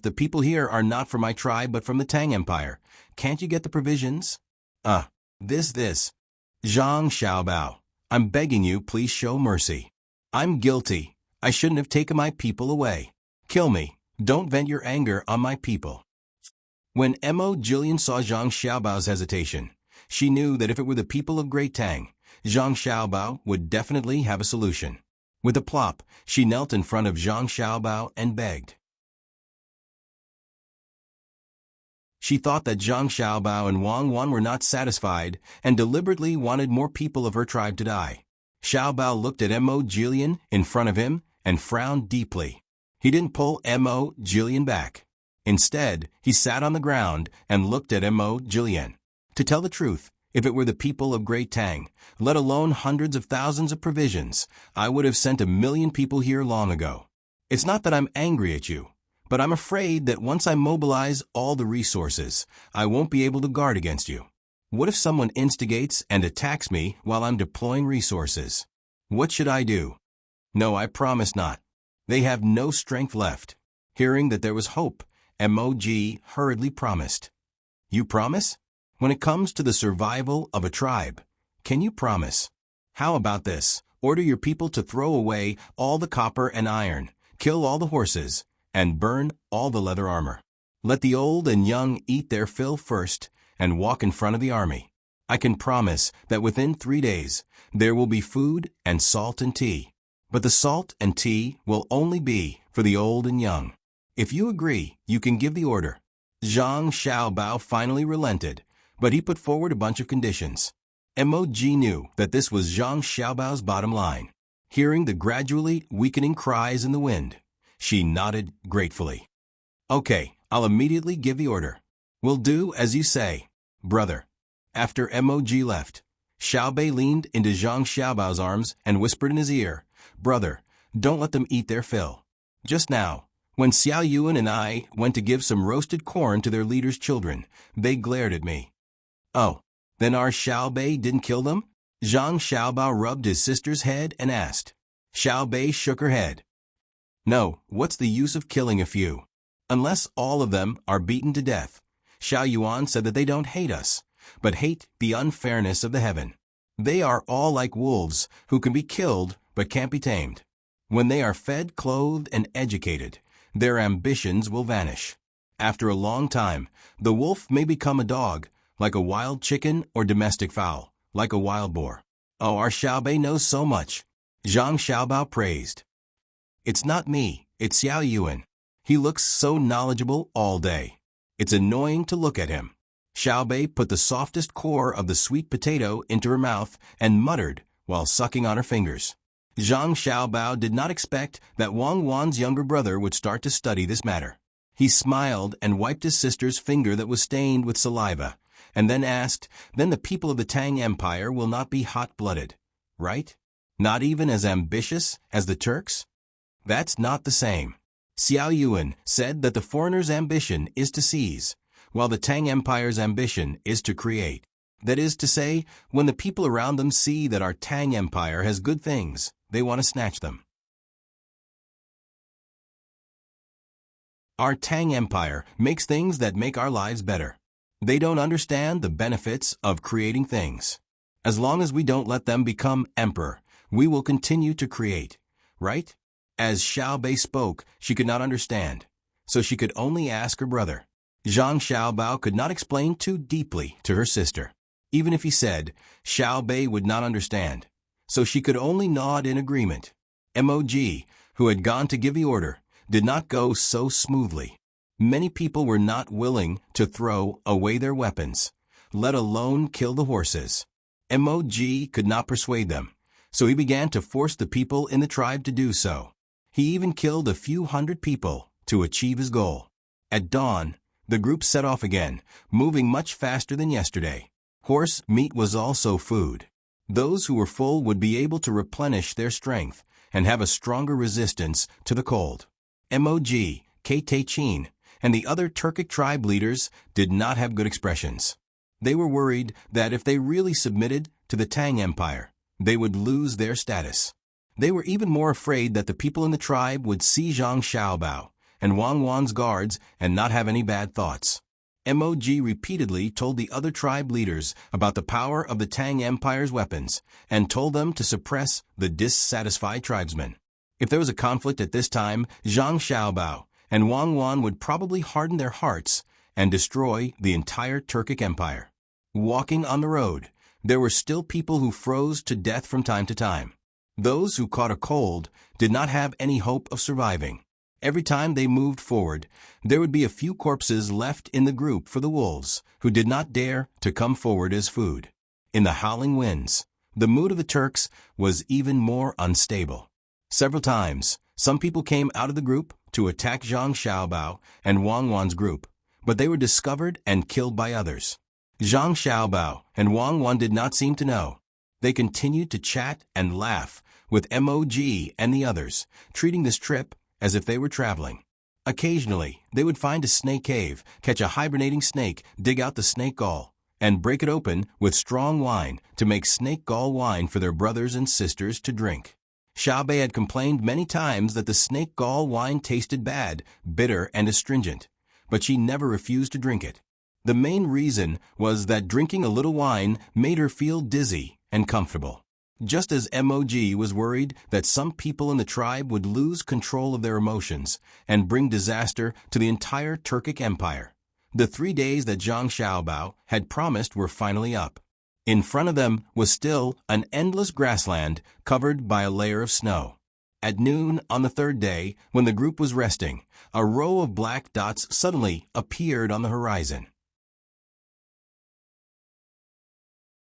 the people here are not from my tribe but from the Tang Empire, can't you get the provisions? This. Zhang Xiaobao, I'm begging you, please show mercy. I'm guilty. I shouldn't have taken my people away. Kill me. Don't vent your anger on my people. When Mo Jilian saw Zhang Xiaobao's hesitation, she knew that if it were the people of Great Tang, Zhang Xiaobao would definitely have a solution. With a plop, she knelt in front of Zhang Xiaobao and begged. She thought that Zhang Xiaobao and Wang Wan were not satisfied and deliberately wanted more people of her tribe to die. Xiaobao looked at Mo Jilian in front of him and frowned deeply. He didn't pull Mo Jilian back. Instead, he sat on the ground and looked at Mo Jilian. To tell the truth, if it were the people of Great Tang, let alone hundreds of thousands of provisions, I would have sent 1,000,000 people here long ago. It's not that I'm angry at you, but I'm afraid that once I mobilize all the resources, I won't be able to guard against you. What if someone instigates and attacks me while I'm deploying resources? What should I do? No, I promise not. They have no strength left. Hearing that there was hope, MOG hurriedly promised. You promise? When it comes to the survival of a tribe, can you promise? How about this? Order your people to throw away all the copper and iron, kill all the horses, and burn all the leather armor. Let the old and young eat their fill first and walk in front of the army. I can promise that within 3 days, there will be food and salt and tea. But the salt and tea will only be for the old and young. If you agree, you can give the order. Zhang Xiaobao finally relented, but he put forward a bunch of conditions. MOG knew that this was Zhang Xiaobao's bottom line. Hearing the gradually weakening cries in the wind, she nodded gratefully. Okay, I'll immediately give the order. We'll do as you say, brother. After MOG left, Xiaobei leaned into Zhang Xiaobao's arms and whispered in his ear, Brother, don't let them eat their fill. Just now, when Xiao Yuan and I went to give some roasted corn to their leader's children, they glared at me. Oh, then our Xiaobei didn't kill them? Zhang Xiaobao rubbed his sister's head and asked. Xiaobei shook her head. No, what's the use of killing a few? Unless all of them are beaten to death. Xiao Yuan said that they don't hate us, but hate the unfairness of the heaven. They are all like wolves who can be killed but can't be tamed. When they are fed, clothed, and educated, their ambitions will vanish. After a long time, the wolf may become a dog, like a wild chicken, or domestic fowl, like a wild boar. Oh, our Xiaobei knows so much. Zhang Xiaobao praised. It's not me, it's Xiao Yuan. He looks so knowledgeable all day. It's annoying to look at him. Xiaobei put the softest core of the sweet potato into her mouth and muttered while sucking on her fingers. Zhang Xiaobao did not expect that Wang Wan's younger brother would start to study this matter. He smiled and wiped his sister's finger that was stained with saliva, and then asked, Then the people of the Tang Empire will not be hot-blooded, right? Not even as ambitious as the Turks? That's not the same. Xiao Yuan said that the foreigner's ambition is to seize, while the Tang Empire's ambition is to create. That is to say, when the people around them see that our Tang Empire has good things, they want to snatch them. Our Tang Empire makes things that make our lives better. They don't understand the benefits of creating things. As long as we don't let them become emperor, we will continue to create, right? As Xiaobei spoke, she could not understand, so she could only ask her brother. Zhang Xiaobao could not explain too deeply to her sister. Even if he said, Xiaobei would not understand, so she could only nod in agreement. MOG, who had gone to give the order, did not go so smoothly. Many people were not willing to throw away their weapons, let alone kill the horses. MOG could not persuade them, so he began to force the people in the tribe to do so. He even killed a few hundred people to achieve his goal. At dawn, the group set off again, moving much faster than yesterday. Horse meat was also food. Those who were full would be able to replenish their strength and have a stronger resistance to the cold. MOG, Ktachin, and the other Turkic tribe leaders did not have good expressions. They were worried that if they really submitted to the Tang Empire, they would lose their status. They were even more afraid that the people in the tribe would see Zhang Xiaobao and Wang Wan's guards and not have any bad thoughts. MOG repeatedly told the other tribe leaders about the power of the Tang Empire's weapons and told them to suppress the dissatisfied tribesmen. If there was a conflict at this time, Zhang Xiaobao and Wang Wan would probably harden their hearts and destroy the entire Turkic Empire. Walking on the road, there were still people who froze to death from time to time. Those who caught a cold did not have any hope of surviving. Every time they moved forward, there would be a few corpses left in the group for the wolves, who did not dare to come forward as food. In the howling winds, the mood of the Turks was even more unstable. Several times, some people came out of the group to attack Zhang Xiaobao and Wang Wan's group, but they were discovered and killed by others. Zhang Xiaobao and Wang Wan did not seem to know. They continued to chat and laugh with MOG and the others, treating this trip as if they were traveling. Occasionally, they would find a snake cave, catch a hibernating snake, dig out the snake gall, and break it open with strong wine to make snake gall wine for their brothers and sisters to drink. Xiaobei had complained many times that the snake gall wine tasted bad, bitter, and astringent, but she never refused to drink it. The main reason was that drinking a little wine made her feel dizzy and comfortable. Just as MOG was worried that some people in the tribe would lose control of their emotions and bring disaster to the entire Turkic Empire. The 3 days that Zhang Xiaobao had promised were finally up. In front of them was still an endless grassland covered by a layer of snow. At noon on the 3rd day, when the group was resting, a row of black dots suddenly appeared on the horizon.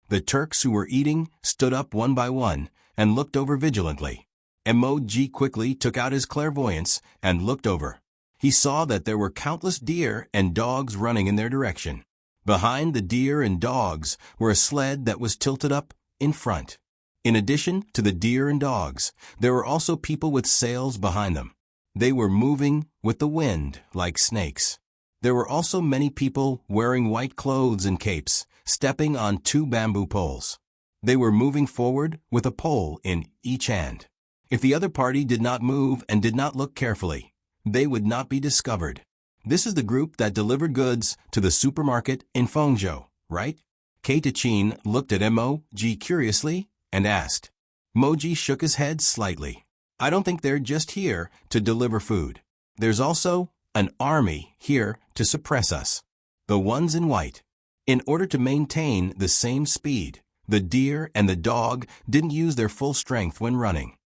The Turks who were eating stood up one by one and looked over vigilantly. MOG quickly took out his clairvoyance and looked over. He saw that there were countless deer and dogs running in their direction. Behind the deer and dogs were a sled that was tilted up in front. In addition to the deer and dogs, there were also people with sails behind them. They were moving with the wind like snakes. There were also many people wearing white clothes and capes, stepping on 2 bamboo poles. They were moving forward with a pole in each hand. If the other party did not move and did not look carefully, they would not be discovered. This is the group that delivered goods to the supermarket in Fengzhou, right? Keitachin looked at MOG curiously and asked. Moji shook his head slightly. I don't think they're just here to deliver food. There's also an army here to suppress us. The ones in white. In order to maintain the same speed, the deer and the dog didn't use their full strength when running.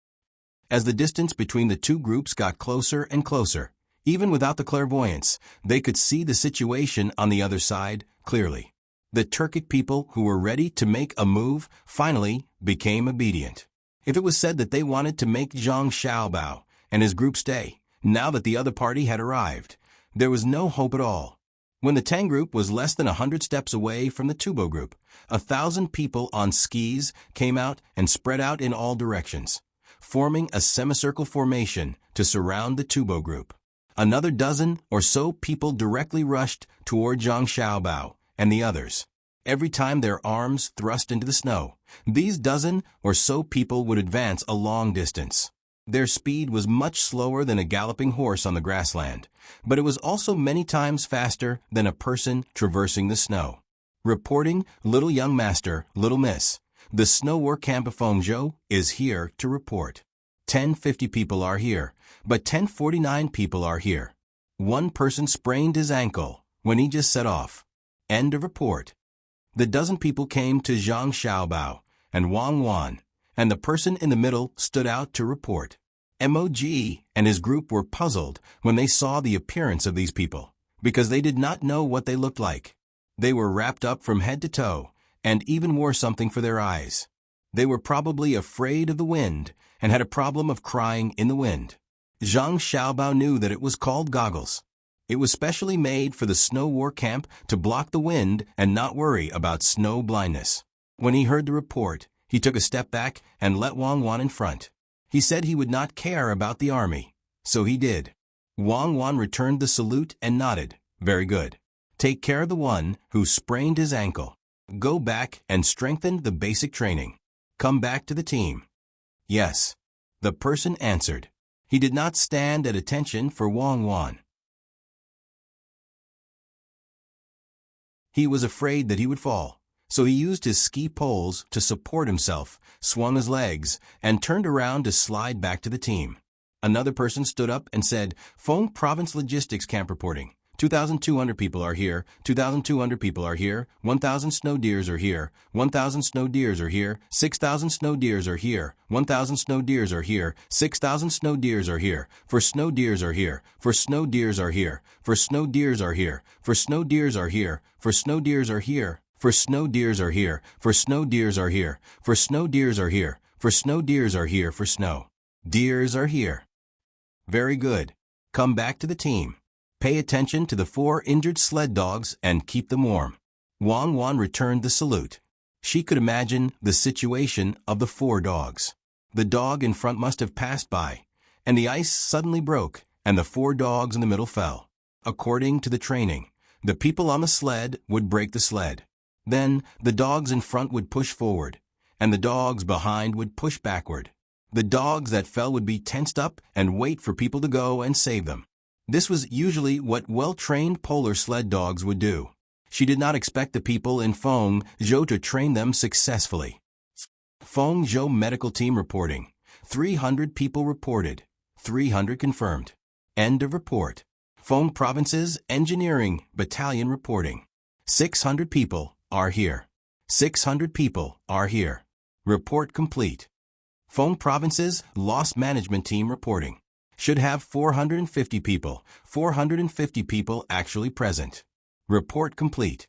As the distance between the two groups got closer and closer, even without the clairvoyance, they could see the situation on the other side clearly. The Turkic people who were ready to make a move finally became obedient. If it was said that they wanted to make Zhang Xiaobao and his group stay, now that the other party had arrived, there was no hope at all. When the Tang group was less than 100 steps away from the Tubo group, 1,000 people on skis came out and spread out in all directions, forming a semicircle formation to surround the Tubo group. Another dozen or so people directly rushed toward Zhang Xiaobao and the others. Every time their arms thrust into the snow, these dozen or so people would advance a long distance. Their speed was much slower than a galloping horse on the grassland, but it was also many times faster than a person traversing the snow. Reporting, Little Young Master, Little Miss. The snow war camp of Fengzhou is here to report. 1050 people are here, but 1049 people are here. One person sprained his ankle when he just set off. End of report. The dozen people came to Zhang Xiaobao and Wang Wan, and the person in the middle stood out to report. MOG and his group were puzzled when they saw the appearance of these people, because they did not know what they looked like. They were wrapped up from head to toe, and even wore something for their eyes. They were probably afraid of the wind and had a problem of crying in the wind. Zhang Xiaobao knew that it was called goggles. It was specially made for the snow war camp to block the wind and not worry about snow blindness. When he heard the report, he took a step back and let Wang Wan in front. He said he would not care about the army. So he did. Wang Wan returned the salute and nodded. Very good. Take care of the one who sprained his ankle. Go back and strengthen the basic training. Come back to the team. Yes. The person answered. He did not stand at attention for Wang Wan. He was afraid that he would fall, so he used his ski poles to support himself, swung his legs, and turned around to slide back to the team. Another person stood up and said, Feng Province Logistics Camp reporting. 2,200 people are here, 2,200 people are here, 1,000 snow deers are here, 1,000 snow deers are here, 6,000 snow deers are here, 1,000 snow deers are here, 6,000 snow deers are here, for snow deers are here, for snow deers are here, for snow deers are here, for snow deers are here, for snow deers are here, for snow deers are here, for snow deers are here, for snow deers are here, for snow deers are here, for snow deers are here. Very good. Come back to the team. Pay attention to the 4 injured sled dogs and keep them warm. Wang Wan returned the salute. She could imagine the situation of the 4 dogs. The dog in front must have passed by, and the ice suddenly broke, and the 4 dogs in the middle fell. According to the training, the people on the sled would break the sled. Then the dogs in front would push forward, and the dogs behind would push backward. The dogs that fell would be tensed up and wait for people to go and save them. This was usually what well-trained polar sled dogs would do. She did not expect the people in Fengzhou to train them successfully. Fengzhou medical team reporting. 300 people reported. 300 confirmed. End of report. Feng Province's Engineering Battalion reporting. 600 people are here. 600 people are here. Report complete. Feng Province's Loss Management Team reporting. Should have 450 people. 450 people actually present. Report complete.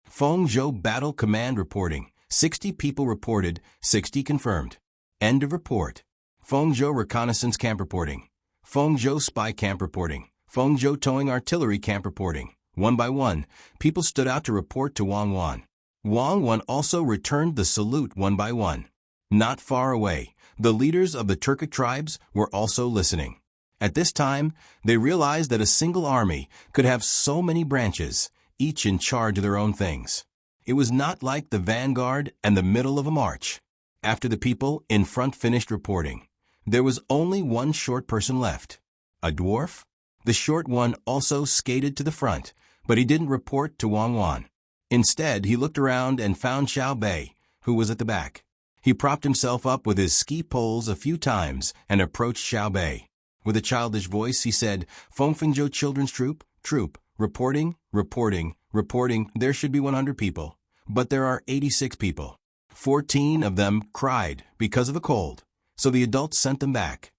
Fengzhou Battle Command reporting. 60 people reported, 60 confirmed. End of report. Fengzhou Reconnaissance Camp reporting. Fengzhou Spy Camp reporting. Fengzhou Towing Artillery Camp reporting. One by one, people stood out to report to Wang Wan. Wang Wan also returned the salute one by one. Not far away, the leaders of the Turkic tribes were also listening. At this time, they realized that a single army could have so many branches, each in charge of their own things. It was not like the vanguard and the middle of a march. After the people in front finished reporting, there was only one short person left. A dwarf? The short one also skated to the front, but he didn't report to Wang Wan. Instead, he looked around and found Xiao Bei, who was at the back. He propped himself up with his ski poles a few times and approached Xiao Bei. With a childish voice, he said, Fengzhou Children's Troop, reporting, there should be 100 people, but there are 86 people. 14 of them cried because of a cold, so the adults sent them back.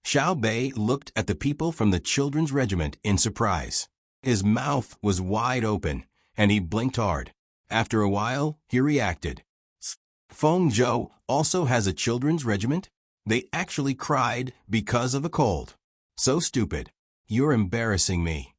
Xiao Bei looked at the people from the children's regiment in surprise. His mouth was wide open, and he blinked hard. After a while, he reacted. Fengzhou also has a children's regiment? They actually cried because of a cold. So stupid. You're embarrassing me.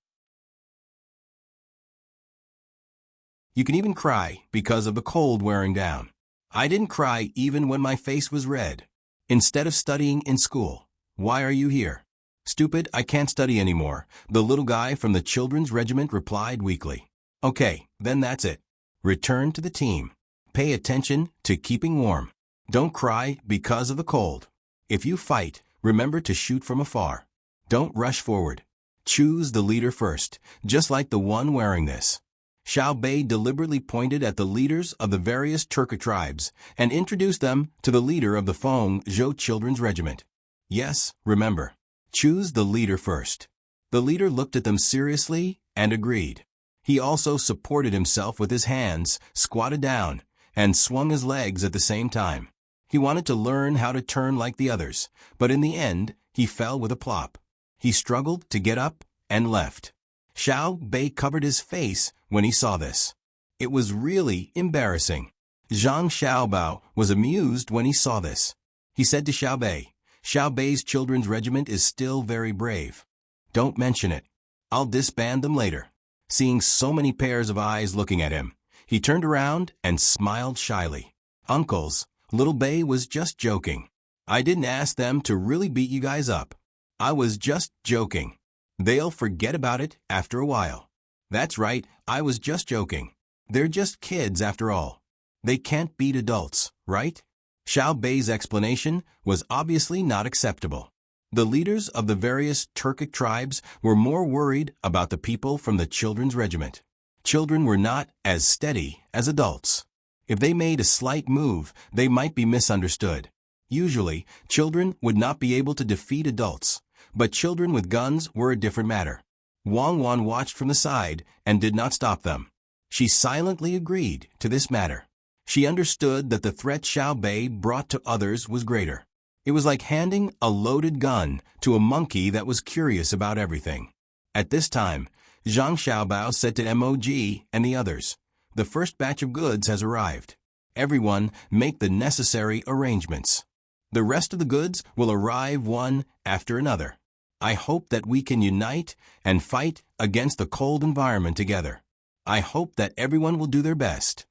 You can even cry because of a cold wearing down. I didn't cry even when my face was red. Instead of studying in school. Why are you here? Stupid, I can't study anymore, the little guy from the children's regiment replied weakly. Okay, then that's it. Return to the team. Pay attention to keeping warm. Don't cry because of the cold. If you fight, remember to shoot from afar. Don't rush forward. Choose the leader first, just like the one wearing this. Xiao Bei deliberately pointed at the leaders of the various Turkic tribes and introduced them to the leader of the Fengzhou Children's Regiment. Yes, remember. Choose the leader first. The leader looked at them seriously and agreed. He also supported himself with his hands, squatted down, and swung his legs at the same time. He wanted to learn how to turn like the others, but in the end, he fell with a plop. He struggled to get up and left. Xiao Bei covered his face when he saw this. It was really embarrassing. Zhang Xiaobao was amused when he saw this. He said to Xiao Bei, Xiao Bei's children's regiment is still very brave. Don't mention it. I'll disband them later. Seeing so many pairs of eyes looking at him, he turned around and smiled shyly. Uncles, little Bei was just joking. I didn't ask them to really beat you guys up. I was just joking. They'll forget about it after a while. That's right, I was just joking. They're just kids after all. They can't beat adults, right? Xiao Bei's explanation was obviously not acceptable. The leaders of the various Turkic tribes were more worried about the people from the children's regiment. Children were not as steady as adults. If they made a slight move, they might be misunderstood. Usually, children would not be able to defeat adults, but children with guns were a different matter. Wang Wan watched from the side and did not stop them. She silently agreed to this matter. She understood that the threat Xiao Bei brought to others was greater. It was like handing a loaded gun to a monkey that was curious about everything. At this time, Zhang Xiaobao said to Mog and the others, "The first batch of goods has arrived. Everyone make the necessary arrangements. The rest of the goods will arrive one after another. I hope that we can unite and fight against the cold environment together. I hope that everyone will do their best."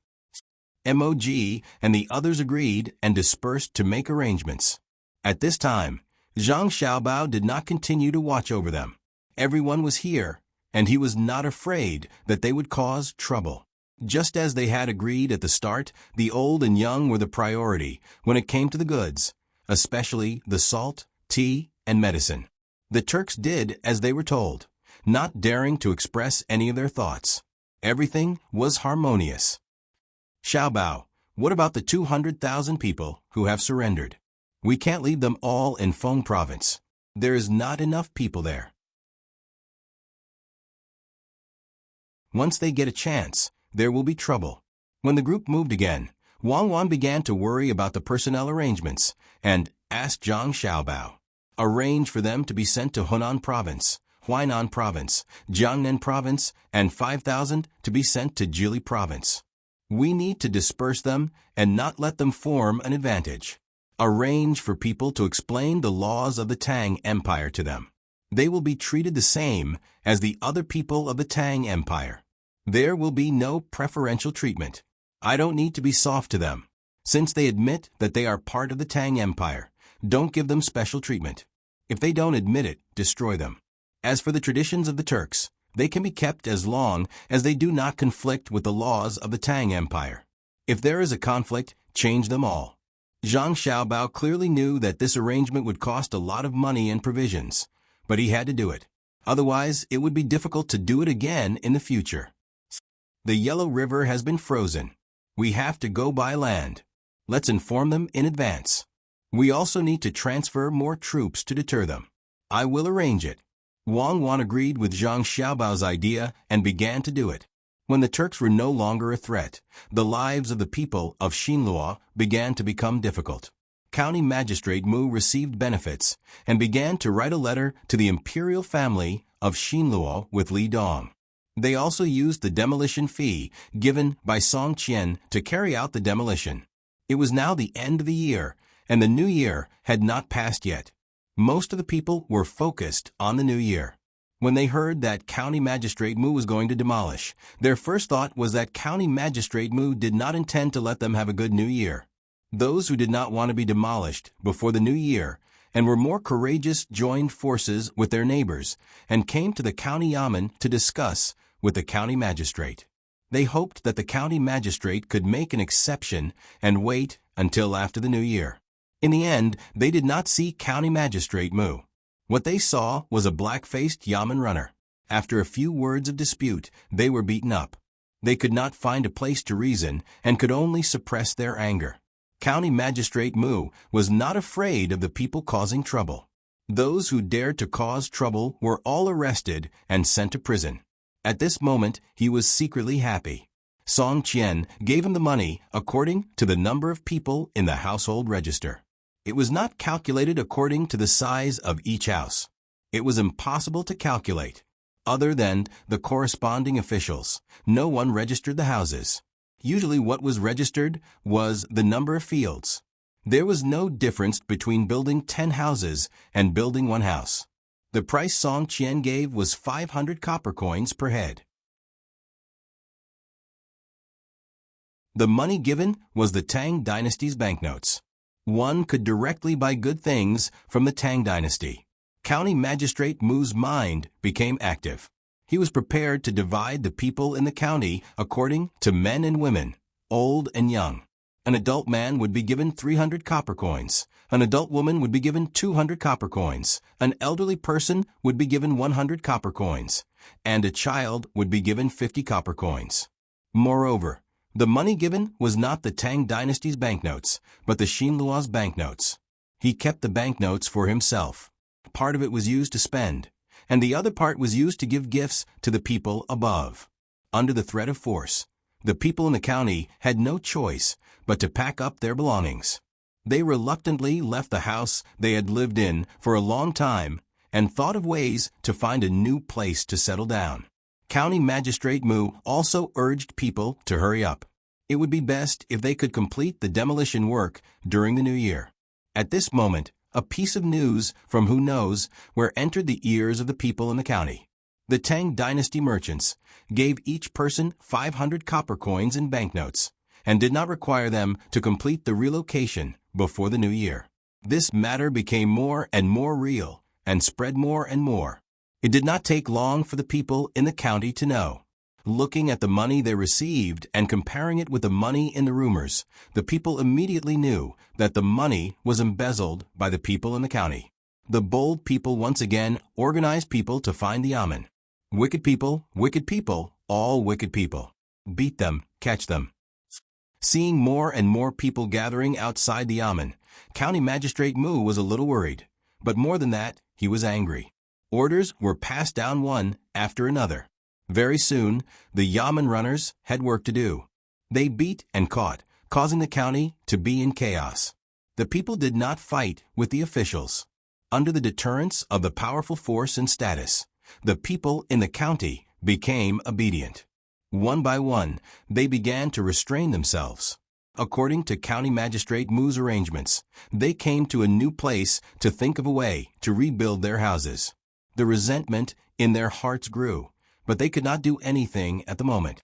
Mog and the others agreed and dispersed to make arrangements. At this time, Zhang Xiaobao did not continue to watch over them. Everyone was here, and he was not afraid that they would cause trouble. Just as they had agreed at the start, the old and young were the priority when it came to the goods, especially the salt, tea, and medicine. The Turks did as they were told, not daring to express any of their thoughts. Everything was harmonious. "Xiaobao, what about the 200,000 people who have surrendered? We can't leave them all in Feng province. There is not enough people there. Once they get a chance, there will be trouble." When the group moved again, Wang Wan began to worry about the personnel arrangements and asked Zhang Xiaobao, "Arrange for them to be sent to Hunan province, Huainan province, Jiangnan province, and 5,000 to be sent to Jili province. We need to disperse them and not let them form an advantage. Arrange for people to explain the laws of the Tang Empire to them. They will be treated the same as the other people of the Tang Empire. There will be no preferential treatment. I don't need to be soft to them. Since they admit that they are part of the Tang Empire, don't give them special treatment. If they don't admit it, destroy them. As for the traditions of the Turks, they can be kept as long as they do not conflict with the laws of the Tang Empire. If there is a conflict, change them all." Zhang Xiaobao clearly knew that this arrangement would cost a lot of money and provisions, but he had to do it. Otherwise, it would be difficult to do it again in the future. "The Yellow River has been frozen. We have to go by land. Let's inform them in advance. We also need to transfer more troops to deter them. I will arrange it." Wang Wan agreed with Zhang Xiaobao's idea and began to do it. When the Turks were no longer a threat, the lives of the people of Xinluo began to become difficult. County Magistrate Mu received benefits and began to write a letter to the imperial family of Xinluo with Li Dong. They also used the demolition fee given by Song Qian to carry out the demolition. It was now the end of the year, and the new year had not passed yet. Most of the people were focused on the new year. When they heard that County Magistrate Mu was going to demolish, their first thought was that County Magistrate Mu did not intend to let them have a good new year. Those who did not want to be demolished before the new year and were more courageous joined forces with their neighbors and came to the county yamen to discuss with the county magistrate. They hoped that the county magistrate could make an exception and wait until after the new year. In the end, they did not see County Magistrate Mu. What they saw was a black-faced yamen runner. After a few words of dispute, they were beaten up. They could not find a place to reason and could only suppress their anger. County Magistrate Mu was not afraid of the people causing trouble. Those who dared to cause trouble were all arrested and sent to prison. At this moment, he was secretly happy. Song Qian gave him the money according to the number of people in the household register. It was not calculated according to the size of each house. It was impossible to calculate. Other than the corresponding officials, no one registered the houses. Usually what was registered was the number of fields. There was no difference between building 10 houses and building one house. The price Song Qian gave was 500 copper coins per head. The money given was the Tang Dynasty's banknotes. One could directly buy good things from the Tang Dynasty. County Magistrate Mu's mind became active. He was prepared to divide the people in the county according to men and women, old and young. An adult man would be given 300 copper coins. An adult woman would be given 200 copper coins. An elderly person would be given 100 copper coins. And a child would be given 50 copper coins. Moreover, the money given was not the Tang Dynasty's banknotes, but the Xinluo's banknotes. He kept the banknotes for himself. Part of it was used to spend, and the other part was used to give gifts to the people above. Under the threat of force, the people in the county had no choice but to pack up their belongings. They reluctantly left the house they had lived in for a long time and thought of ways to find a new place to settle down. County Magistrate Mu also urged people to hurry up. It would be best if they could complete the demolition work during the new year. At this moment, a piece of news from who knows where entered the ears of the people in the county. The Tang Dynasty merchants gave each person 500 copper coins in banknotes and did not require them to complete the relocation before the new year. This matter became more and more real and spread more and more. It did not take long for the people in the county to know. Looking at the money they received and comparing it with the money in the rumors, the people immediately knew that the money was embezzled by the people in the county. The bold people once again organized people to find the Amen. Wicked people, all wicked people. Beat them, catch them. Seeing more and more people gathering outside the Amen, County Magistrate Mu was a little worried. But more than that, he was angry. Orders were passed down one after another. Very soon, the Yamen runners had work to do. They beat and caught, causing the county to be in chaos. The people did not fight with the officials. Under the deterrence of the powerful force and status, the people in the county became obedient. One by one, they began to restrain themselves. According to County Magistrate Mu's arrangements, they came to a new place to think of a way to rebuild their houses. The resentment in their hearts grew, but they could not do anything at the moment.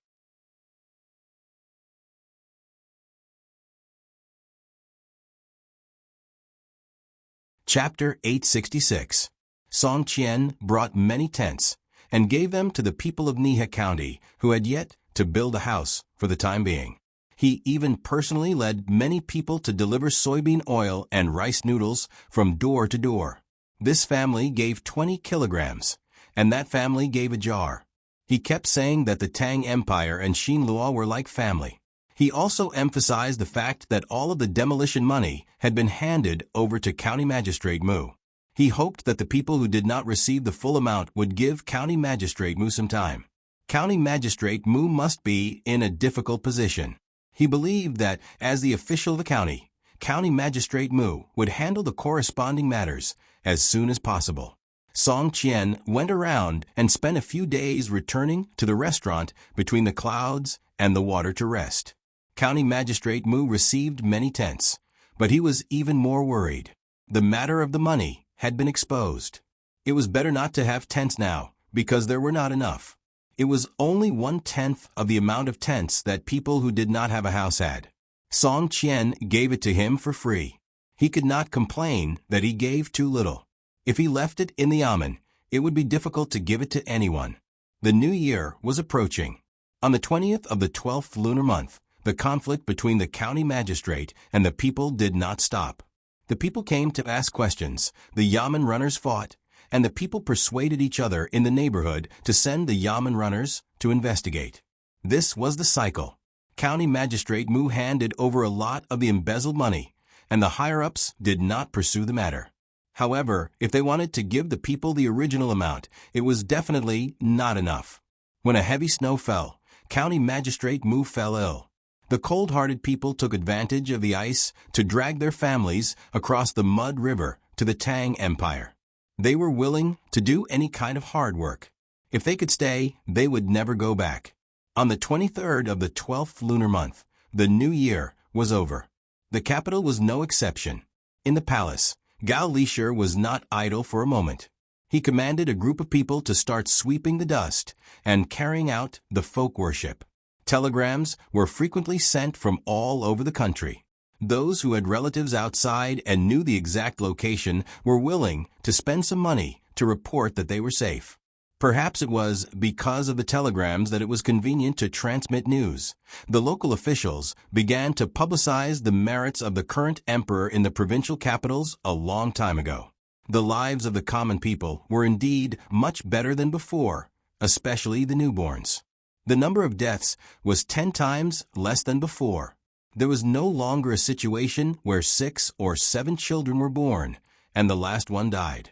Chapter 866. Song Qian brought many tents and gave them to the people of Nihe County who had yet to build a house for the time being. He even personally led many people to deliver soybean oil and rice noodles from door to door. This family gave 20 kilograms, and that family gave a jar. He kept saying that the Tang Empire and Xinlua were like family. He also emphasized the fact that all of the demolition money had been handed over to County Magistrate Mu. He hoped that the people who did not receive the full amount would give County Magistrate Mu some time. County Magistrate Mu must be in a difficult position. He believed that, as the official of the county, County Magistrate Mu would handle the corresponding matters as soon as possible. Song Qian went around and spent a few days returning to the restaurant between the clouds and the water to rest. County Magistrate Mu received many tents, but he was even more worried. The matter of the money had been exposed. It was better not to have tents now, because there were not enough. It was only 1/10 of the amount of tents that people who did not have a house had. Song Qian gave it to him for free. He could not complain that he gave too little. If he left it in the Amen, it would be difficult to give it to anyone. The new year was approaching. On the 20th of the 12th lunar month, the conflict between the county magistrate and the people did not stop. The people came to ask questions, the Yamen runners fought, and the people persuaded each other in the neighborhood to send the Yamen runners to investigate. This was the cycle. County Magistrate Mu handed over a lot of the embezzled money, and the higher-ups did not pursue the matter. However, if they wanted to give the people the original amount, it was definitely not enough. When a heavy snow fell, County Magistrate Mu fell ill. The cold-hearted people took advantage of the ice to drag their families across the mud river to the Tang Empire. They were willing to do any kind of hard work. If they could stay, they would never go back. On the 23rd of the 12th lunar month, the new year was over. The capital was no exception. In the palace, Gao Lishir was not idle for a moment. He commanded a group of people to start sweeping the dust and carrying out the folk worship. Telegrams were frequently sent from all over the country. Those who had relatives outside and knew the exact location were willing to spend some money to report that they were safe. Perhaps it was because of the telegrams that it was convenient to transmit news. The local officials began to publicize the merits of the current emperor in the provincial capitals a long time ago. The lives of the common people were indeed much better than before, especially the newborns. The number of deaths was 10 times less than before. There was no longer a situation where 6 or 7 children were born, and the last one died.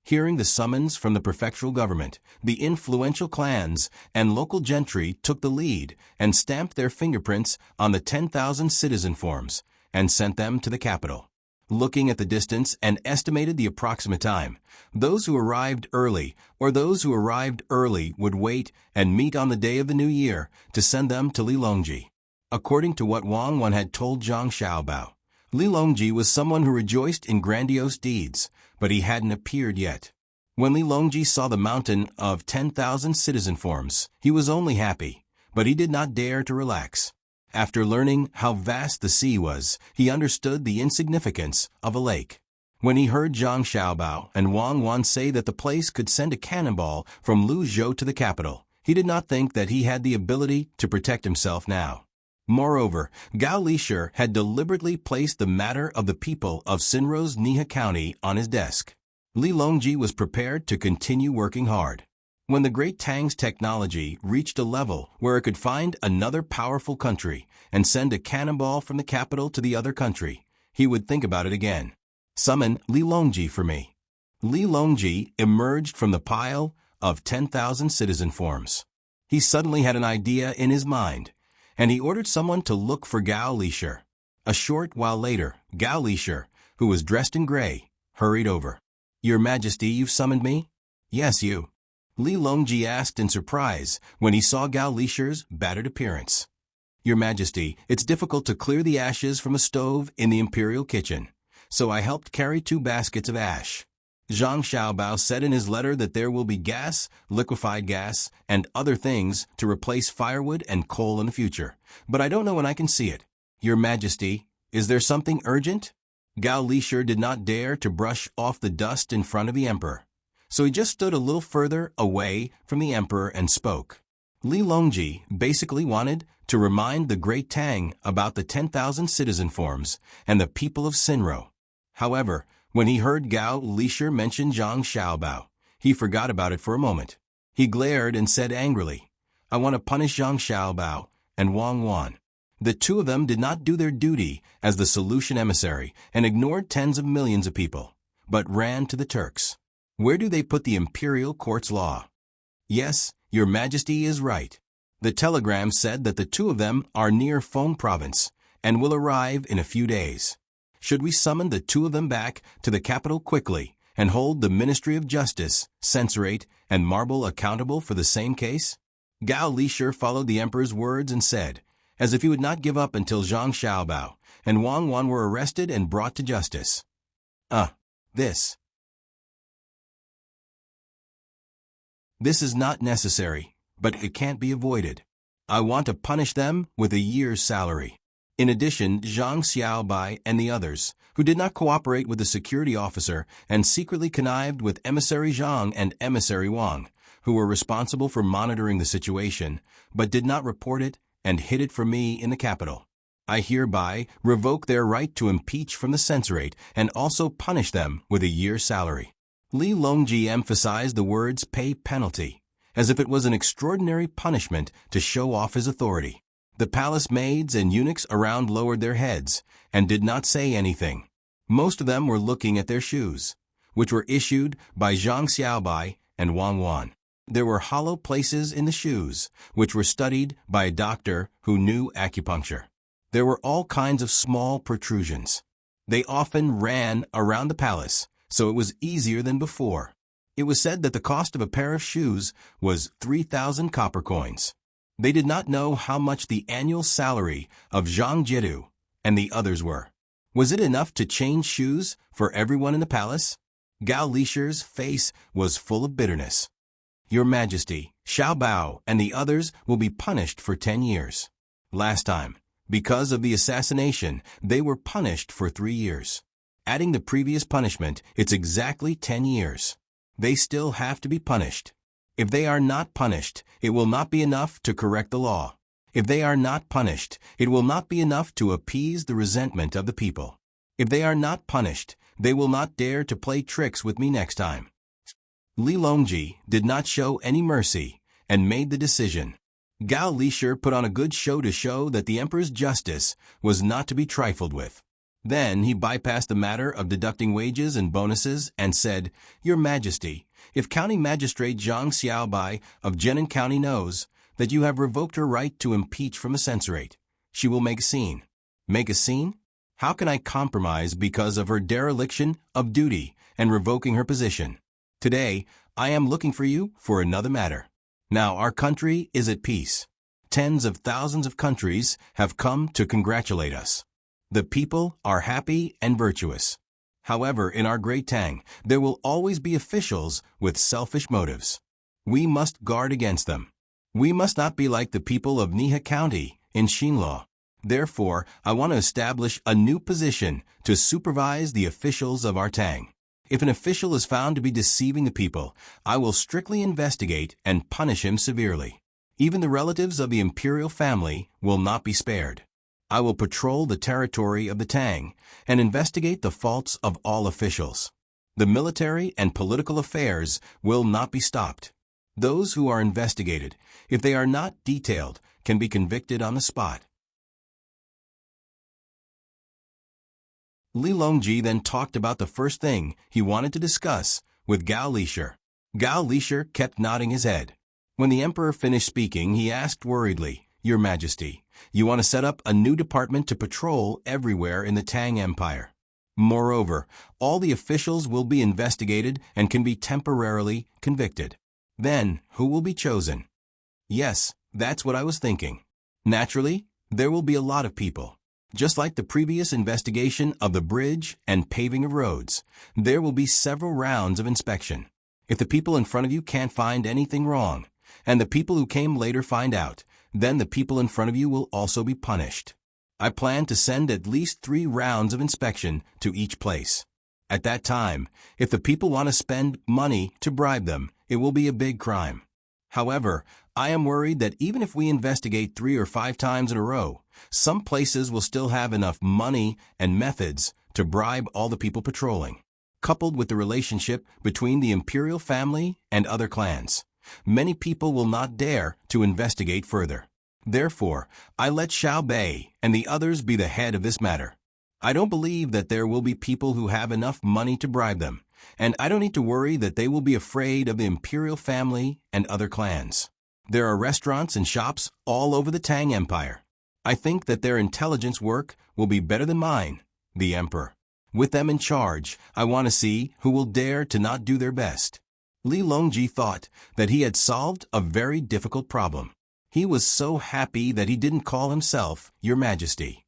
Hearing the summons from the prefectural government, the influential clans and local gentry took the lead and stamped their fingerprints on the 10,000 citizen forms and sent them to the capital. Looking at the distance and estimated the approximate time, those who arrived early would wait and meet on the day of the new year to send them to Lilongji. According to what Wang Wan had told Zhang Xiaobao, Lilongji was someone who rejoiced in grandiose deeds, but he hadn't appeared yet. When Lilongji saw the mountain of 10,000 citizen forms, he was only happy, but he did not dare to relax. After learning how vast the sea was, he understood the insignificance of a lake. When he heard Zhang Xiaobao and Wang Wan say that the place could send a cannonball from Luzhou to the capital, he did not think that he had the ability to protect himself now. Moreover, Gao Lishir had deliberately placed the matter of the people of Sinro's Niha County on his desk. Lilongji was prepared to continue working hard. When the great Tang's technology reached a level where it could find another powerful country and send a cannonball from the capital to the other country, he would think about it again. Summon Lilongji for me. Lilongji emerged from the pile of 10,000 citizen forms. He suddenly had an idea in his mind, and he ordered someone to look for Gao Lishir. A short while later, Gao Lishir, who was dressed in gray, hurried over. "Your Majesty, you've summoned me?" "Yes, you." Lilongji asked in surprise when he saw Gao Lishir's battered appearance. "Your Majesty, it's difficult to clear the ashes from a stove in the imperial kitchen, so I helped carry 2 baskets of ash." Zhang Xiaobao said in his letter that there will be gas, liquefied gas, and other things to replace firewood and coal in the future, but I don't know when I can see it. "Your Majesty, is there something urgent?" Gao Lishir did not dare to brush off the dust in front of the emperor, so he just stood a little further away from the emperor and spoke. Lilongji basically wanted to remind the great Tang about the 10,000 citizen forms and the people of Sinro. However, when he heard Gao Lishir mention Zhang Xiaobao, he forgot about it for a moment. He glared and said angrily, "I want to punish Zhang Xiaobao and Wang Wan." The two of them did not do their duty as the solution emissary and ignored tens of millions of people, but ran to the Turks. Where do they put the imperial court's law? "Yes, Your Majesty is right." The telegram said that the two of them are near Feng province and will arrive in a few days. Should we summon the two of them back to the capital quickly and hold the Ministry of Justice, Censorate, and Marble accountable for the same case? Gao Lishir followed the emperor's words and said, as if he would not give up until Zhang Xiaobao and Wang Wan were arrested and brought to justice. This is not necessary, but it can't be avoided. I want to punish them with a year's salary. In addition, Zhang Xiaobai and the others, who did not cooperate with the security officer and secretly connived with Emissary Zhang and Emissary Wang, who were responsible for monitoring the situation, but did not report it and hid it from me in the capital. I hereby revoke their right to impeach from the censorate and also punish them with a year's salary. Lilongji emphasized the words pay penalty, as if it was an extraordinary punishment to show off his authority. The palace maids and eunuchs around lowered their heads and did not say anything. Most of them were looking at their shoes, which were issued by Zhang Xiaobai and Wang Wan. There were hollow places in the shoes, which were studied by a doctor who knew acupuncture. There were all kinds of small protrusions. They often ran around the palace, so it was easier than before. It was said that the cost of a pair of shoes was 3,000 copper coins. They did not know how much the annual salary of Zhang Jiedu and the others were. Was it enough to change shoes for everyone in the palace? Gao Lishir's face was full of bitterness. Your Majesty, Xiao Bao and the others will be punished for 10 years. Last time, because of the assassination, they were punished for 3 years. Adding the previous punishment, it's exactly 10 years. They still have to be punished. If they are not punished, it will not be enough to correct the law. If they are not punished, it will not be enough to appease the resentment of the people. If they are not punished, they will not dare to play tricks with me next time. Lilongji did not show any mercy and made the decision. Gao Lishir put on a good show to show that the emperor's justice was not to be trifled with. Then he bypassed the matter of deducting wages and bonuses and said, "Your Majesty, if County Magistrate Zhang Xiaobai of Jinan County knows that you have revoked her right to impeach from a censorate, she will make a scene." Make a scene? How can I compromise because of her dereliction of duty and revoking her position? Today, I am looking for you for another matter. Now our country is at peace. Tens of thousands of countries have come to congratulate us. The people are happy and virtuous. However, in our great Tang, there will always be officials with selfish motives. We must guard against them. We must not be like the people of Niha County in Xinluo. Therefore, I want to establish a new position to supervise the officials of our Tang. If an official is found to be deceiving the people, I will strictly investigate and punish him severely. Even the relatives of the imperial family will not be spared. I will patrol the territory of the Tang and investigate the faults of all officials. The military and political affairs will not be stopped. Those who are investigated, if they are not detailed, can be convicted on the spot. Li Longji then talked about the first thing he wanted to discuss with Gao Lisher. Gao Lisher kept nodding his head. When the emperor finished speaking, he asked worriedly, "Your Majesty, you want to set up a new department to patrol everywhere in the Tang Empire. Moreover, all the officials will be investigated and can be temporarily convicted. Then, who will be chosen?" "Yes, that's what I was thinking. Naturally, there will be a lot of people. Just like the previous investigation of the bridge and paving of roads, there will be several rounds of inspection. If the people in front of you can't find anything wrong, and the people who came later find out, then the people in front of you will also be punished. I plan to send at least 3 rounds of inspection to each place. At that time, if the people want to spend money to bribe them, it will be a big crime. However, I am worried that even if we investigate 3 or 5 times in a row, some places will still have enough money and methods to bribe all the people patrolling. Coupled with the relationship between the imperial family and other clans, many people will not dare to investigate further. Therefore, I let Xiao Bei and the others be the head of this matter. I don't believe that there will be people who have enough money to bribe them, and I don't need to worry that they will be afraid of the imperial family and other clans. There are restaurants and shops all over the Tang Empire. I think that their intelligence work will be better than mine, the emperor. With them in charge, I want to see who will dare to not do their best." Li Longji thought that he had solved a very difficult problem. He was so happy that he didn't call himself Your Majesty.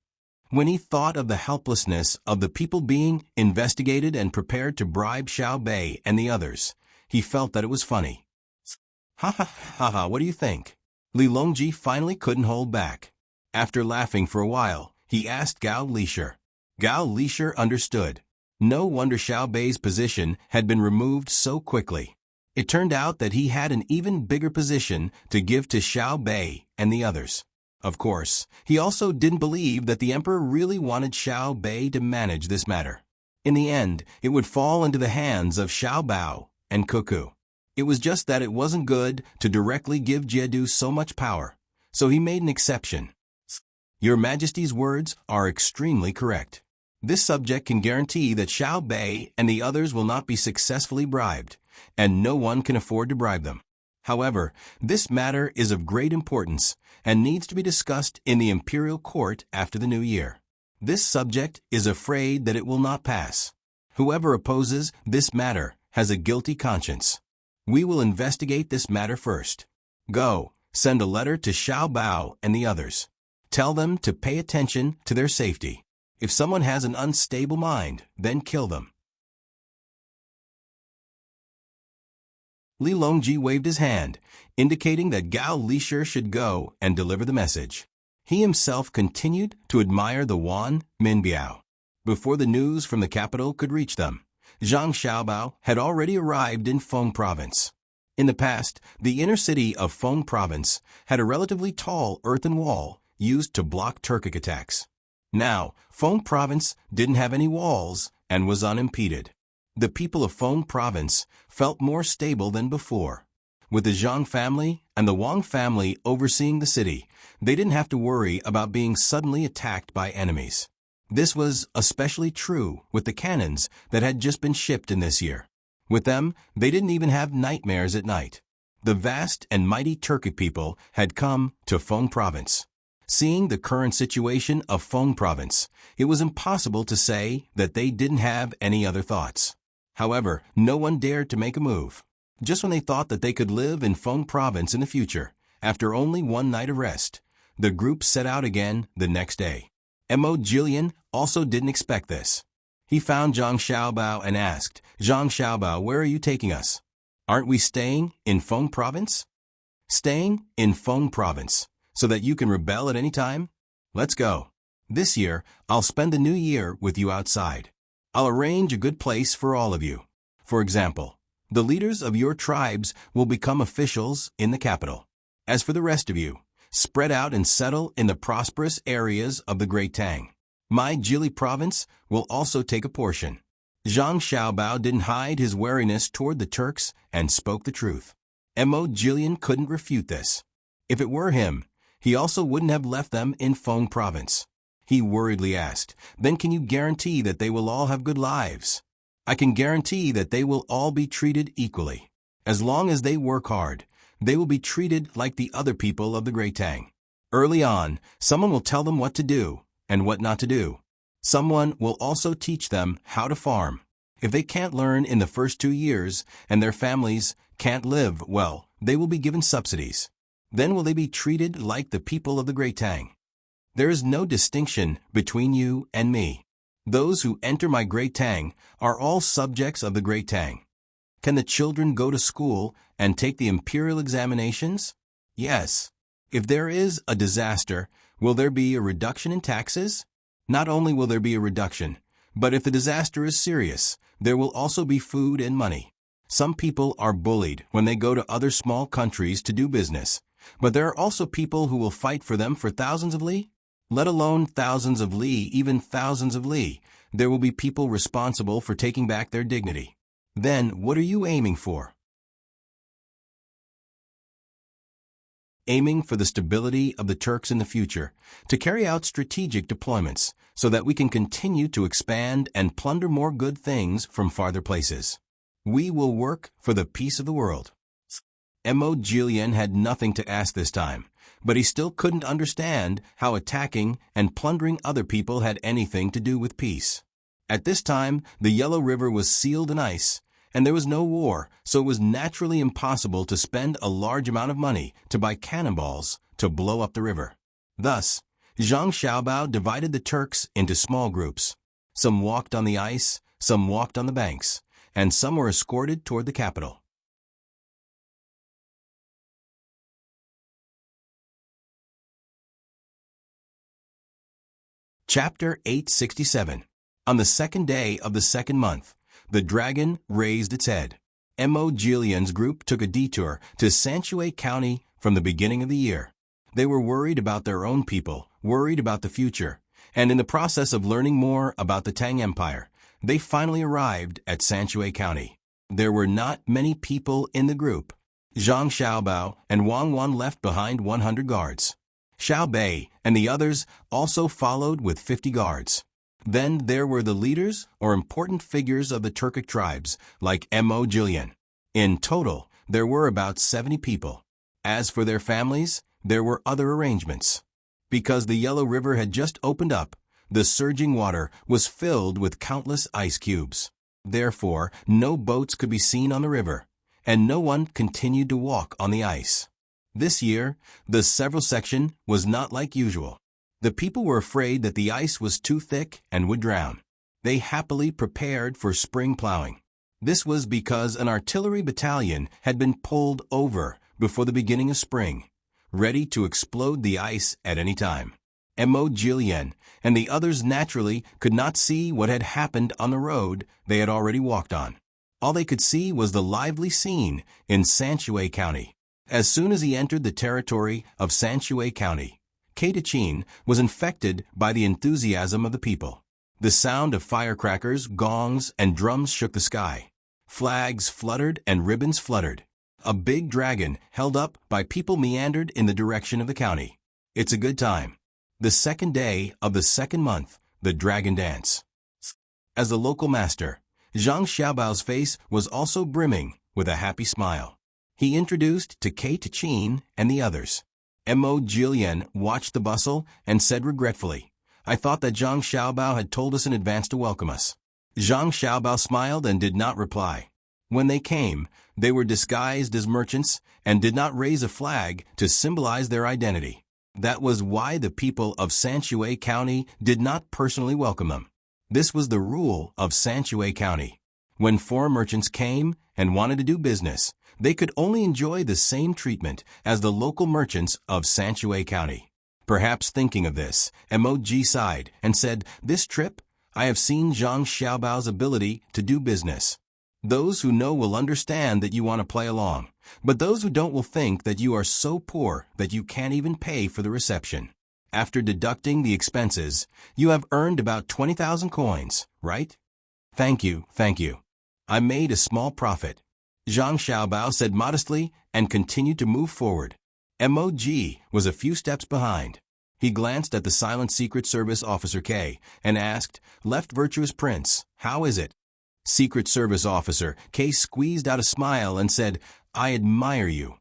When he thought of the helplessness of the people being investigated and prepared to bribe Xiao Bei and the others, he felt that it was funny. Ha ha ha ha, what do you think? Li Longji finally couldn't hold back. After laughing for a while, he asked Gao Lisher. Gao Lisher understood. No wonder Xiao Bei's position had been removed so quickly. It turned out that he had an even bigger position to give to Xiao Bei and the others. Of course, he also didn't believe that the emperor really wanted Xiao Bei to manage this matter. In the end, it would fall into the hands of Xiao Bao and Cuckoo. It was just that it wasn't good to directly give Jiedu so much power, so he made an exception. Your Majesty's words are extremely correct. This subject can guarantee that Xiao Bei and the others will not be successfully bribed, and no one can afford to bribe them. However, this matter is of great importance and needs to be discussed in the imperial court after the new year. This subject is afraid that it will not pass. Whoever opposes this matter has a guilty conscience. We will investigate this matter first. Go, send a letter to Xiao Bao and the others. Tell them to pay attention to their safety. If someone has an unstable mind, then kill them. Li Longji waved his hand, indicating that Gao Lisher should go and deliver the message. He himself continued to admire the Wan Minbiao. Before the news from the capital could reach them, Zhang Xiaobao had already arrived in Feng Province. In the past, the inner city of Feng Province had a relatively tall earthen wall used to block Turkic attacks. Now, Feng Province didn't have any walls and was unimpeded. The people of Feng Province felt more stable than before. With the Zhang family and the Wang family overseeing the city, they didn't have to worry about being suddenly attacked by enemies. This was especially true with the cannons that had just been shipped in this year. With them, they didn't even have nightmares at night. The vast and mighty Turkic people had come to Feng province. Seeing the current situation of Feng province, it was impossible to say that they didn't have any other thoughts. However, no one dared to make a move. Just when they thought that they could live in Feng province in the future, after only one night of rest, the group set out again the next day. Mo Jillian also didn't expect this. He found Zhang Xiaobao and asked, "Zhang Xiaobao, where are you taking us? Aren't we staying in Feng province?" "Staying in Feng province, so that you can rebel at any time? Let's go. This year, I'll spend the new year with you outside. I'll arrange a good place for all of you. For example, the leaders of your tribes will become officials in the capital. As for the rest of you, spread out and settle in the prosperous areas of the Great Tang. My Jili province will also take a portion." Zhang Xiaobao didn't hide his wariness toward the Turks and spoke the truth. Mo Jillian couldn't refute this. If it were him, he also wouldn't have left them in Feng province. He worriedly asked, "Then can you guarantee that they will all have good lives?" "I can guarantee that they will all be treated equally. As long as they work hard, they will be treated like the other people of the Great Tang. Early on, someone will tell them what to do and what not to do. Someone will also teach them how to farm. If they can't learn in the first 2 years and their families can't live well, they will be given subsidies. Then will they be treated like the people of the Great Tang. There is no distinction between you and me. Those who enter my Great Tang are all subjects of the Great Tang. Can the children go to school and take the imperial examinations? Yes. If there is a disaster, will there be a reduction in taxes? Not only will there be a reduction, but if the disaster is serious, there will also be food and money. Some people are bullied when they go to other small countries to do business, but there are also people who will fight for them for thousands of li. Let alone thousands of li, even thousands of li. There will be people responsible for taking back their dignity. Then what are you aiming for?" Aiming for the stability of the Turks in the future, to carry out strategic deployments, so that we can continue to expand and plunder more good things from farther places. We will work for the peace of the world. Mo Jillian had nothing to ask this time, but he still couldn't understand how attacking and plundering other people had anything to do with peace. At this time, the Yellow River was sealed in ice, and there was no war, so it was naturally impossible to spend a large amount of money to buy cannonballs to blow up the river. Thus, Zhang Xiaobao divided the Turks into small groups. Some walked on the ice, some walked on the banks, and some were escorted toward the capital. Chapter 867. On the second day of the second month, the dragon raised its head. Mo Jillian's group took a detour to Sanshui County from the beginning of the year. They were worried about their own people, worried about the future, and in the process of learning more about the Tang Empire, they finally arrived at Sanshui County. There were not many people in the group. Zhang Xiaobao and Wang Wan left behind 100 guards. Xiao Bei and the others also followed with 50 guards. Then there were the leaders or important figures of the Turkic tribes, like Mo Jillian. In total, there were about 70 people. As for their families, there were other arrangements. Because the Yellow River had just opened up, the surging water was filled with countless ice cubes. Therefore, no boats could be seen on the river, and no one continued to walk on the ice. This year, the several section was not like usual. The people were afraid that the ice was too thick and would drown. They happily prepared for spring plowing. This was because an artillery battalion had been pulled over before the beginning of spring, ready to explode the ice at any time. Mo Jillian and the others naturally could not see what had happened on the road they had already walked on. All they could see was the lively scene in Sanshui County. As soon as he entered the territory of Sanshui County, Katachin was infected by the enthusiasm of the people. The sound of firecrackers, gongs, and drums shook the sky. Flags fluttered and ribbons fluttered. A big dragon held up by people meandered in the direction of the county. It's a good time. The second day of the second month the dragon dance. As the local master, Zhang Xiaobao's face was also brimming with a happy smile. He introduced to Kate Chin and the others. Mo Jilian watched the bustle and said regretfully, "I thought that Zhang Xiaobao had told us in advance to welcome us." Zhang Xiaobao smiled and did not reply. When they came, they were disguised as merchants and did not raise a flag to symbolize their identity. That was why the people of Sanshui County did not personally welcome them. This was the rule of Sanshui County. When foreign merchants came and wanted to do business, they could only enjoy the same treatment as the local merchants of Sanshui County. Perhaps thinking of this, Mo sighed and said, "This trip, I have seen Zhang Xiaobao's ability to do business. Those who know will understand that you want to play along, but those who don't will think that you are so poor that you can't even pay for the reception. After deducting the expenses, you have earned about 20,000 coins, right?" Thank you. I made a small profit," Zhang Xiaobao said modestly and continued to move forward. Mo was a few steps behind. He glanced at the silent Secret Service officer K and asked, "Left virtuous prince, how is it?" Secret Service officer K squeezed out a smile and said, "I admire you.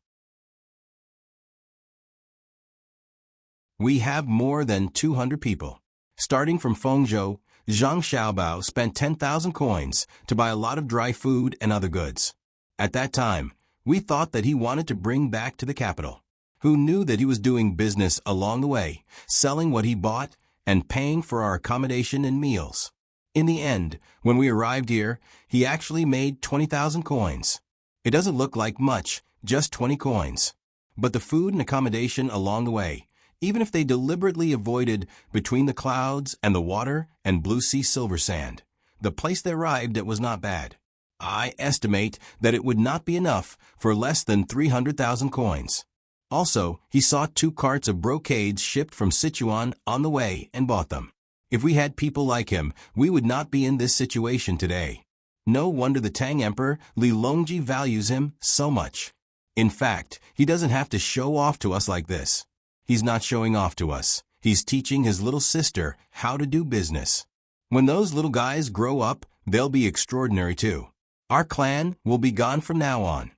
We have more than 200 people." Starting from Fengzhou, Zhang Xiaobao spent 10,000 coins to buy a lot of dry food and other goods. At that time, we thought that he wanted to bring back to the capital. Who knew that he was doing business along the way, selling what he bought and paying for our accommodation and meals. In the end, when we arrived here, he actually made 20,000 coins. It doesn't look like much, just 20 coins. But the food and accommodation along the way, even if they deliberately avoided between the clouds and the water and blue sea silver sand, the place they arrived at was not bad. I estimate that it would not be enough for less than 300,000 coins. Also, he saw 2 carts of brocades shipped from Sichuan on the way and bought them. If we had people like him, we would not be in this situation today. No wonder the Tang Emperor Li Longji values him so much. In fact, he doesn't have to show off to us like this. He's not showing off to us. He's teaching his little sister how to do business. When those little guys grow up, they'll be extraordinary too. Our clan will be gone from now on.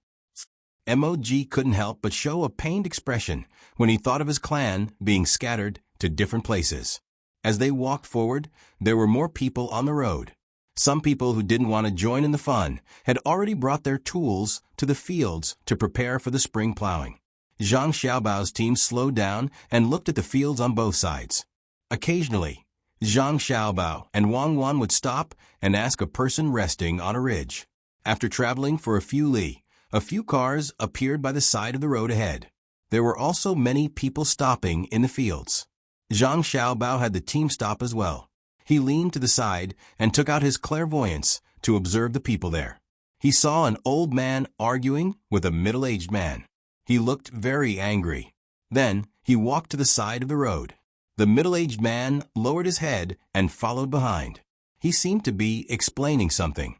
Mo couldn't help but show a pained expression when he thought of his clan being scattered to different places. As they walked forward, there were more people on the road. Some people who didn't want to join in the fun had already brought their tools to the fields to prepare for the spring plowing. Zhang Xiaobao's team slowed down and looked at the fields on both sides. Occasionally, Zhang Xiaobao and Wang Wan would stop and ask a person resting on a ridge. After traveling for a few li, a few cars appeared by the side of the road ahead. There were also many people stopping in the fields. Zhang Xiaobao had the team stop as well. He leaned to the side and took out his clairvoyance to observe the people there. He saw an old man arguing with a middle-aged man. He looked very angry. Then he walked to the side of the road. The middle-aged man lowered his head and followed behind. He seemed to be explaining something.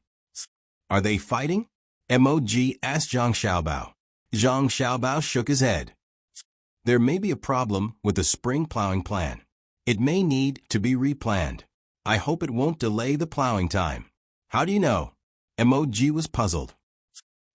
"Are they fighting?" Mo asked Zhang Xiaobao. Zhang Xiaobao shook his head. "There may be a problem with the spring plowing plan. It may need to be replanned. I hope it won't delay the plowing time." "How do you know?" Mo was puzzled.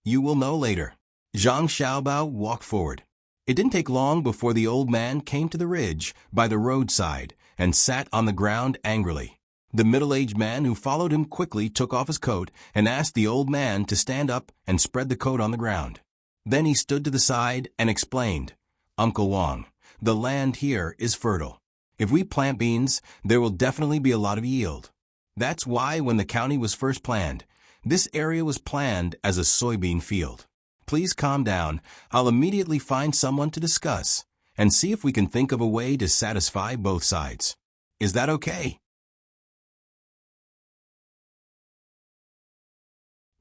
"You will know later." Zhang Xiaobao walked forward. It didn't take long before the old man came to the ridge by the roadside and sat on the ground angrily. The middle-aged man who followed him quickly took off his coat and asked the old man to stand up and spread the coat on the ground. Then he stood to the side and explained, "Uncle Wang, the land here is fertile. If we plant beans, there will definitely be a lot of yield. That's why when the county was first planned, this area was planned as a soybean field. Please calm down. I'll immediately find someone to discuss and see if we can think of a way to satisfy both sides. Is that okay?"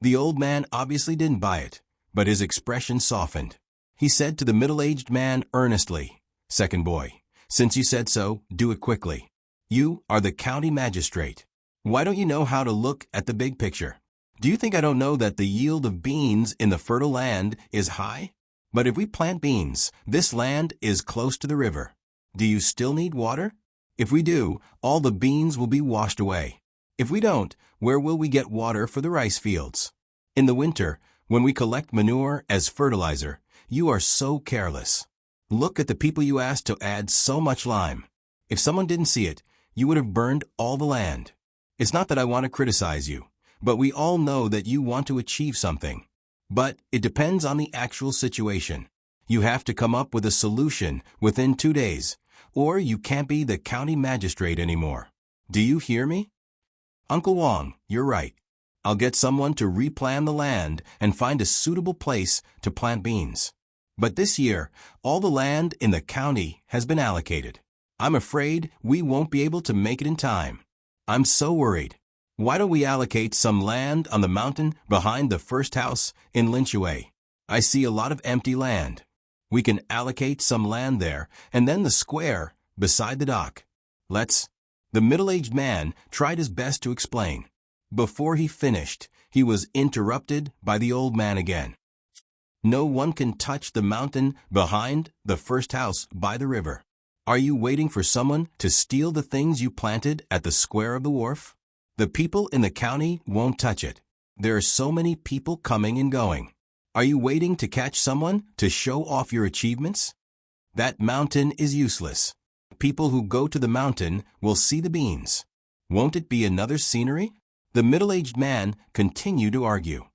The old man obviously didn't buy it, but his expression softened. He said to the middle-aged man earnestly, "Second boy, since you said so, do it quickly. You are the county magistrate. Why don't you know how to look at the big picture? Do you think I don't know that the yield of beans in the fertile land is high? But if we plant beans, this land is close to the river. Do you still need water? If we do, all the beans will be washed away. If we don't, where will we get water for the rice fields? In the winter, when we collect manure as fertilizer, you are so careless. Look at the people you asked to add so much lime. If someone didn't see it, you would have burned all the land. It's not that I want to criticize you, but we all know that you want to achieve something. But it depends on the actual situation. You have to come up with a solution within 2 days, or you can't be the county magistrate anymore. Do you hear me? Uncle Wong, you're right. I'll get someone to replan the land and find a suitable place to plant beans. But this year, all the land in the county has been allocated. I'm afraid we won't be able to make it in time. I'm so worried. Why don't we allocate some land on the mountain behind the first house in Linchue? I see a lot of empty land. We can allocate some land there, and then the square beside the dock. The middle-aged man tried his best to explain. Before he finished, he was interrupted by the old man again. No one can touch the mountain behind the first house by the river. Are you waiting for someone to steal the things you planted at the square of the wharf? The people in the county won't touch it. There are so many people coming and going. Are you waiting to catch someone to show off your achievements? That mountain is useless. People who go to the mountain will see the beans. Won't it be another scenery? The middle-aged man continued to argue.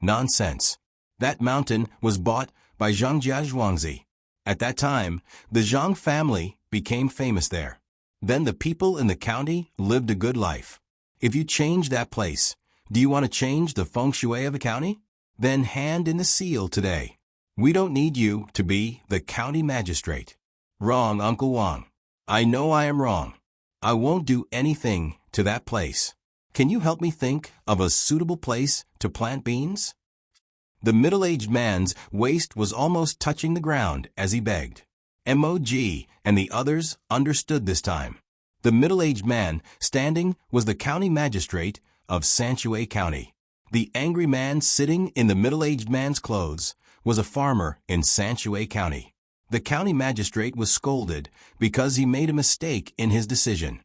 Nonsense. That mountain was bought by Zhang Jiazhuangzi. At that time, the Zhang family became famous there. Then the people in the county lived a good life. If you change that place, do you want to change the feng shui of the county? Then hand in the seal today. We don't need you to be the county magistrate. Wrong, Uncle Wong. I know I am wrong. I won't do anything to that place. Can you help me think of a suitable place to plant beans? The middle-aged man's waist was almost touching the ground as he begged. Mog and the others understood this time. The middle-aged man standing was the county magistrate of Sanshue County. The angry man sitting in the middle-aged man's clothes was a farmer in Sanshue County. The county magistrate was scolded because he made a mistake in his decision.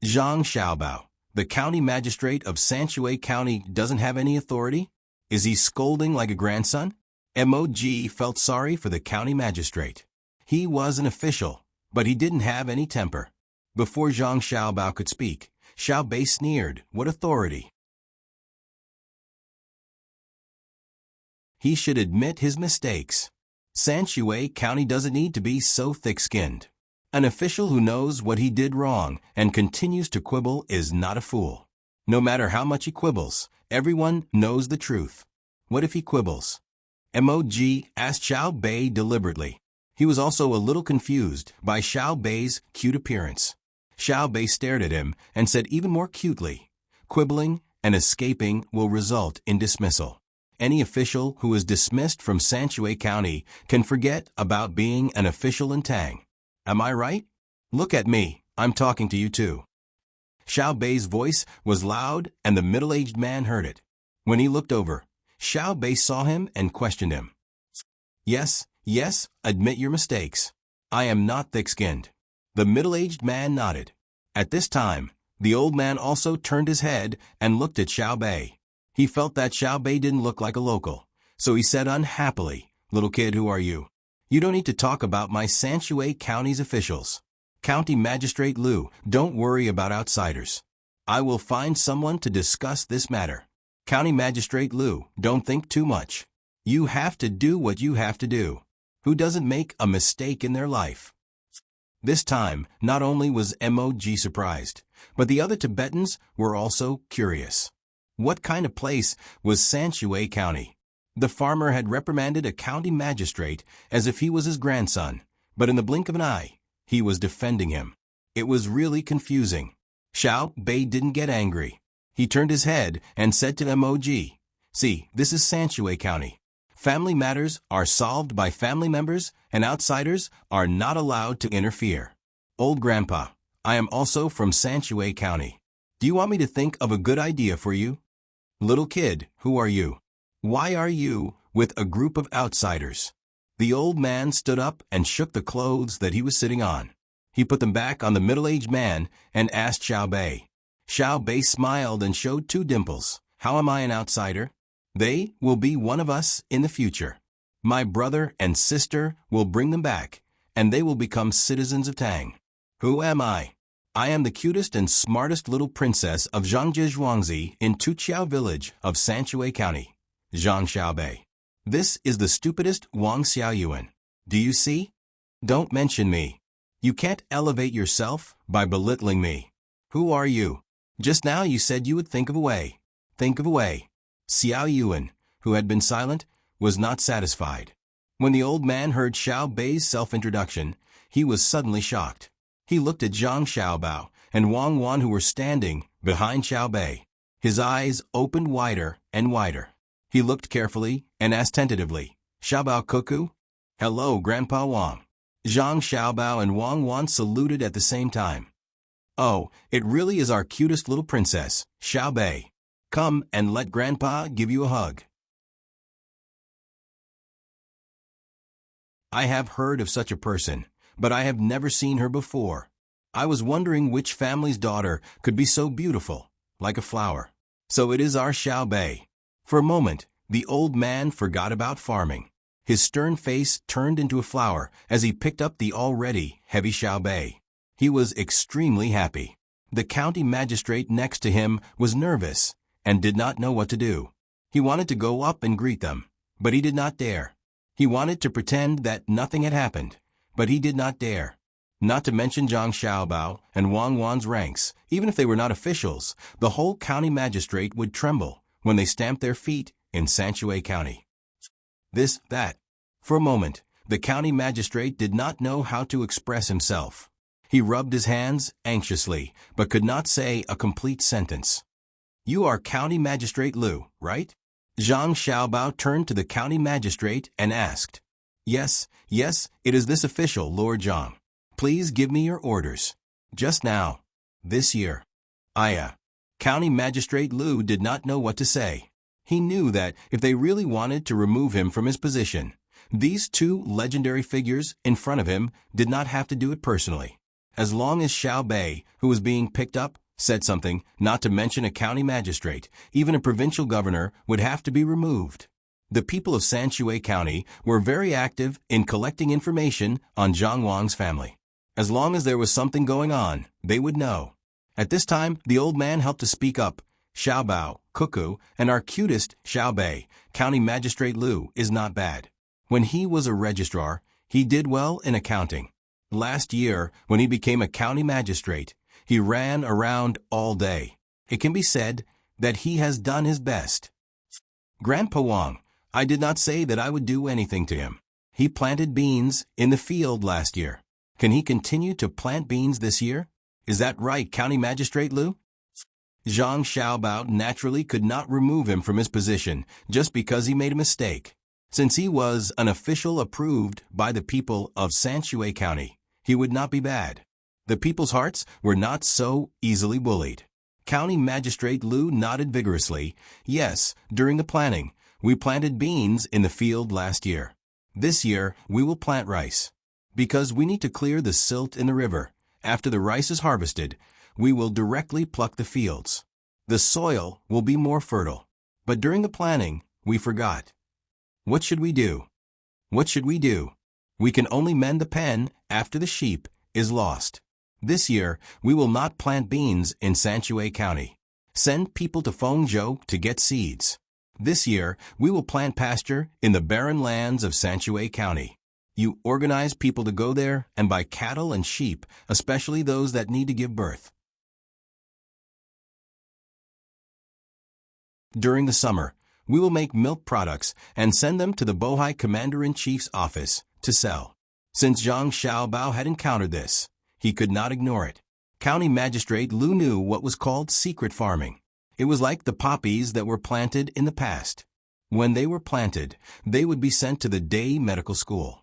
Zhang Xiaobao, the county magistrate of Sanshue County, doesn't have any authority? Is he scolding like a grandson? Mog felt sorry for the county magistrate. He was an official, but he didn't have any temper. Before Zhang Xiaobao could speak, Xiao Bei sneered. What authority? He should admit his mistakes. Sanshue County doesn't need to be so thick-skinned. An official who knows what he did wrong and continues to quibble is not a fool. No matter how much he quibbles, everyone knows the truth. What if he quibbles? Mog asked Xiao Bei deliberately. He was also a little confused by Xiao Bei's cute appearance. Xiao Bei stared at him and said even more cutely, "Quibbling and escaping will result in dismissal. Any official who is dismissed from Sanshue County can forget about being an official in Tang. Am I right? Look at me, I'm talking to you too." Xiao Bei's voice was loud and the middle-aged man heard it. When he looked over, Xiao Bei saw him and questioned him. Yes, admit your mistakes. I am not thick-skinned. The middle-aged man nodded. At this time, the old man also turned his head and looked at Xiao Bei. He felt that Xiao Bei didn't look like a local, so he said unhappily, "Little kid, who are you? You don't need to talk about my Sanshue County's officials. County Magistrate Liu, don't worry about outsiders. I will find someone to discuss this matter. County Magistrate Liu, don't think too much. You have to do what you have to do. Who doesn't make a mistake in their life?" This time, not only was Mog surprised, but the other Tibetans were also curious. What kind of place was Sanshue County? The farmer had reprimanded a county magistrate as if he was his grandson, but in the blink of an eye, he was defending him. It was really confusing. Xiao Bei didn't get angry. He turned his head and said to Mog, "See, this is Sanshue County. Family matters are solved by family members, and outsiders are not allowed to interfere. Old Grandpa, I am also from Sanshue County. Do you want me to think of a good idea for you? Little kid, who are you? Why are you with a group of outsiders?" The old man stood up and shook the clothes that he was sitting on. He put them back on the middle-aged man and asked Xiao Bei. Xiao Bei smiled and showed two dimples. How am I an outsider? They will be one of us in the future. My brother and sister will bring them back, and they will become citizens of Tang. Who am I? I am the cutest and smartest little princess of Zhangji Zhuangzi in Tuqiao village of Sanshui County. Zhang Xiaobei. This is the stupidest Wang Xiaoyuan. Do you see? Don't mention me. You can't elevate yourself by belittling me. Who are you? Just now you said you would think of a way. Think of a way. Xiao Yuan, who had been silent, was not satisfied. When the old man heard Xiao Bei's self-introduction, he was suddenly shocked. He looked at Zhang Xiaobao and Wang Wan who were standing behind Xiao Bei. His eyes opened wider and wider. He looked carefully and asked tentatively, Xiaobao Cuckoo? Hello, Grandpa Wang. Zhang Xiaobao and Wang Wan saluted at the same time. Oh, it really is our cutest little princess, Xiao Bei. Come and let Grandpa give you a hug. I have heard of such a person, but I have never seen her before. I was wondering which family's daughter could be so beautiful, like a flower. So it is our Xiao Bei. For a moment, the old man forgot about farming. His stern face turned into a flower as he picked up the already heavy Xiao Bei. He was extremely happy. The county magistrate next to him was nervous and did not know what to do. He wanted to go up and greet them, but he did not dare. He wanted to pretend that nothing had happened, but he did not dare. Not to mention Zhang Xiaobao and Wang Wan's ranks, even if they were not officials, the whole county magistrate would tremble when they stamped their feet in Sanshui County. This, that. For a moment, the county magistrate did not know how to express himself. He rubbed his hands anxiously, but could not say a complete sentence. You are County Magistrate Liu, right? Zhang Xiaobao turned to the county magistrate and asked. Yes, it is this official, Lord Zhang. Please give me your orders. Just now. This year. County Magistrate Liu did not know what to say. He knew that if they really wanted to remove him from his position, these two legendary figures in front of him did not have to do it personally. As long as Xiao Bei, who was being picked up, said something, not to mention a county magistrate, even a provincial governor would have to be removed. The people of Sanshui County were very active in collecting information on Zhang Wang's family. As long as there was something going on, they would know. At this time, the old man helped to speak up. Xiaobao, Cuckoo, and our cutest Xiao Bei, County Magistrate Liu, is not bad. When he was a registrar, he did well in accounting. Last year, when he became a county magistrate, he ran around all day. It can be said that he has done his best. Grandpa Wang, I did not say that I would do anything to him. He planted beans in the field last year. Can he continue to plant beans this year? Is that right, County Magistrate Liu? Zhang Xiaobao naturally could not remove him from his position just because he made a mistake. Since he was an official approved by the people of Sanshui County, he would not be bad. The people's hearts were not so easily bullied. County Magistrate Liu nodded vigorously. Yes, during the planting, we planted beans in the field last year. This year, we will plant rice. Because we need to clear the silt in the river. After the rice is harvested, we will directly pluck the fields. The soil will be more fertile. But during the planting, we forgot. What should we do? What should we do? We can only mend the pen after the sheep is lost. This year, we will not plant beans in Sanshui County. Send people to Fengzhou to get seeds. This year, we will plant pasture in the barren lands of Sanshui County. You organize people to go there and buy cattle and sheep, especially those that need to give birth. During the summer, we will make milk products and send them to the Bohai Commander-in-Chief's office to sell. Since Zhang Xiaobao had encountered this, he could not ignore it. County Magistrate Liu knew what was called secret farming. It was like the poppies that were planted in the past. When they were planted, they would be sent to the day medical school.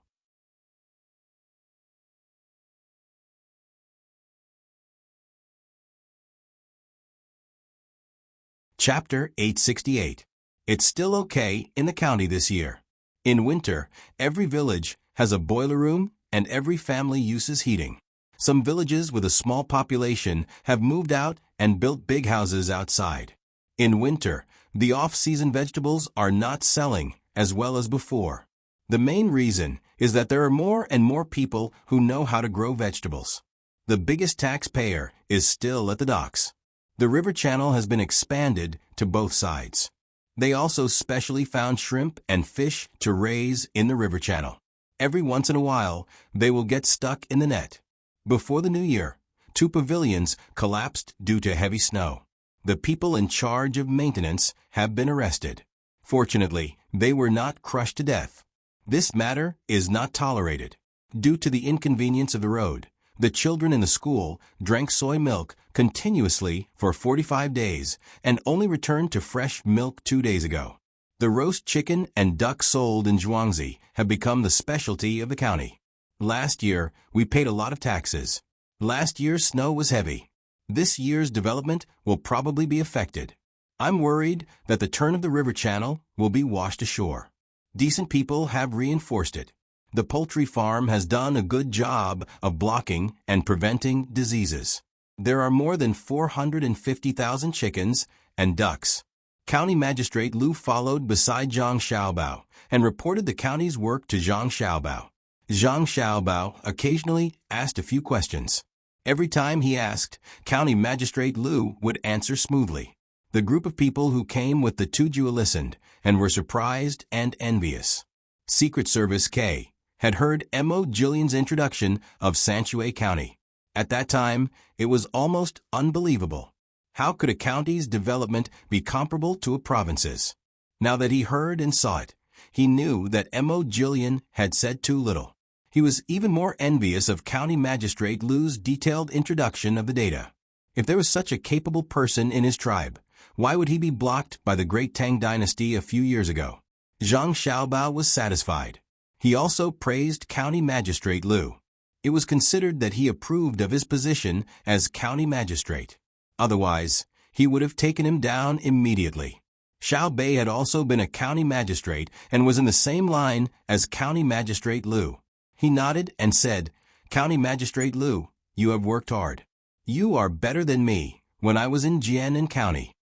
Chapter 868. It's still okay in the county this year. In winter, every village has a boiler room and every family uses heating. Some villages with a small population have moved out and built big houses outside. In winter, the off-season vegetables are not selling as well as before. The main reason is that there are more and more people who know how to grow vegetables. The biggest taxpayer is still at the docks. The river channel has been expanded to both sides. They also specially found shrimp and fish to raise in the river channel. Every once in a while, they will get stuck in the net. Before the new year, 2 pavilions collapsed due to heavy snow. The people in charge of maintenance have been arrested. Fortunately, they were not crushed to death. This matter is not tolerated. Due to the inconvenience of the road, the children in the school drank soy milk continuously for 45 days and only returned to fresh milk 2 days ago. The roast chicken and duck sold in Zhuangzi have become the specialty of the county. Last year, we paid a lot of taxes. Last year's snow was heavy. This year's development will probably be affected. I'm worried that the turn of the river channel will be washed ashore. Decent people have reinforced it. The poultry farm has done a good job of blocking and preventing diseases. There are more than 450,000 chickens and ducks. County Magistrate Lu followed beside Zhang Xiaobao and reported the county's work to Zhang Xiaobao. Zhang Xiaobao occasionally asked a few questions. Every time he asked, County Magistrate Lu would answer smoothly. The group of people who came with the Tuju listened and were surprised and envious. Secret Service K had heard Mo Jillian's introduction of Sanxue County. At that time, it was almost unbelievable. How could a county's development be comparable to a province's? Now that he heard and saw it, he knew that Mo Jillian had said too little. He was even more envious of County Magistrate Lu's detailed introduction of the data. If there was such a capable person in his tribe, why would he be blocked by the great Tang Dynasty a few years ago? Zhang Xiaobao was satisfied. He also praised County Magistrate Lu. It was considered that he approved of his position as County Magistrate. Otherwise, he would have taken him down immediately. Xiao Bei had also been a county magistrate and was in the same line as County Magistrate Lu. He nodded and said, County Magistrate Lu, you have worked hard. You are better than me when I was in Jian County.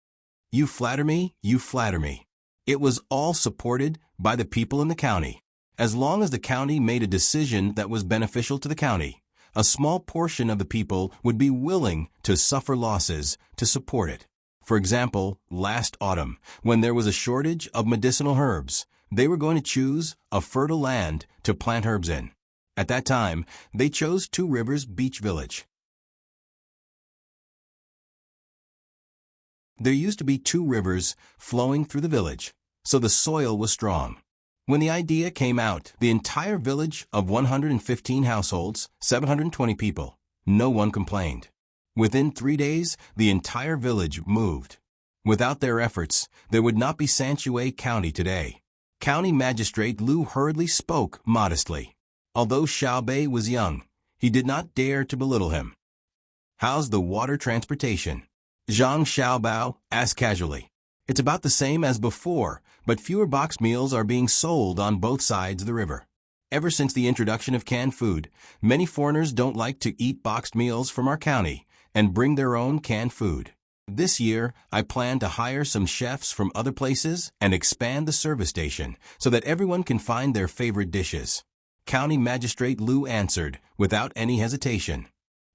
You flatter me, you flatter me. It was all supported by the people in the county. As long as the county made a decision that was beneficial to the county, a small portion of the people would be willing to suffer losses to support it. For example, last autumn, when there was a shortage of medicinal herbs, they were going to choose a fertile land to plant herbs in. At that time, they chose Two Rivers Beach Village. There used to be 2 rivers flowing through the village, so the soil was strong. When the idea came out, the entire village of 115 households, 720 people, no one complained. Within 3 days, the entire village moved. Without their efforts, there would not be Sanxue County today. County Magistrate Lu hurriedly spoke modestly. Although Xiao Bei was young, he did not dare to belittle him. How's the water transportation? Zhang Xiaobao asked casually. It's about the same as before, but fewer boxed meals are being sold on both sides of the river. Ever since the introduction of canned food, many foreigners don't like to eat boxed meals from our county and bring their own canned food. This year, I plan to hire some chefs from other places and expand the service station so that everyone can find their favorite dishes. County Magistrate Lu answered without any hesitation.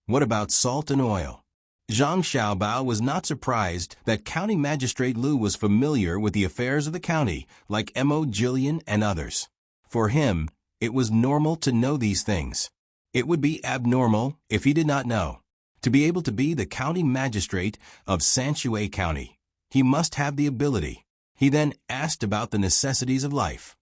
What about salt and oil? Zhang Xiaobao was not surprised that County Magistrate Lu was familiar with the affairs of the county, like Mo Jillian and others. For him, it was normal to know these things. It would be abnormal if he did not know. To be able to be the county magistrate of Sanxue County, he must have the ability. He then asked about the necessities of life.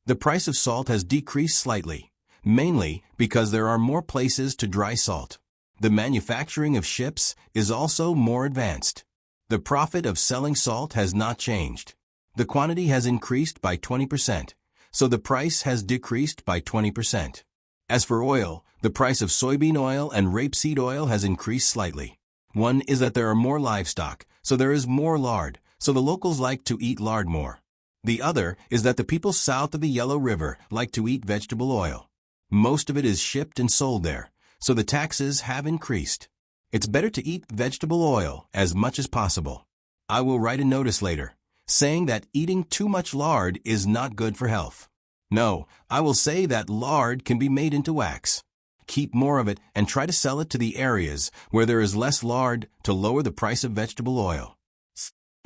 The price of salt has decreased slightly, mainly because there are more places to dry salt. The manufacturing of ships is also more advanced. The profit of selling salt has not changed. The quantity has increased by 20%, so the price has decreased by 20%. As for oil, the price of soybean oil and rapeseed oil has increased slightly. One is that there are more livestock, so there is more lard, so the locals like to eat lard more. The other is that the people south of the Yellow River like to eat vegetable oil. Most of it is shipped and sold there, so the taxes have increased. It's better to eat vegetable oil as much as possible. I will write a notice later, saying that eating too much lard is not good for health. No, I will say that lard can be made into wax. Keep more of it and try to sell it to the areas where there is less lard to lower the price of vegetable oil.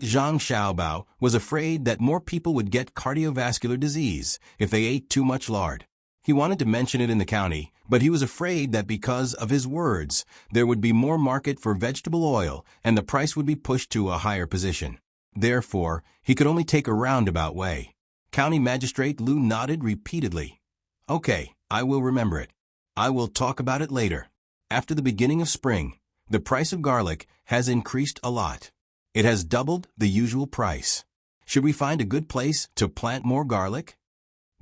Zhang Xiaobao was afraid that more people would get cardiovascular disease if they ate too much lard. He wanted to mention it in the county, but he was afraid that because of his words, there would be more market for vegetable oil and the price would be pushed to a higher position. Therefore, he could only take a roundabout way. County Magistrate Lu nodded repeatedly. Okay, I will remember it. I will talk about it later. After the beginning of spring, the price of garlic has increased a lot. It has doubled the usual price. Should we find a good place to plant more garlic?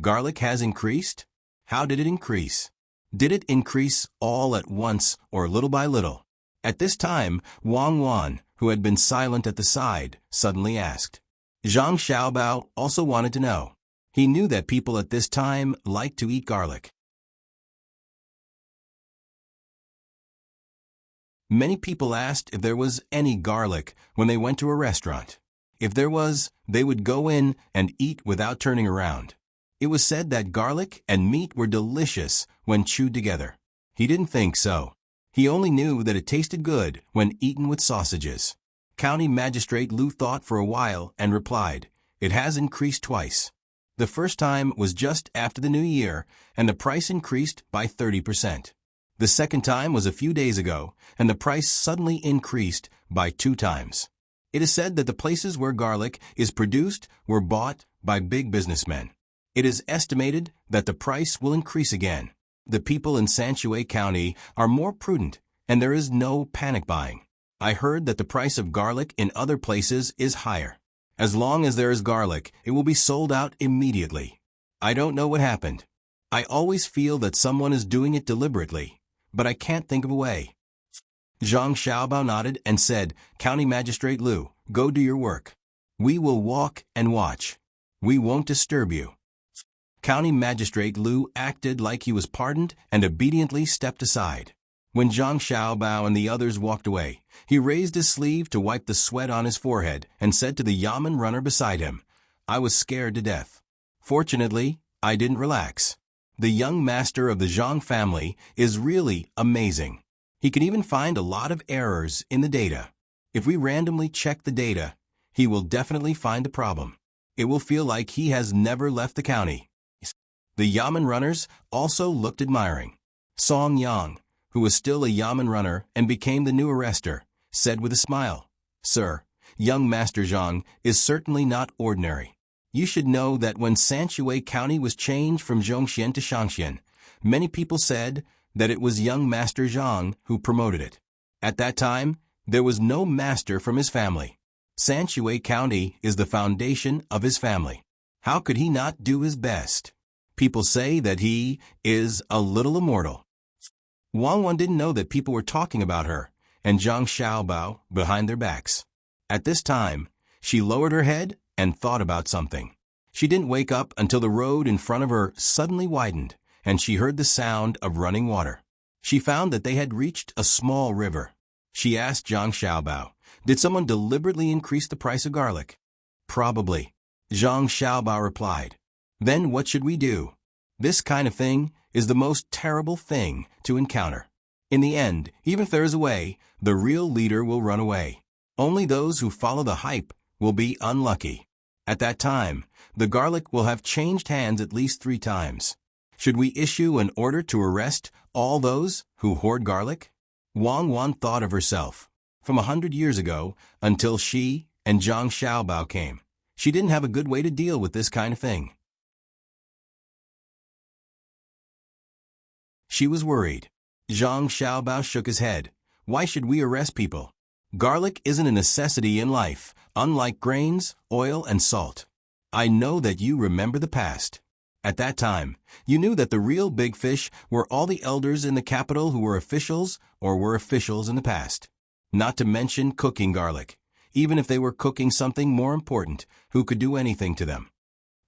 Garlic has increased? How did it increase? Did it increase all at once or little by little? At this time, Wang Wan, who had been silent at the side, suddenly asked. Zhang Xiaobao also wanted to know. He knew that people at this time liked to eat garlic. Many people asked if there was any garlic when they went to a restaurant. If there was, they would go in and eat without turning around. It was said that garlic and meat were delicious when chewed together. He didn't think so. He only knew that it tasted good when eaten with sausages. County Magistrate Lu thought for a while and replied, "It has increased twice. The first time was just after the New Year, and the price increased by 30%. The second time was a few days ago, and the price suddenly increased by 2 times. It is said that the places where garlic is produced were bought by big businessmen. It is estimated that the price will increase again. The people in Sanshui County are more prudent, and there is no panic buying. I heard that the price of garlic in other places is higher. As long as there is garlic, it will be sold out immediately. I don't know what happened. I always feel that someone is doing it deliberately, but I can't think of a way." Zhang Xiaobao nodded and said, "County Magistrate Lu, go do your work. We will walk and watch. We won't disturb you." County Magistrate Lu acted like he was pardoned and obediently stepped aside. When Zhang Xiaobao and the others walked away, he raised his sleeve to wipe the sweat on his forehead and said to the Yamen runner beside him, "I was scared to death. Fortunately, I didn't relax. The young master of the Zhang family is really amazing. He can even find a lot of errors in the data. If we randomly check the data, he will definitely find the problem. It will feel like he has never left the county." The Yamen runners also looked admiring. Song Yang, who was still a Yamen runner and became the new arrester, said with a smile, "Sir, young Master Zhang is certainly not ordinary. You should know that when Sanshui County was changed from Zhongxian to Shangxian, many people said that it was young Master Zhang who promoted it. At that time, there was no master from his family. Sanshui County is the foundation of his family. How could he not do his best? People say that he is a little immortal." Wang Wan didn't know that people were talking about her and Zhang Xiaobao behind their backs. At this time, she lowered her head and thought about something. She didn't wake up until the road in front of her suddenly widened and she heard the sound of running water. She found that they had reached a small river. She asked Zhang Xiaobao, "Did someone deliberately increase the price of garlic?" "Probably," Zhang Xiaobao replied. "Then what should we do? This kind of thing is the most terrible thing to encounter. In the end, even if there is a way, the real leader will run away. Only those who follow the hype will be unlucky. At that time, the garlic will have changed hands at least 3 times. Should we issue an order to arrest all those who hoard garlic?" Wang Wan thought of herself. From 100 years ago, until she and Zhang Xiaobao came, she didn't have a good way to deal with this kind of thing. She was worried. Zhang Xiaobao shook his head. "Why should we arrest people? Garlic isn't a necessity in life, unlike grains, oil, and salt. I know that you remember the past. At that time, you knew that the real big fish were all the elders in the capital who were officials or were officials in the past. Not to mention cooking garlic, even if they were cooking something more important, who could do anything to them.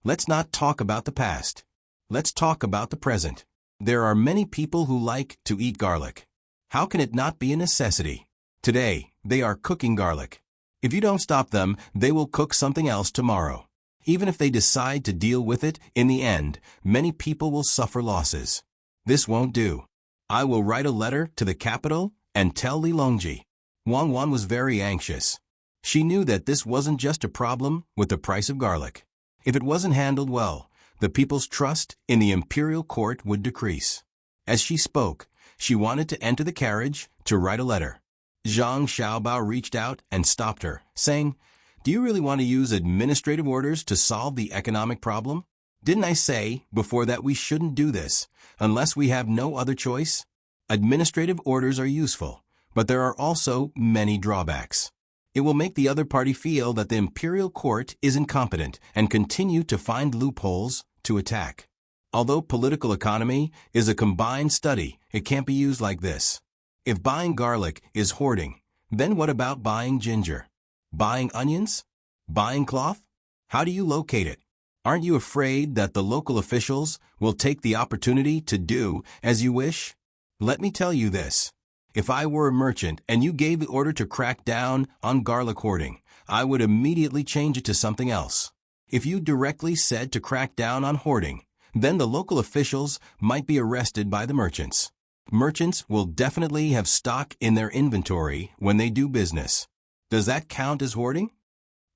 Let's not talk about the past. Let's talk about the present. There are many people who like to eat garlic. How can it not be a necessity? Today, they are cooking garlic. If you don't stop them, they will cook something else tomorrow. Even if they decide to deal with it, in the end, many people will suffer losses. This won't do. I will write a letter to the capital and tell Lilongji. Wang Wan was very anxious. She knew that this wasn't just a problem with the price of garlic. If it wasn't handled well, the people's trust in the imperial court would decrease. As she spoke, she wanted to enter the carriage to write a letter. Zhang Xiaobao reached out and stopped her, saying, "Do you really want to use administrative orders to solve the economic problem? Didn't I say before that we shouldn't do this, unless we have no other choice? Administrative orders are useful, but there are also many drawbacks. It will make the other party feel that the imperial court is incompetent and continue to find loopholes to attack. Although political economy is a combined study, it can't be used like this. If buying garlic is hoarding, then what about buying ginger? Buying onions? Buying cloth? How do you locate it? Aren't you afraid that the local officials will take the opportunity to do as you wish? Let me tell you this. If I were a merchant and you gave the order to crack down on garlic hoarding, I would immediately change it to something else. If you directly said to crack down on hoarding, then the local officials might be arrested by the merchants. Merchants will definitely have stock in their inventory when they do business. Does that count as hoarding?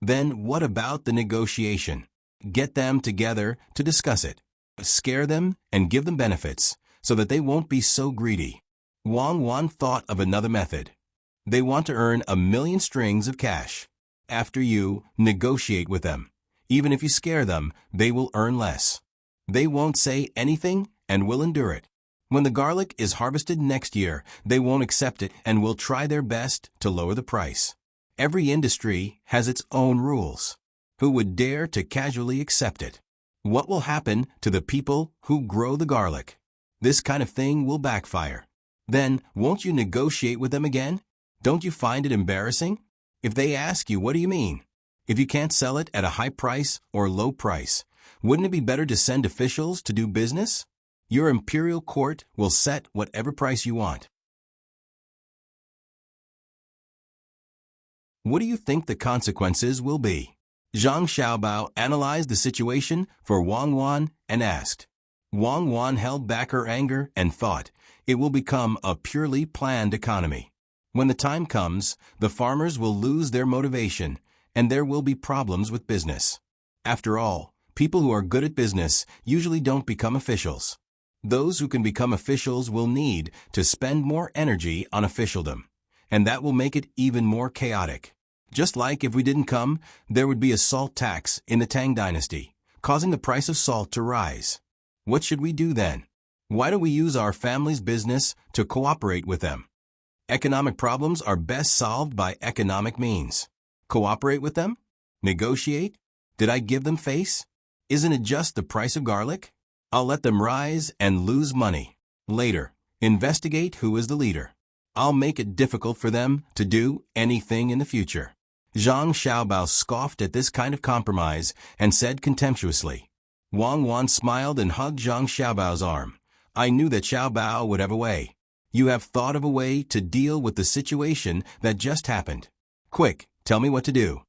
Then what about the negotiation? Get them together to discuss it. Scare them and give them benefits so that they won't be so greedy." Wang Wan thought of another method. They want to earn 1,000,000 strings of cash. After you negotiate with them, even if you scare them, they will earn less. They won't say anything and will endure it. When the garlic is harvested next year, they won't accept it and will try their best to lower the price. Every industry has its own rules. Who would dare to casually accept it? What will happen to the people who grow the garlic? This kind of thing will backfire. Then, won't you negotiate with them again? Don't you find it embarrassing? If they ask you, what do you mean? If you can't sell it at a high price or low price, wouldn't it be better to send officials to do business? Your imperial court will set whatever price you want. What do you think the consequences will be? Zhang Xiaobao analyzed the situation for Wang Wan and asked. Wang Wan held back her anger and thought, it will become a purely planned economy. When the time comes, the farmers will lose their motivation, and there will be problems with business. After all, people who are good at business usually don't become officials. Those who can become officials will need to spend more energy on officialdom, and that will make it even more chaotic. Just like if we didn't come, there would be a salt tax in the Tang Dynasty, causing the price of salt to rise. What should we do then? Why don't we use our family's business to cooperate with them? Economic problems are best solved by economic means. Cooperate with them? Negotiate? Did I give them face? Isn't it just the price of garlic? I'll let them rise and lose money. Later, investigate who is the leader. I'll make it difficult for them to do anything in the future. Zhang Xiaobao scoffed at this kind of compromise and said contemptuously. Wang Wan smiled and hugged Zhang Xiaobao's arm. I knew that Xiaobao would have a way. You have thought of a way to deal with the situation that just happened. Quick, tell me what to do.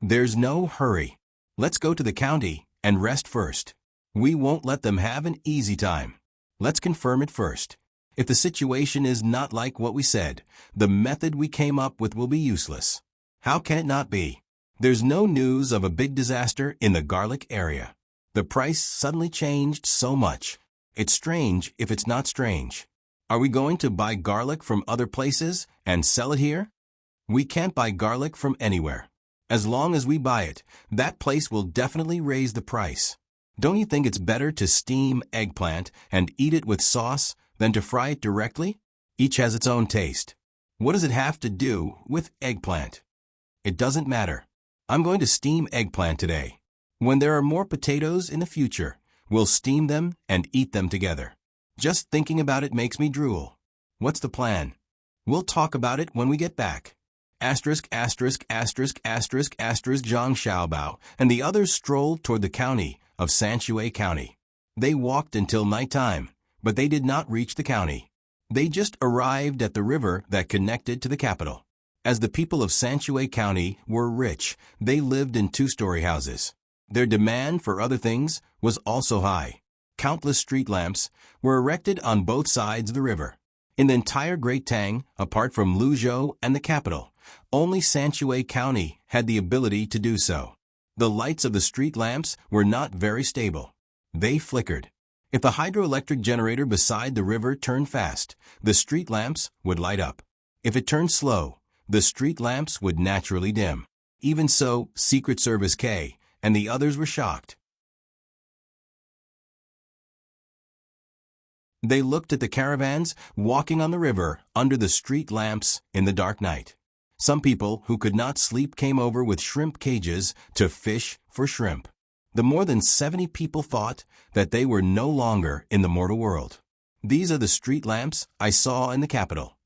There's no hurry. Let's go to the county and rest first. We won't let them have an easy time. Let's confirm it first. If the situation is not like what we said, the method we came up with will be useless. How can it not be? There's no news of a big disaster in the garlic area. The price suddenly changed so much. It's strange if it's not strange. Are we going to buy garlic from other places and sell it here? We can't buy garlic from anywhere. As long as we buy it, that place will definitely raise the price. Don't you think it's better to steam eggplant and eat it with sauce than to fry it directly? Each has its own taste. What does it have to do with eggplant? It doesn't matter. I'm going to steam eggplant today. When there are more potatoes in the future, we'll steam them and eat them together. Just thinking about it makes me drool. What's the plan? We'll talk about it when we get back. Zhang Xiaobao and the others strolled toward the county of Sanshui County. They walked until nighttime, but they did not reach the county. They just arrived at the river that connected to the capital. As the people of Sanchue County were rich, they lived in two-story houses. Their demand for other things was also high. Countless street lamps were erected on both sides of the river. In the entire Great Tang, apart from Luzhou and the capital, only Sanchue County had the ability to do so. The lights of the street lamps were not very stable. They flickered. If the hydroelectric generator beside the river turned fast, the street lamps would light up. If it turned slow, the street lamps would naturally dim. Even so, Secret Service K and the others were shocked. They looked at the caravans walking on the river under the street lamps in the dark night. Some people who could not sleep came over with shrimp cages to fish for shrimp. The more than 70 people thought that they were no longer in the mortal world. These are the street lamps I saw in the capital.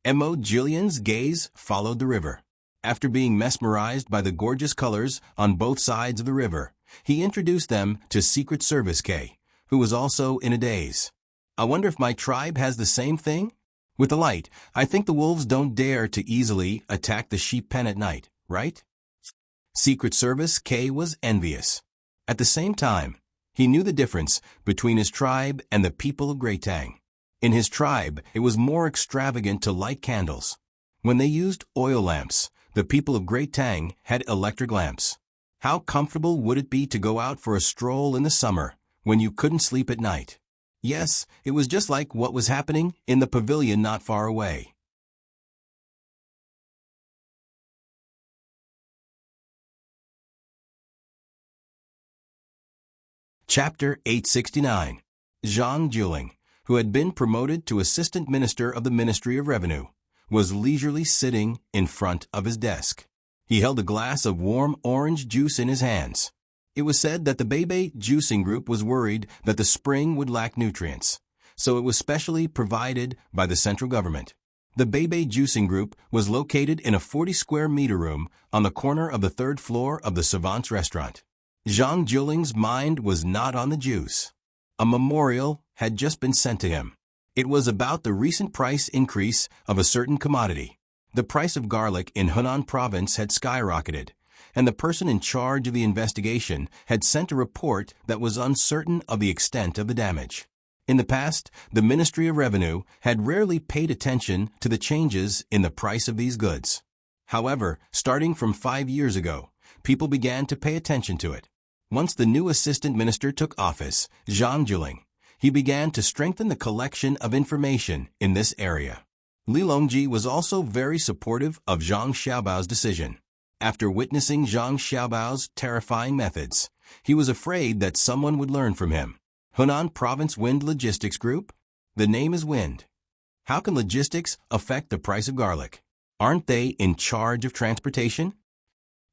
Mo Jillian's gaze followed the river. After being mesmerized by the gorgeous colors on both sides of the river, he introduced them to Secret Service K, who was also in a daze. I wonder if my tribe has the same thing? With the light, I think the wolves don't dare to easily attack the sheep pen at night, right? Secret Service K was envious. At the same time, he knew the difference between his tribe and the people of Great Tang. In his tribe, it was more extravagant to light candles. When they used oil lamps, the people of Great Tang had electric lamps. How comfortable would it be to go out for a stroll in the summer when you couldn't sleep at night? Yes, it was just like what was happening in the pavilion not far away. Chapter 869. Zhang Juling, who had been promoted to Assistant Minister of the Ministry of Revenue, was leisurely sitting in front of his desk. He held a glass of warm orange juice in his hands. It was said that the Bebe Juicing Group was worried that the spring would lack nutrients, so it was specially provided by the central government. The Bebe Juicing Group was located in a 40-square-meter room on the corner of the third floor of the Savant's restaurant. Zhang Juling's mind was not on the juice. A memorial had just been sent to him. It was about the recent price increase of a certain commodity. The price of garlic in Hunan province had skyrocketed, and the person in charge of the investigation had sent a report that was uncertain of the extent of the damage. In the past, the Ministry of Revenue had rarely paid attention to the changes in the price of these goods. However, starting from 5 years ago, people began to pay attention to it. Once the new assistant minister took office, Zhang Juling, he began to strengthen the collection of information in this area. Li Longji was also very supportive of Zhang Xiaobao's decision. After witnessing Zhang Xiaobao's terrifying methods, he was afraid that someone would learn from him. Hunan Province Wind Logistics Group? The name is Wind. How can logistics affect the price of garlic? Aren't they in charge of transportation?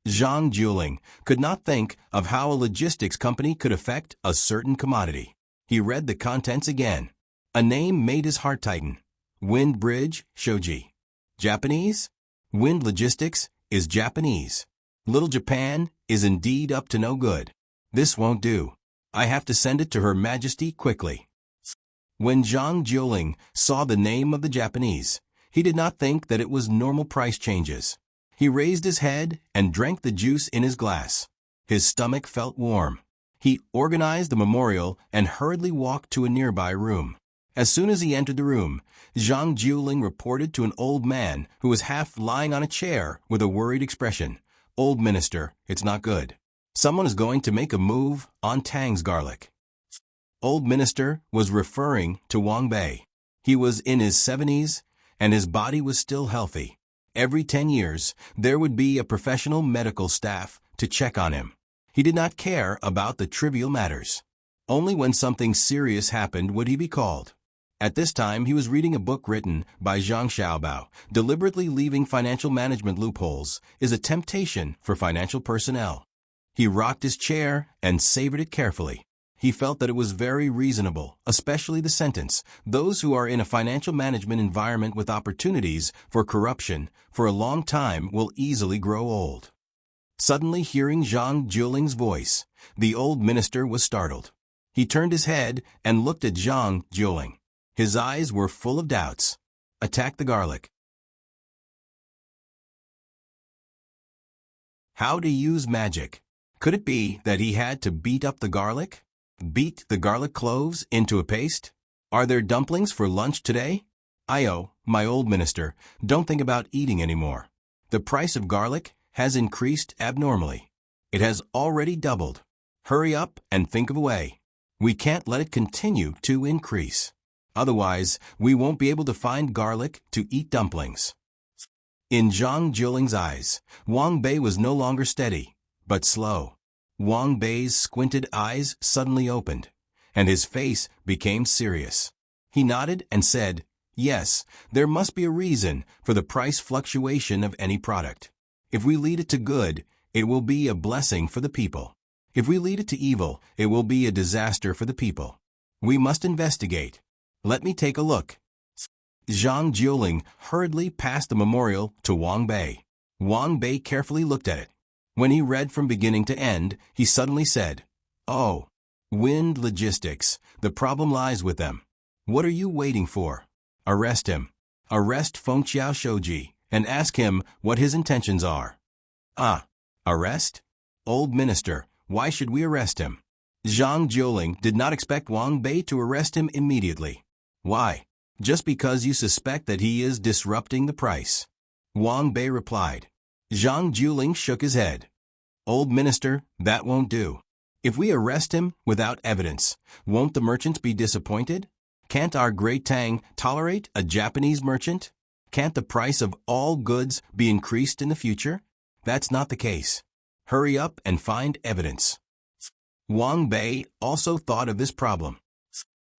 Zhang Juling could not think of how a logistics company could affect a certain commodity. He read the contents again. A name made his heart tighten. Wind Bridge, Shoji. Japanese? Wind Logistics is Japanese. Little Japan is indeed up to no good. This won't do. I have to send it to Her Majesty quickly. When Zhang Juling saw the name of the Japanese, he did not think that it was normal price changes. He raised his head and drank the juice in his glass. His stomach felt warm. He organized the memorial and hurriedly walked to a nearby room. As soon as he entered the room, Zhang Juling reported to an old man who was half lying on a chair with a worried expression. Old minister, it's not good. Someone is going to make a move on Tang's garlic. Old minister was referring to Wang Bei. He was in his 70s and his body was still healthy. Every 10 years, there would be a professional medical staff to check on him. He did not care about the trivial matters. Only when something serious happened would he be called. At this time, he was reading a book written by Zhang Xiaobao. Deliberately leaving financial management loopholes is a temptation for financial personnel. He rocked his chair and savored it carefully. He felt that it was very reasonable, especially the sentence, those who are in a financial management environment with opportunities for corruption for a long time will easily grow old. Suddenly hearing Zhang Juling's voice, the old minister was startled. He turned his head and looked at Zhang Juling. His eyes were full of doubts. Attack the garlic. How to use magic. Could it be that he had to beat up the garlic? Beat the garlic cloves into a paste? Are there dumplings for lunch today? Io, my old minister, don't think about eating anymore. The price of garlic has increased abnormally. It has already doubled. Hurry up and think of a way. We can't let it continue to increase. Otherwise, we won't be able to find garlic to eat dumplings. In Zhang Juling's eyes, Wang Bei was no longer steady, but slow. Wang Bei's squinted eyes suddenly opened, and his face became serious. He nodded and said, "Yes, there must be a reason for the price fluctuation of any product. If we lead it to good, it will be a blessing for the people. If we lead it to evil, it will be a disaster for the people. We must investigate. Let me take a look." Zhang Juling hurriedly passed the memorial to Wang Bei. Wang Bei carefully looked at it. When he read from beginning to end, he suddenly said, "Oh, wind logistics, the problem lies with them. What are you waiting for? Arrest him. Arrest Fengqiao Shoji and ask him what his intentions are." "Ah, arrest? Old minister, why should we arrest him?" Zhang Juling did not expect Wang Bei to arrest him immediately. "Why? Just because you suspect that he is disrupting the price?" Wang Bei replied. Zhang Juling shook his head. "Old minister, that won't do. If we arrest him without evidence, won't the merchants be disappointed? Can't our great Tang tolerate a Japanese merchant? Can't the price of all goods be increased in the future? That's not the case. Hurry up and find evidence." Wang Bei also thought of this problem.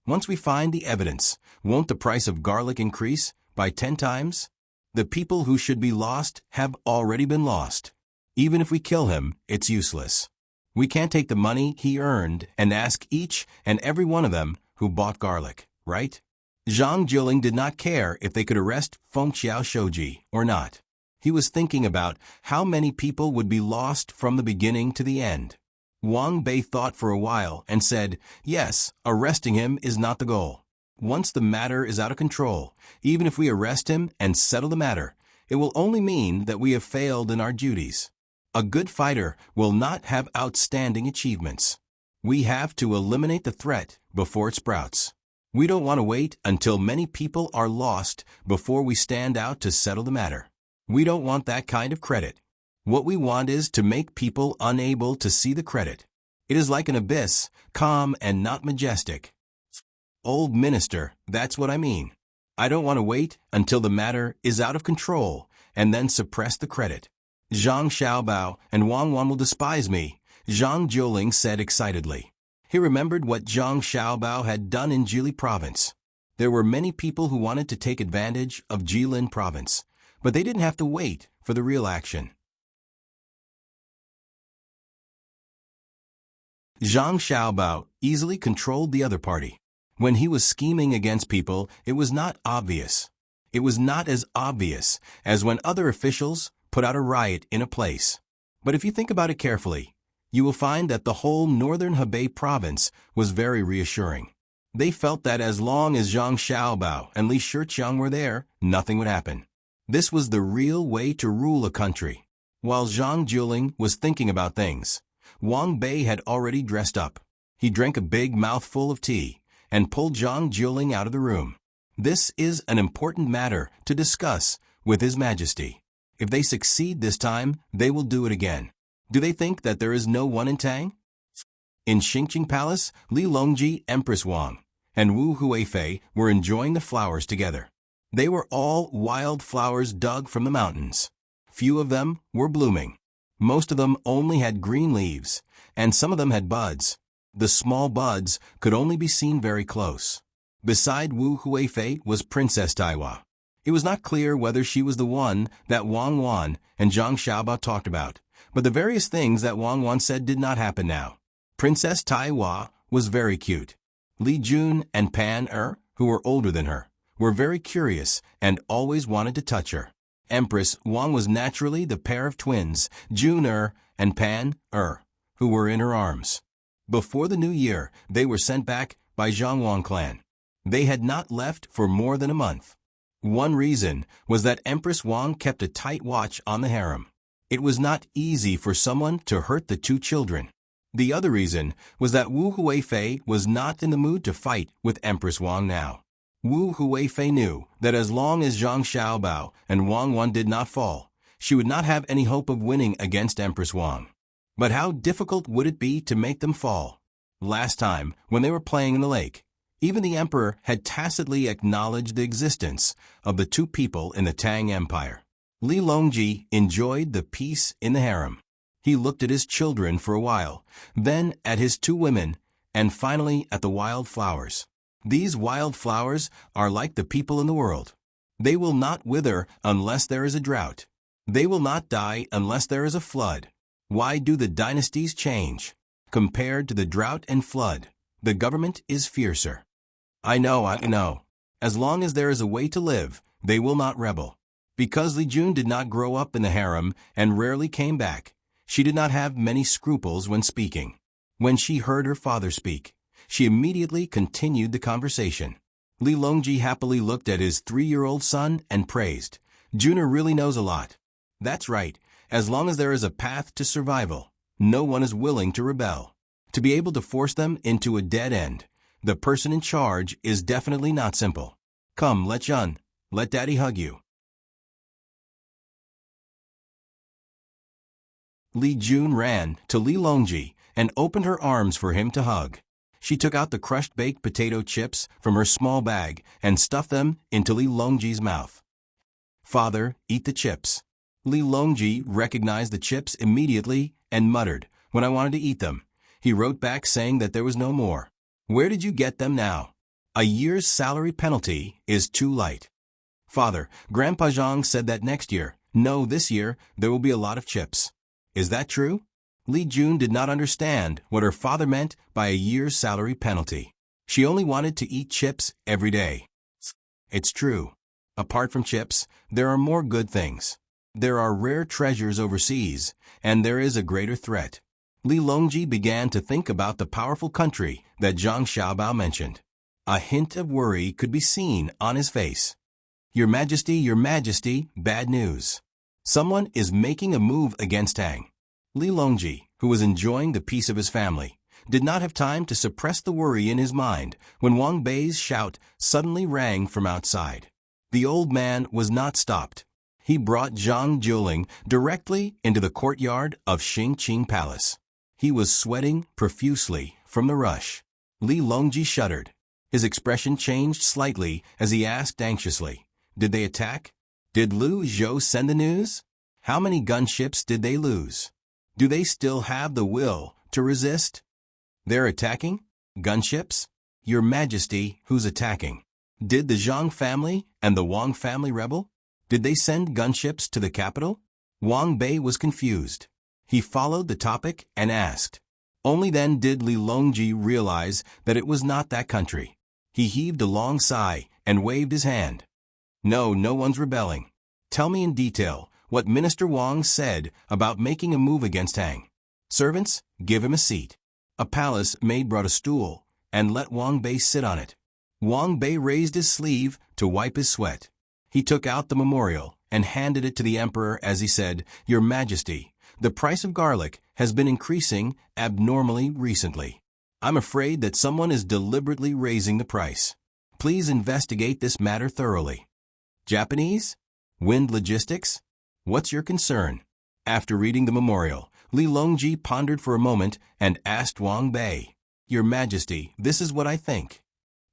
Once we find the evidence, won't the price of garlic increase by 10 times? The people who should be lost have already been lost. Even if we kill him, it's useless. We can't take the money he earned and ask each and every one of them who bought garlic, right? Zhang Juling did not care if they could arrest Fengqiao Shoji or not. He was thinking about how many people would be lost from the beginning to the end. Wang Bei thought for a while and said, "Yes, arresting him is not the goal. Once the matter is out of control, even if we arrest him and settle the matter, it will only mean that we have failed in our duties. A good fighter will not have outstanding achievements. We have to eliminate the threat before it sprouts. We don't want to wait until many people are lost before we stand out to settle the matter. We don't want that kind of credit. What we want is to make people unable to see the credit. It is like an abyss, calm and not majestic." "Old minister, that's what I mean. I don't want to wait until the matter is out of control and then suppress the credit. Zhang Xiaobao and Wang Wan will despise me," Zhang Juling said excitedly. He remembered what Zhang Xiaobao had done in Jili province. There were many people who wanted to take advantage of Jilin province, but they didn't have to wait for the real action. Zhang Xiaobao easily controlled the other party. When he was scheming against people, it was not obvious. It was not as obvious as when other officials put out a riot in a place. But if you think about it carefully, you will find that the whole northern Hebei province was very reassuring. They felt that as long as Zhang Xiaobao and Li Shiqiang were there, nothing would happen. This was the real way to rule a country. While Zhang Juling was thinking about things, Wang Bei had already dressed up. He drank a big mouthful of tea and pulled Zhang Juling out of the room. This is an important matter to discuss with His Majesty. If they succeed this time, they will do it again. Do they think that there is no one in Tang? In Xingqing Palace, Li Longji, Empress Wang, and Wu Huifei were enjoying the flowers together. They were all wild flowers dug from the mountains. Few of them were blooming. Most of them only had green leaves, and some of them had buds. The small buds could only be seen very close. Beside Wu Huifei was Princess Taiwa. It was not clear whether she was the one that Wang Wan and Zhang Xiaobao talked about, but the various things that Wang Wan said did not happen now. Princess Taiwa was very cute. Li Jun and Pan who were older than her, were very curious and always wanted to touch her. Empress Wang was naturally the pair of twins, Jun and Pan who were in her arms. Before the new year, they were sent back by Zhongwang clan. They had not left for more than a month. One reason was that Empress Wang kept a tight watch on the harem. It was not easy for someone to hurt the two children. The other reason was that Wu Huifei was not in the mood to fight with Empress Wang now. Wu Huifei knew that as long as Zhang Xiaobao and Wang Wan did not fall, she would not have any hope of winning against Empress Wang. But how difficult would it be to make them fall? Last time, when they were playing in the lake, even the emperor had tacitly acknowledged the existence of the two people in the Tang Empire. Li Longji enjoyed the peace in the harem. He looked at his children for a while, then at his two women, and finally at the wild flowers. These wild flowers are like the people in the world. They will not wither unless there is a drought. They will not die unless there is a flood. Why do the dynasties change? Compared to the drought and flood, the government is fiercer. I know. As long as there is a way to live, they will not rebel. Because Li Jun did not grow up in the harem and rarely came back, she did not have many scruples when speaking. When she heard her father speak, she immediately continued the conversation. Li Longji happily looked at his 3-year-old son and praised, "Junior really knows a lot." That's right, as long as there is a path to survival, no one is willing to rebel. To be able to force them into a dead end, the person in charge is definitely not simple. Come, let Daddy hug you. Li Jun ran to Li Longji and opened her arms for him to hug. She took out the crushed baked potato chips from her small bag and stuffed them into Li Longji's mouth. "Father, eat the chips." Li Longji recognized the chips immediately and muttered, "When I wanted to eat them." He wrote back saying that there was no more. "Where did you get them now? A year's salary penalty is too light." "Father, Grandpa Zhang said that next year, no, this year, there will be a lot of chips." "Is that true?" Li Jun did not understand what her father meant by a year's salary penalty. She only wanted to eat chips every day. It's true. Apart from chips, there are more good things. There are rare treasures overseas, and there is a greater threat. Li Longji began to think about the powerful country that Zhang Xiaobao mentioned. A hint of worry could be seen on his face. Your Majesty, bad news. Someone is making a move against Tang." Li Longji, who was enjoying the peace of his family, did not have time to suppress the worry in his mind when Wang Bei's shout suddenly rang from outside. The old man was not stopped. He brought Zhang Juling directly into the courtyard of Xingqing Palace. He was sweating profusely from the rush. Li Longji shuddered. His expression changed slightly as he asked anxiously, "Did they attack? Did Lu Zhou send the news? How many gunships did they lose? Do they still have the will to resist?" "They're attacking? Gunships? Your Majesty, who's attacking? Did the Zhang family and the Wang family rebel? Did they send gunships to the capital?" Wang Bei was confused. He followed the topic and asked. Only then did Li Longji realize that it was not that country. He heaved a long sigh and waved his hand. No one's rebelling. Tell me in detail what Minister Wang said about making a move against Tang. Servants, give him a seat. A palace maid brought a stool and let Wang Bei sit on it. Wang Bei raised his sleeve to wipe his sweat. He took out the memorial and handed it to the emperor as he said, "Your Majesty, the price of garlic has been increasing abnormally recently. I'm afraid that someone is deliberately raising the price. Please investigate this matter thoroughly." Japanese? Wind logistics? What's your concern? After reading the memorial, Li Longji pondered for a moment and asked Wang Bei, "Your Majesty, this is what I think."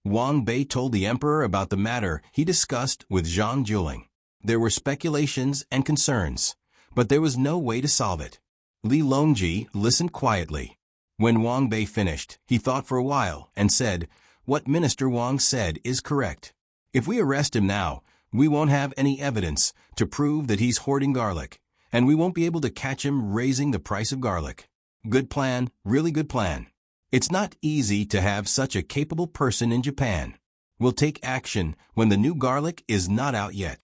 Wang Bei told the emperor about the matter he discussed with Zhang Juling. There were speculations and concerns, but there was no way to solve it. Li Longji listened quietly. When Wang Bei finished, he thought for a while and said, "What Minister Wang said is correct. If we arrest him now, we won't have any evidence to prove that he's hoarding garlic, and we won't be able to catch him raising the price of garlic. Good plan, really good plan. It's not easy to have such a capable person in Japan. We'll take action when the new garlic is not out yet."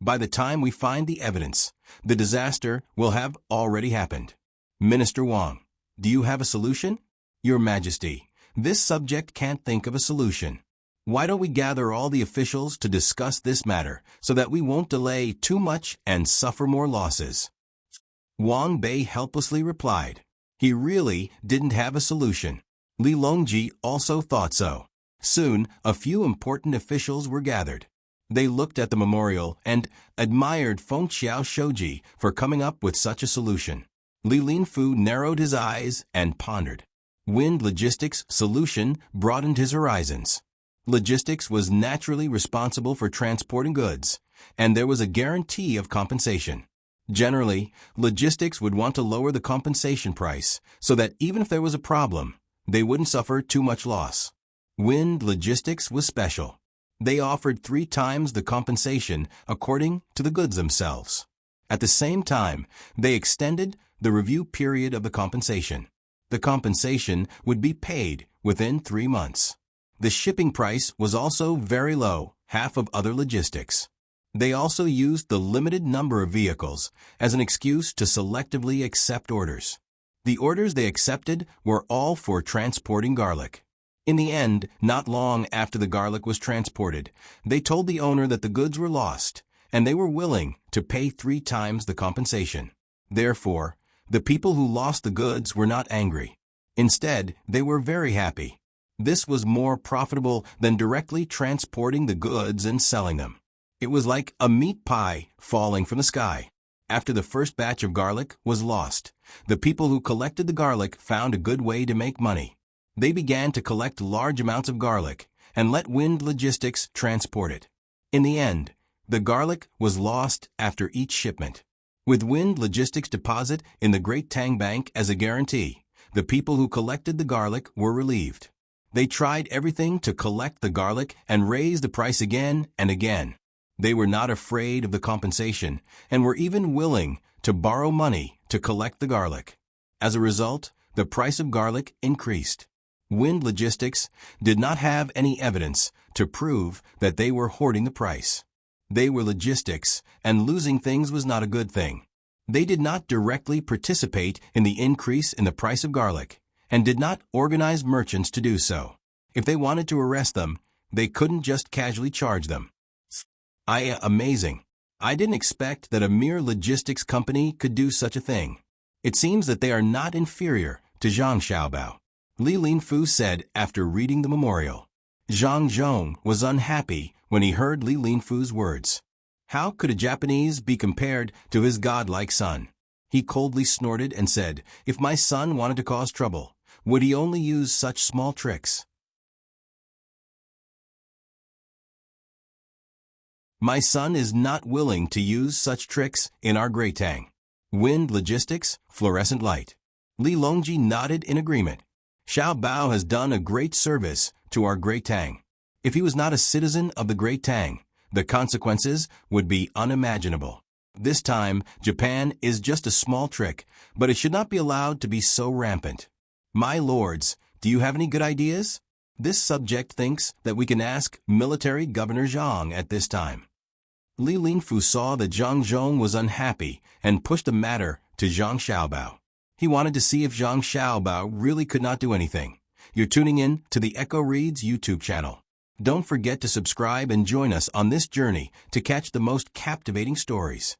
By the time we find the evidence, the disaster will have already happened. Minister Wang, do you have a solution? Your Majesty, this subject can't think of a solution. Why don't we gather all the officials to discuss this matter so that we won't delay too much and suffer more losses? Wang Bei helplessly replied. He really didn't have a solution. Li Longji also thought so. Soon, a few important officials were gathered. They looked at the memorial and admired Feng Xiao Shoji for coming up with such a solution. Li Linfu narrowed his eyes and pondered. Wind Logistics' solution broadened his horizons. Logistics was naturally responsible for transporting goods, and there was a guarantee of compensation. Generally, logistics would want to lower the compensation price so that even if there was a problem, they wouldn't suffer too much loss. Wind Logistics was special. They offered 3 times the compensation according to the goods themselves. At the same time, they extended the review period of the compensation. The compensation would be paid within 3 months. The shipping price was also very low, half of other logistics. They also used the limited number of vehicles as an excuse to selectively accept orders. The orders they accepted were all for transporting garlic. In the end, not long after the garlic was transported, they told the owner that the goods were lost, and they were willing to pay 3 times the compensation. Therefore, the people who lost the goods were not angry. Instead, they were very happy. This was more profitable than directly transporting the goods and selling them. It was like a meat pie falling from the sky. After the first batch of garlic was lost, the people who collected the garlic found a good way to make money. They began to collect large amounts of garlic and let Wind Logistics transport it. In the end, the garlic was lost after each shipment. With Wind Logistics' deposit in the Great Tang Bank as a guarantee, the people who collected the garlic were relieved. They tried everything to collect the garlic and raise the price again and again. They were not afraid of the compensation and were even willing to borrow money to collect the garlic. As a result, the price of garlic increased. Wind Logistics did not have any evidence to prove that they were hoarding the price. They were logistics, and losing things was not a good thing. They did not directly participate in the increase in the price of garlic, and did not organize merchants to do so. If they wanted to arrest them, they couldn't just casually charge them. Amazing. I didn't expect that a mere logistics company could do such a thing. It seems that they are not inferior to Zhang Xiaobao, Li Linfu said after reading the memorial. Zhang Zhong was unhappy when he heard Li Linfu's words. How could a Japanese be compared to his godlike son? He coldly snorted and said, if my son wanted to cause trouble, would he only use such small tricks? My son is not willing to use such tricks in our Great Tang. Wind Logistics, fluorescent light. Li Longji nodded in agreement. Xiao Bao has done a great service to our Great Tang. If he was not a citizen of the Great Tang, the consequences would be unimaginable. This time, Japan is just a small trick, but it should not be allowed to be so rampant. My lords, do you have any good ideas? This subject thinks that we can ask Military Governor Zhang at this time. Li Linfu saw that Zhang Zhong was unhappy and pushed the matter to Zhang Xiaobao. He wanted to see if Zhang Xiaobao really could not do anything. You're tuning in to the Echo Reads YouTube channel. Don't forget to subscribe and join us on this journey to catch the most captivating stories.